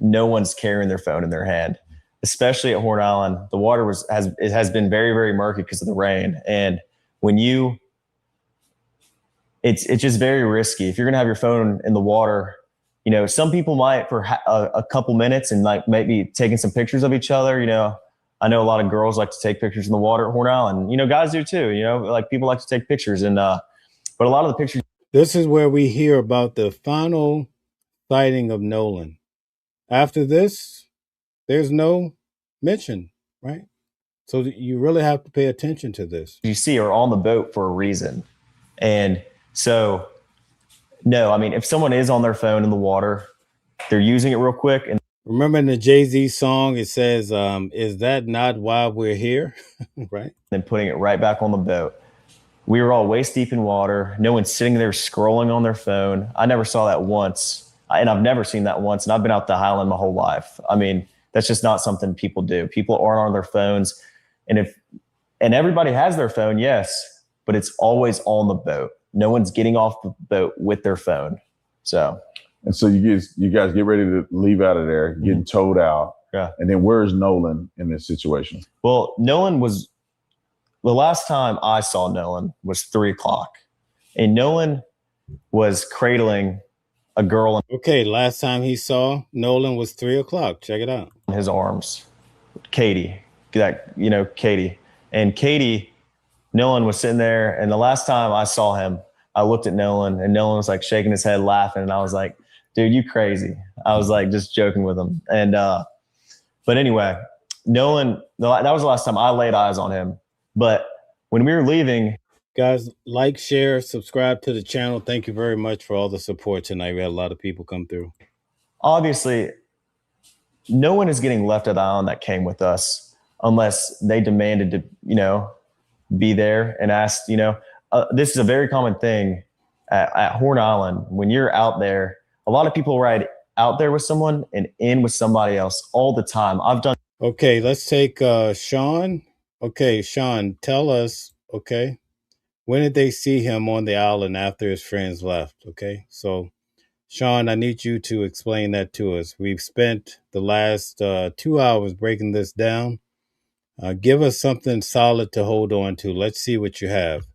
no one's carrying their phone in their hand. Especially at Horn Island, the water has been very, very murky because of the rain. And when it's just very risky. If you're gonna have your phone in the water, some people might for a couple minutes and like maybe taking some pictures of each other. I know a lot of girls like to take pictures in the water at Horn Island. Guys do too. Like people like to take pictures, and but a lot of the pictures. This is where we hear about the final sighting of Nolan. After this, there's no mention, right? So you really have to pay attention to this. You see are on the boat for a reason. And so, no, if someone is on their phone in the water, they're using it real quick. And remember in the Jay-Z song, it says, is that not why we're here? Right? Then putting it right back on the boat. We were all waist deep in water. No one's sitting there scrolling on their phone. I never saw that once. And I've never seen that once. And I've been out the island my whole life. That's just not something people do. People aren't on their phones. And everybody has their phone, yes, but it's always on the boat. No one's getting off the boat with their phone. So And so you guys get ready to leave out of there, getting towed out. Yeah. And then where's Nolan in this situation? Well, Nolan was, the last time I saw Nolan was 3 o'clock. And Nolan was cradling a girl Okay, last time he saw Nolan was 3 o'clock. Check it out. in his arms. Katie. Katie. And Katie, Nolan was sitting there, and the last time I saw him, I looked at Nolan, and Nolan was like shaking his head, laughing, and I was like, dude, you crazy. I was like just joking with him. And but anyway, Nolan, that was the last time I laid eyes on him. But when we were leaving, guys, like, share, subscribe to the channel. Thank you very much for all the support tonight. We had a lot of people come through. Obviously, no one is getting left at the island that came with us unless they demanded to, be there and asked, this is a very common thing at Horn Island. When you're out there, a lot of people ride out there with someone and in with somebody else all the time. I've done. Okay, let's take Sean. Okay, Sean, tell us, okay, when did they see him on the island after his friends left? Okay, so Sean, I need you to explain that to us. We've spent the last 2 hours breaking this down. Give us something solid to hold on to. Let's see what you have.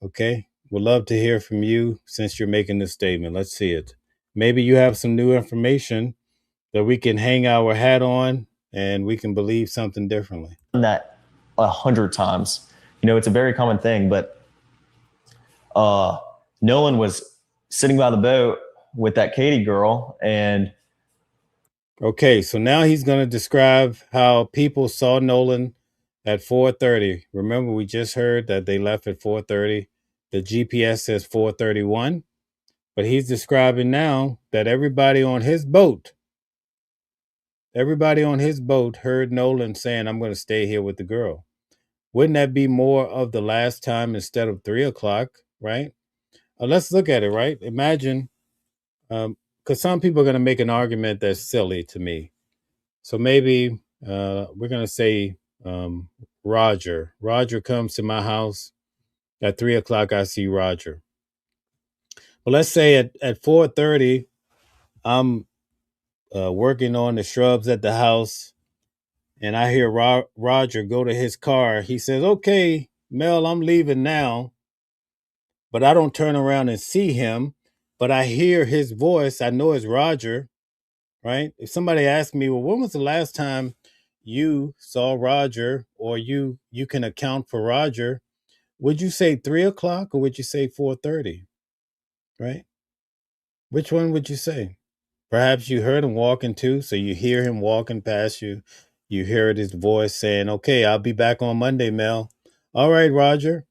Okay, we'd love to hear from you since you're making this statement. Let's see it. Maybe you have some new information that we can hang our hat on and we can believe something differently. That 100 times. It's a very common thing, but Nolan was sitting by the boat with that Katie girl, and okay, so now he's going to describe how people saw Nolan at 4:30. Remember, we just heard that they left at 4:30. The GPS says 4:31, but he's describing now that everybody on his boat heard Nolan saying, I'm going to stay here with the girl. Wouldn't that be more of the last time instead of 3 o'clock, right? Let's look at it, right? Imagine, because some people are going to make an argument that's silly to me. So maybe we're going to say Roger. Roger comes to my house at 3 o'clock. I see Roger. Well, let's say at 4:30, I'm working on the shrubs at the house, and I hear Roger go to his car. He says, okay, Mel, I'm leaving now. But I don't turn around and see him, but I hear his voice. I know it's Roger, right? If somebody asked me, well, when was the last time you saw Roger, or you can account for Roger, would you say 3 o'clock or would you say 4:30, right? Which one would you say? Perhaps you heard him walking too, so you hear him walking past you. You heard his voice saying, okay, I'll be back on Monday, Mel. All right, Roger.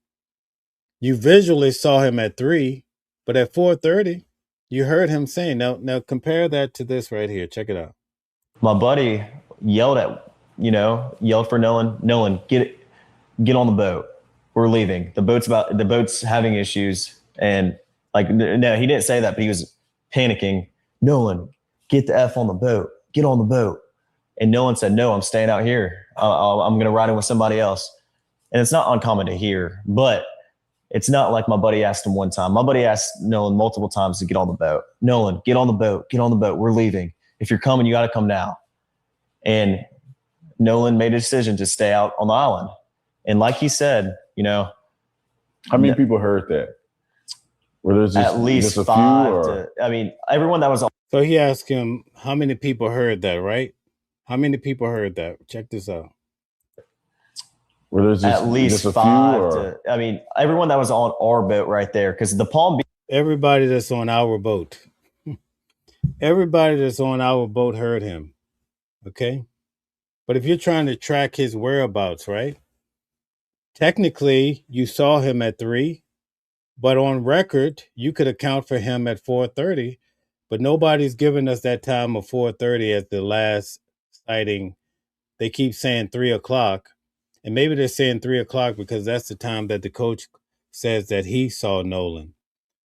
You visually saw him at 3, but at 4:30, you heard him saying, now compare that to this right here. Check it out. my buddy yelled for Nolan, get on the boat. We're leaving. The boat's having issues. And no, he didn't say that, but he was panicking. Nolan, get the F on the boat. Get on the boat. And Nolan said, no, I'm staying out here. I'm going to ride in with somebody else. And it's not uncommon to hear, but it's not like my buddy asked him one time. My buddy asked Nolan multiple times to get on the boat. Nolan, get on the boat. Get on the boat. We're leaving. If you're coming, you got to come now. And Nolan made a decision to stay out on the island. And like he said, how many people heard that? Were there at least just a 5 few, everyone that was on. So he asked him, how many people heard that, right? How many people heard that? Check this out. Were there at least just a 5 few, everyone that was on our boat right there, because the Palm Beach. Everybody that's on our boat. Everybody that's on our boat heard him. Okay? But if you're trying to track his whereabouts, right? Technically, you saw him at 3, but on record, you could account for him at 4:30, but nobody's given us that time of 4:30 as the last sighting. They keep saying 3 o'clock, and maybe they're saying 3 o'clock because that's the time that the coach says that he saw Nolan.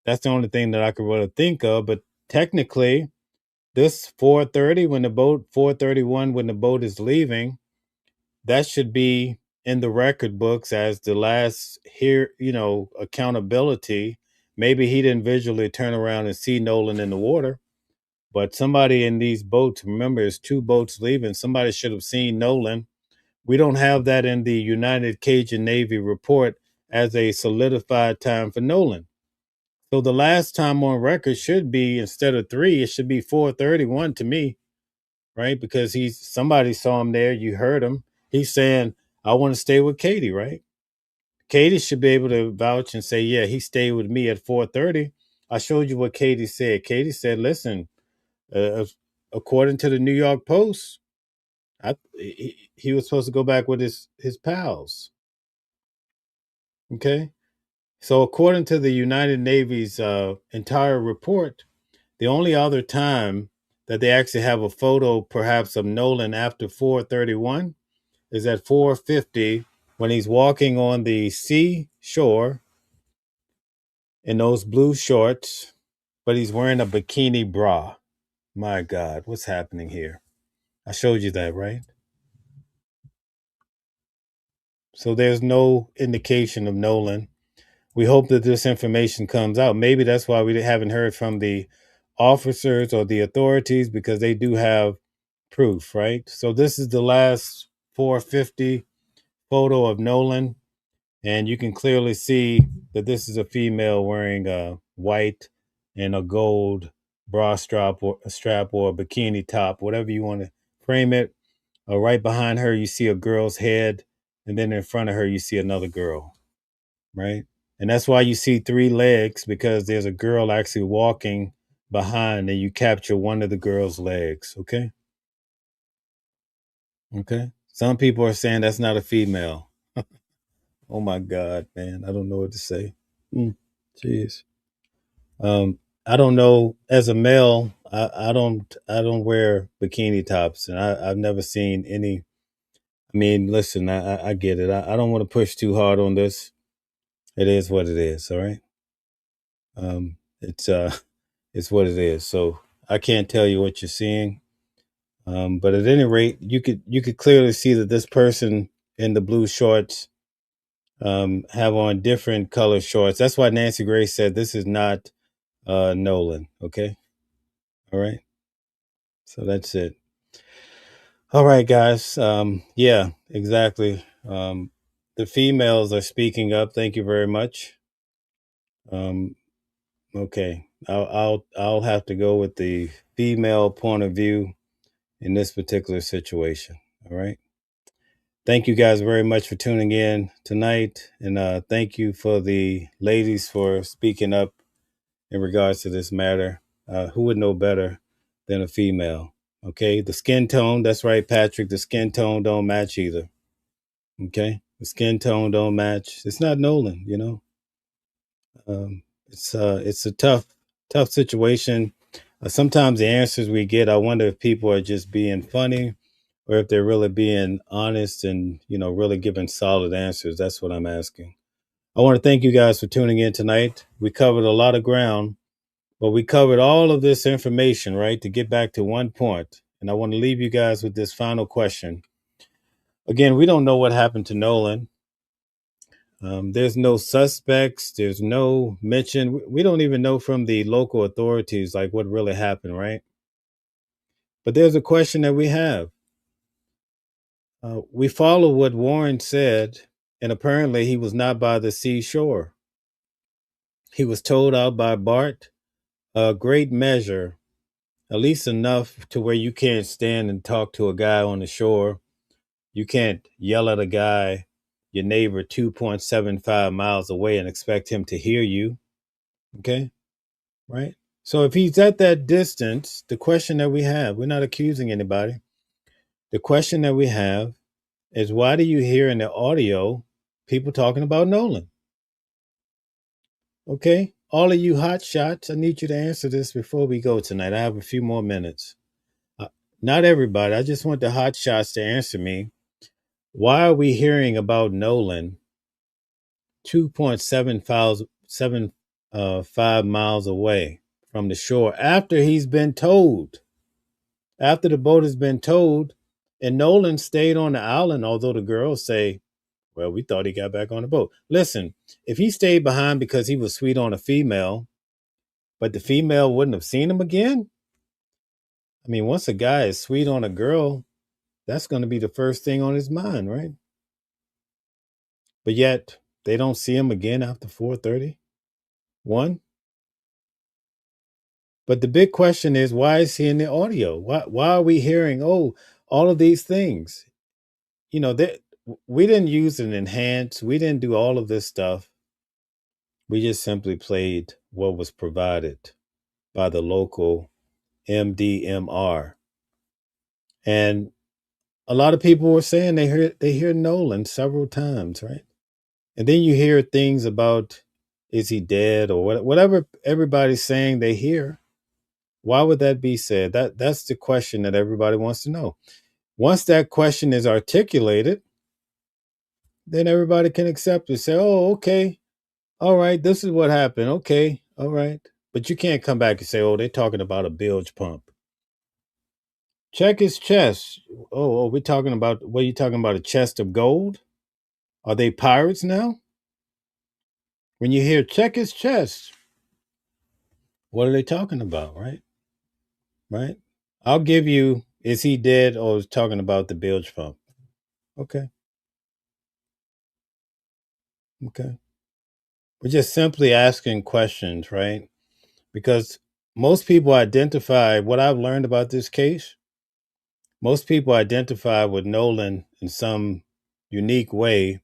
That's the only thing that I could really think of, but technically, this 4:30 4:31 when the boat is leaving, that should be in the record books as the last accountability. Maybe he didn't visually turn around and see Nolan in the water, But somebody in these boats, remember, there's 2 boats leaving. Somebody should have seen Nolan. We don't have that in the United Cajun Navy report as a solidified time for Nolan. So the last time on record should be, instead of 3, it should be 4:31 to me, right? Because somebody saw him there. You heard him. He's saying, I want to stay with Katie, right? Katie should be able to vouch and say, yeah, he stayed with me at 4:30. I showed you what Katie said. Katie said, listen, according to the New York Post, he was supposed to go back with his pals. Okay. So according to the United Navy's entire report, the only other time that they actually have a photo perhaps of Nolan after 4:31 is at 4:50 when he's walking on the seashore in those blue shorts, but he's wearing a bikini bra. My God, what's happening here? I showed you that, right? So there's no indication of Nolan. We hope that this information comes out. Maybe that's why we haven't heard from the officers or the authorities, because they do have proof, right? So this is the last 4:50 photo of Nolan, and you can clearly see that this is a female wearing a white and a gold bra strap or a bikini top, whatever you want to frame it. Right behind her, you see a girl's head, and then in front of her, you see another girl, right? And that's why you see 3 legs, because there's a girl actually walking behind, and you capture one of the girl's legs, okay? Okay. Some people are saying that's not a female. Oh my God, man. I don't know what to say. Jeez. I don't know. As a male, I don't wear bikini tops, and I've never seen any. I mean, listen, I get it. I don't want to push too hard on this. It is what it is. All right. It's it's what it is. So I can't tell you what you're seeing. But at any rate, you could clearly see that this person in the blue shorts have on different color shorts. That's why Nancy Grace said this is not Nolan. Okay. All right. So that's it. All right, guys. Yeah, exactly. The females are speaking up. Thank you very much. Okay. I'll have to go with the female point of view in this particular situation. All right. Thank you guys very much for tuning in tonight. And thank you for the ladies for speaking up in regards to this matter. Who would know better than a female? Okay. The skin tone. That's right, Patrick. The skin tone don't match either. Okay. The skin tone don't match. It's not Nolan, you know. It's a tough situation. Sometimes the answers we get, I wonder if people are just being funny or if they're really being honest and, really giving solid answers. That's what I'm asking. I want to thank you guys for tuning in tonight. We covered a lot of ground, but we covered all of this information, right, to get back to one point. And I want to leave you guys with this final question. Again, we don't know what happened to Nolan. There's no suspects. There's no mention. We don't even know from the local authorities, like what really happened, right? But there's a question that we have. We follow what Warren said, and apparently he was not by the seashore. He was towed out by Bart, a great measure, at least enough to where you can't stand and talk to a guy on the shore. You can't yell at a guy, your neighbor 2.75 miles away, and expect him to hear you. Okay? Right? So if he's at that distance, the question that we have, we're not accusing anybody. The question that we have is, why do you hear in the audio people talking about Nolan? Okay? All of you hot shots, I need you to answer this before we go tonight. I have a few more minutes. Not everybody. I just want the hot shots to answer me. Why are we hearing about Nolan 2.75 miles away from the shore after he's been towed? After the boat has been towed, and Nolan stayed on the island, although the girls say, well, we thought he got back on the boat. Listen, if he stayed behind because he was sweet on a female, but the female wouldn't have seen him again, I mean, once a guy is sweet on a girl, that's going to be the first thing on his mind, right? But yet they don't see him again after 4:30. One. But the big question is, why is he in the audio? Why are we hearing, all of these things? You know, that we didn't use an enhance. We didn't do all of this stuff. We just simply played what was provided by the local MDMR. And a lot of people were saying they hear Nolan several times, right? And then you hear things about, is he dead, or whatever everybody's saying they hear. Why would that be said? That's the question that everybody wants to know. Once that question is articulated, then everybody can accept it. Say, oh, okay. All right, this is what happened. Okay, all right. But you can't come back and say, oh, they're talking about a bilge pump. Check his chest. Oh, we're talking about, what are you talking about, a chest of gold? Are they pirates now? When you hear check his chest, what are they talking about, right? Right? I'll give you, is he dead, or is talking about the bilge pump? Okay. Okay. We're just simply asking questions, right? Because most people identify, what I've learned about this case, most people identify with Nolan in some unique way.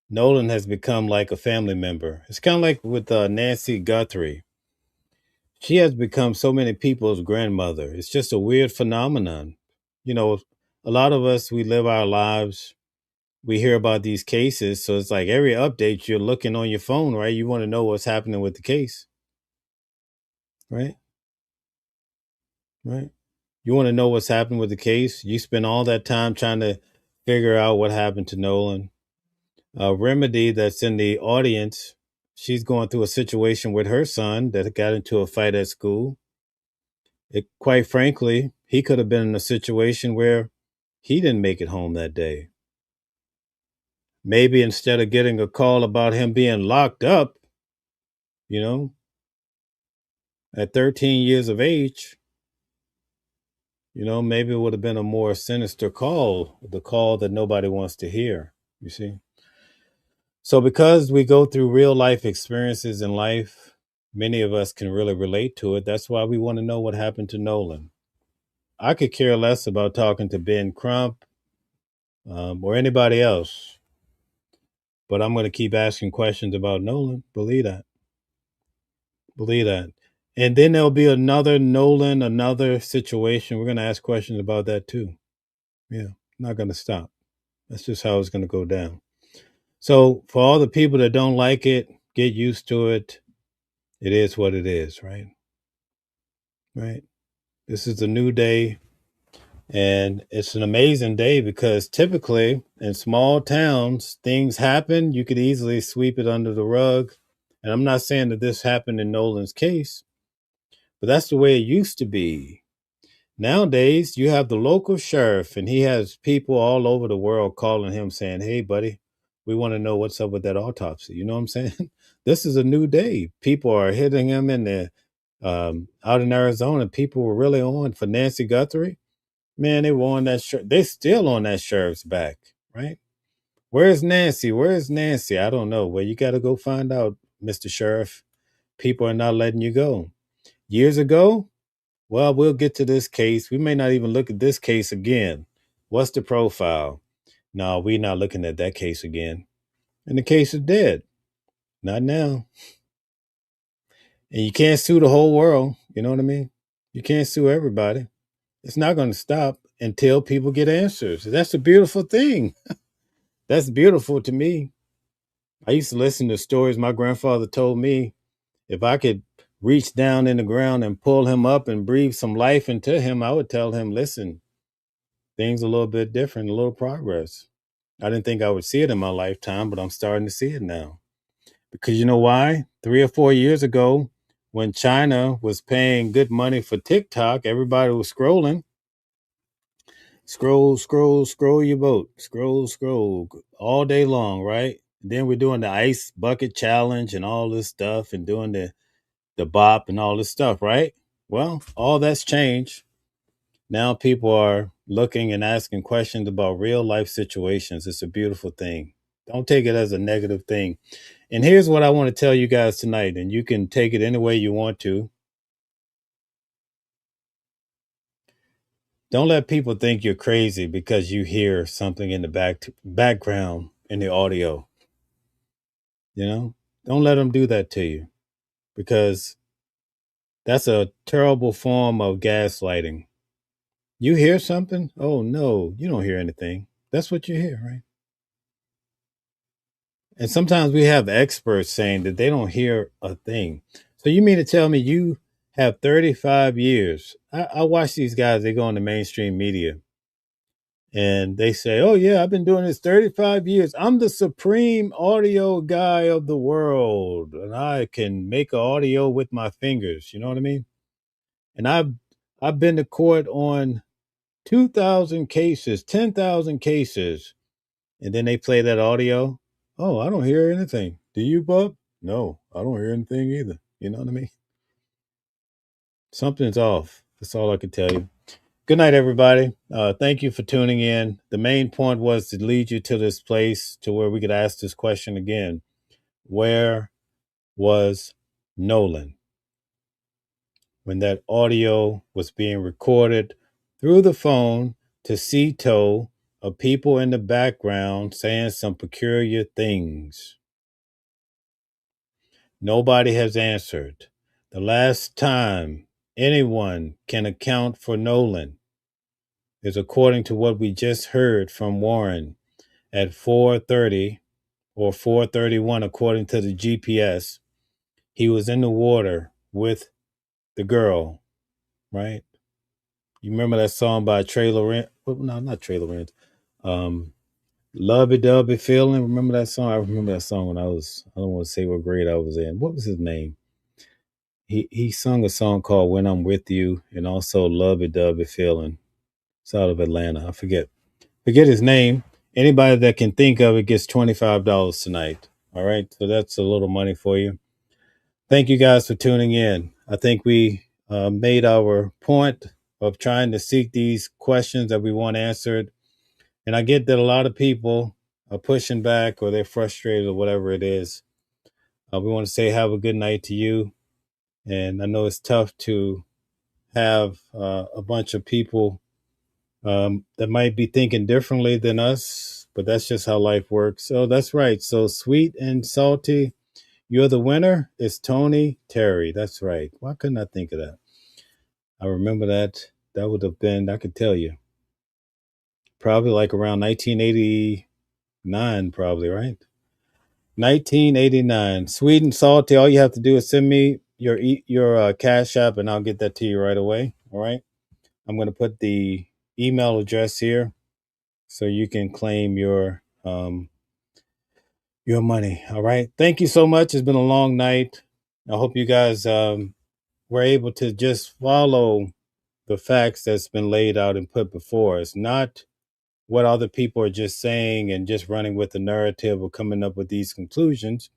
Nolan has become like a family member. It's kind of like with Nancy Guthrie. She has become so many people's grandmother. It's just a weird phenomenon. You know, a lot of us, we live our lives, we hear about these cases. So it's like every update you're looking on your phone, right? You want to know what's happening with the case, right? Right. You want to know what's happening with the case. You spend all that time trying to figure out what happened to Nolan. Remedy, that's in the audience, she's going through a situation with her son that got into a fight at school. Quite frankly, he could have been in a situation where he didn't make it home that day. Maybe instead of getting a call about him being locked up, you know, at 13 years of age, you know, maybe it would have been a more sinister call, the call that nobody wants to hear, you see. So because we go through real life experiences in life, many of us can really relate to it. That's why we want to know what happened to Nolan. I could care less about talking to Ben Crump or anybody else, but I'm going to keep asking questions about Nolan. Believe that. Believe that. And then there'll be another Nolan, another situation. We're going to ask questions about that too. Yeah, not going to stop. That's just how it's going to go down. So for all the people that don't like it, get used to it. It is what it is, right? Right. This is a new day. And it's an amazing day because typically in small towns, things happen. You could easily sweep it under the rug. And I'm not saying that this happened in Nolan's case, but that's the way it used to be. Nowadays, you have the local sheriff, and he has people all over the world calling him saying, hey, buddy, we want to know what's up with that autopsy. You know what I'm saying? This is a new day. People are hitting him in the out in Arizona. People were really on for Nancy Guthrie. Man, they were on that they're still on that sheriff's back, right? Where's Nancy? Where's Nancy? I don't know. Well, you got to go find out, Mr. Sheriff. People are not letting you go. Years ago, well, we'll get to this case. We may not even look at this case again. What's the profile? No, we're not looking at that case again. And the case is dead. Not now. And you can't sue the whole world. You know what I mean? You can't sue everybody. It's not going to stop until people get answers. That's a beautiful thing. That's beautiful to me. I used to listen to stories my grandfather told me. If I could reach down in the ground and pull him up and breathe some life into him, I would tell him, listen, things a little bit different, a little progress. I didn't think I would see it in my lifetime, but I'm starting to see it now. Because you know why? 3 or 4 years ago, when China was paying good money for TikTok, everybody was scrolling. Scroll your boat. Scroll all day long, right? Then we're doing the ice bucket challenge and all this stuff and doing the bop and all this stuff, right? Well, all that's changed. Now people are looking and asking questions about real life situations. It's a beautiful thing. Don't take it as a negative thing. And here's what I want to tell you guys tonight, and you can take it any way you want to. Don't let people think you're crazy because you hear something in the background in the audio. You know, don't let them do that to you, because that's a terrible form of gaslighting. You hear something? Oh, no, you don't hear anything. That's what you hear, right? And sometimes we have experts saying that they don't hear a thing. So you mean to tell me you have 35 years? I watch these guys, they go on the mainstream media and they say, oh, yeah, I've been doing this 35 years. I'm the supreme audio guy of the world, and I can make an audio with my fingers. You know what I mean? And I've been to court on 2,000 cases, 10,000 cases. And then they play that audio. Oh, I don't hear anything. Do you, Bub? No, I don't hear anything either. You know what I mean? Something's off. That's all I can tell you. Good night, everybody. Thank you for tuning in. The main point was to lead you to this place to where we could ask this question again. Where was Nolan when that audio was being recorded through the phone to Cito of people in the background saying some peculiar things? Nobody has answered. The last time anyone can account for Nolan is according to what we just heard from Warren at 4:30 or 4:31, according to the GPS. He was in the water with the girl, right? You remember that song by Trey Lawrence? Well, no, not Trey Lawrence. Lovey-dovey feeling. Remember that song? I remember that song when I don't want to say what grade I was in. What was his name? He sung a song called When I'm With You, and also Lovey-dovey feeling. It's out of Atlanta. I forget his name. Anybody that can think of it gets $25 tonight. All right. So that's a little money for you. Thank you guys for tuning in. I think we made our point of trying to seek these questions that we want answered. And I get that a lot of people are pushing back or they're frustrated or whatever it is. We want to say have a good night to you. And I know it's tough to have a bunch of people that might be thinking differently than us, but that's just how life works. So that's right. So sweet and salty, you're the winner. It's Tony Terry. That's right. Why couldn't I think of that? I remember that. That would have been, I could tell you, probably like around 1989, probably, right? 1989. Sweet and salty. All you have to do is send me your Cash App, and I'll get that to you right away. All right. I'm going to put the email address here so you can claim your money. All right. Thank you so much. It's been a long night. I hope you guys were able to just follow the facts that's been laid out and put before us, not what other people are just saying and just running with the narrative or coming up with these conclusions.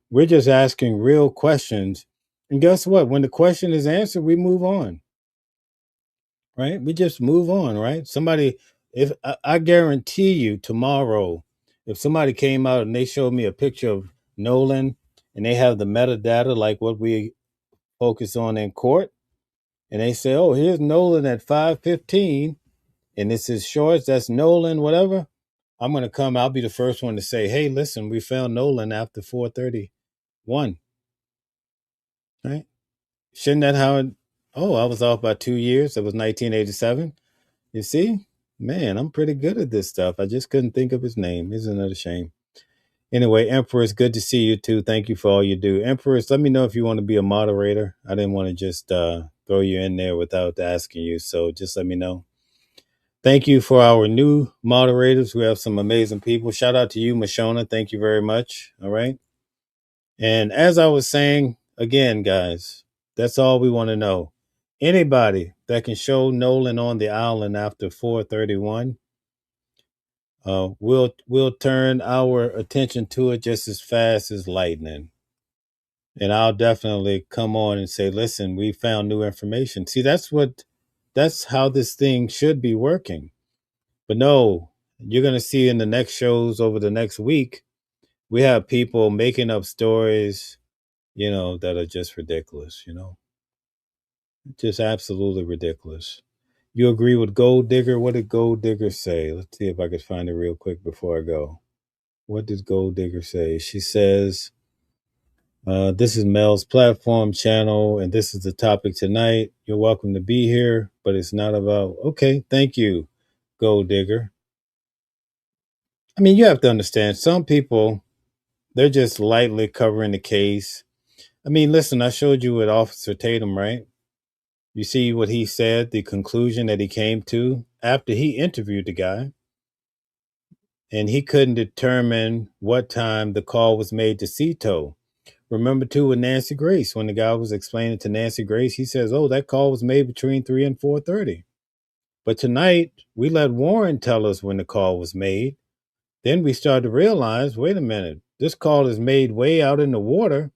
We're just asking real questions. And guess what? When the question is answered, we move on. Right? We just move on, right? If I guarantee you tomorrow, if somebody came out and they showed me a picture of Nolan and they have the metadata like what we focus on in court, and they say, oh, here's Nolan at 5:15, and this is shorts, that's Nolan, whatever, I'm going to come, I'll be the first one to say, hey, listen, we found Nolan after 4:31, right? Shouldn't that how it, oh, I was off by 2 years. It was 1987. You see, man, I'm pretty good at this stuff. I just couldn't think of his name. Isn't that a shame? Anyway, Empress, good to see you too. Thank you for all you do. Empress, let me know if you want to be a moderator. I didn't want to just throw you in there without asking you. So just let me know. Thank you for our new moderators. We have some amazing people. Shout out to you, Mashona. Thank you very much. All right. And as I was saying, again, guys, that's all we want to know. Anybody that can show Nolan on the island after 4:31, we'll turn our attention to it just as fast as lightning. And I'll definitely come on and say, listen, we found new information. See, that's what That's how this thing should be working. But no, you're going to see in the next shows over the next week, we have people making up stories, that are just ridiculous, just absolutely ridiculous. You agree with Gold Digger? What did Gold Digger say? Let's see if I could find it real quick before I go. What did Gold Digger say? She says, this is Mel's platform channel, and this is the topic tonight. You're welcome to be here, but it's not about... Okay, thank you, Gold Digger. I mean, you have to understand, some people, they're just lightly covering the case. I mean, listen, I showed you with Officer Tatum, right? You see what he said, the conclusion that he came to after he interviewed the guy. And he couldn't determine what time the call was made to Cito. Remember, too, with Nancy Grace, when the guy was explaining to Nancy Grace, he says, oh, that call was made between 3 and 4:30. But tonight, we let Warren tell us when the call was made. Then we started to realize, wait a minute, this call is made way out in the water.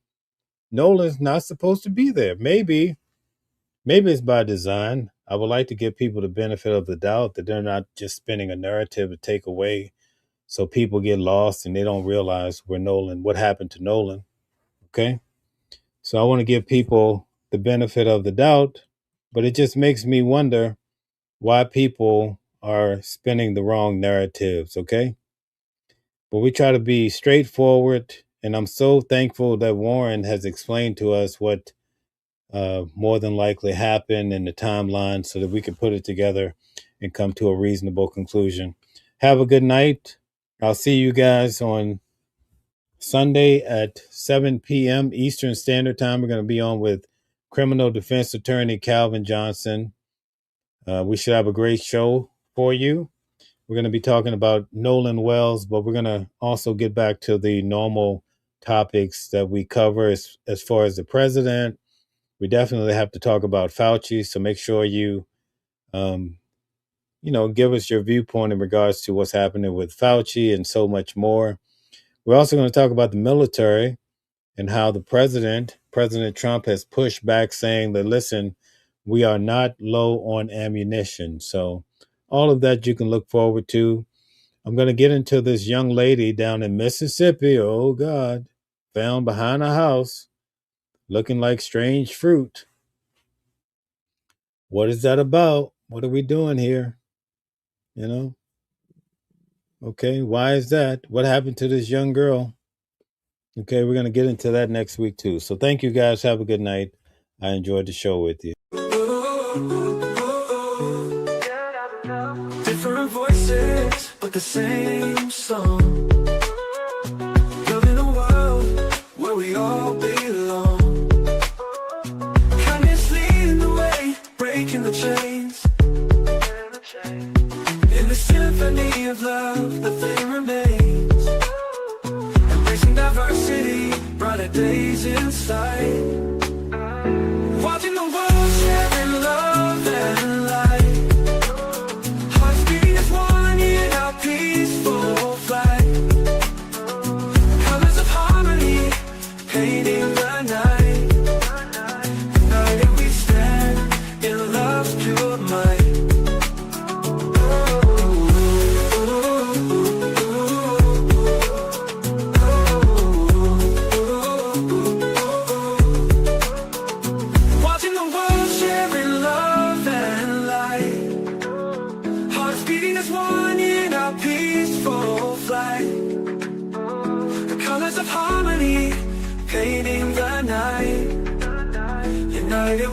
Nolan's not supposed to be there. Maybe it's by design. I would like to give people the benefit of the doubt that they're not just spinning a narrative to take away so people get lost and they don't realize what happened to Nolan. Okay? So I want to give people the benefit of the doubt, but it just makes me wonder why people are spinning the wrong narratives, okay? But we try to be straightforward, and I'm so thankful that Warren has explained to us what more than likely happened in the timeline so that we can put it together and come to a reasonable conclusion. Have a good night. I'll see you guys on Sunday at 7 p.m. Eastern Standard Time. We're going to be on with criminal defense attorney Calvin Johnson. We should have a great show for you. We're going to be talking about Nolan Wells, but we're going to also get back to the normal topics that we cover as far as the president. We definitely have to talk about Fauci, so make sure you, give us your viewpoint in regards to what's happening with Fauci and so much more. We're also going to talk about the military and how the President Trump, has pushed back saying that, listen, we are not low on ammunition. So all of that you can look forward to. I'm going to get into this young lady down in Mississippi, oh God, found behind a house looking like strange fruit. What is that about? What are we doing here? Okay, why is that? What happened to this young girl? Okay, we're going to get into that next week too. So thank you guys. Have a good night. I enjoyed the show with you. Different voices, but the same song. Building a world where we all belong. Kindness leading the way, breaking the chains. In the symphony of love, the thing remains. Embracing diversity, brighter days in sight. Watching the world sharing love and light. Hearts beating as one in our peaceful flight. Colors of harmony, painting the night. United we stand in love's pure might. Watching the world sharing love and light. Hearts beating as one in our peaceful flight. The colors of harmony, painting the night. United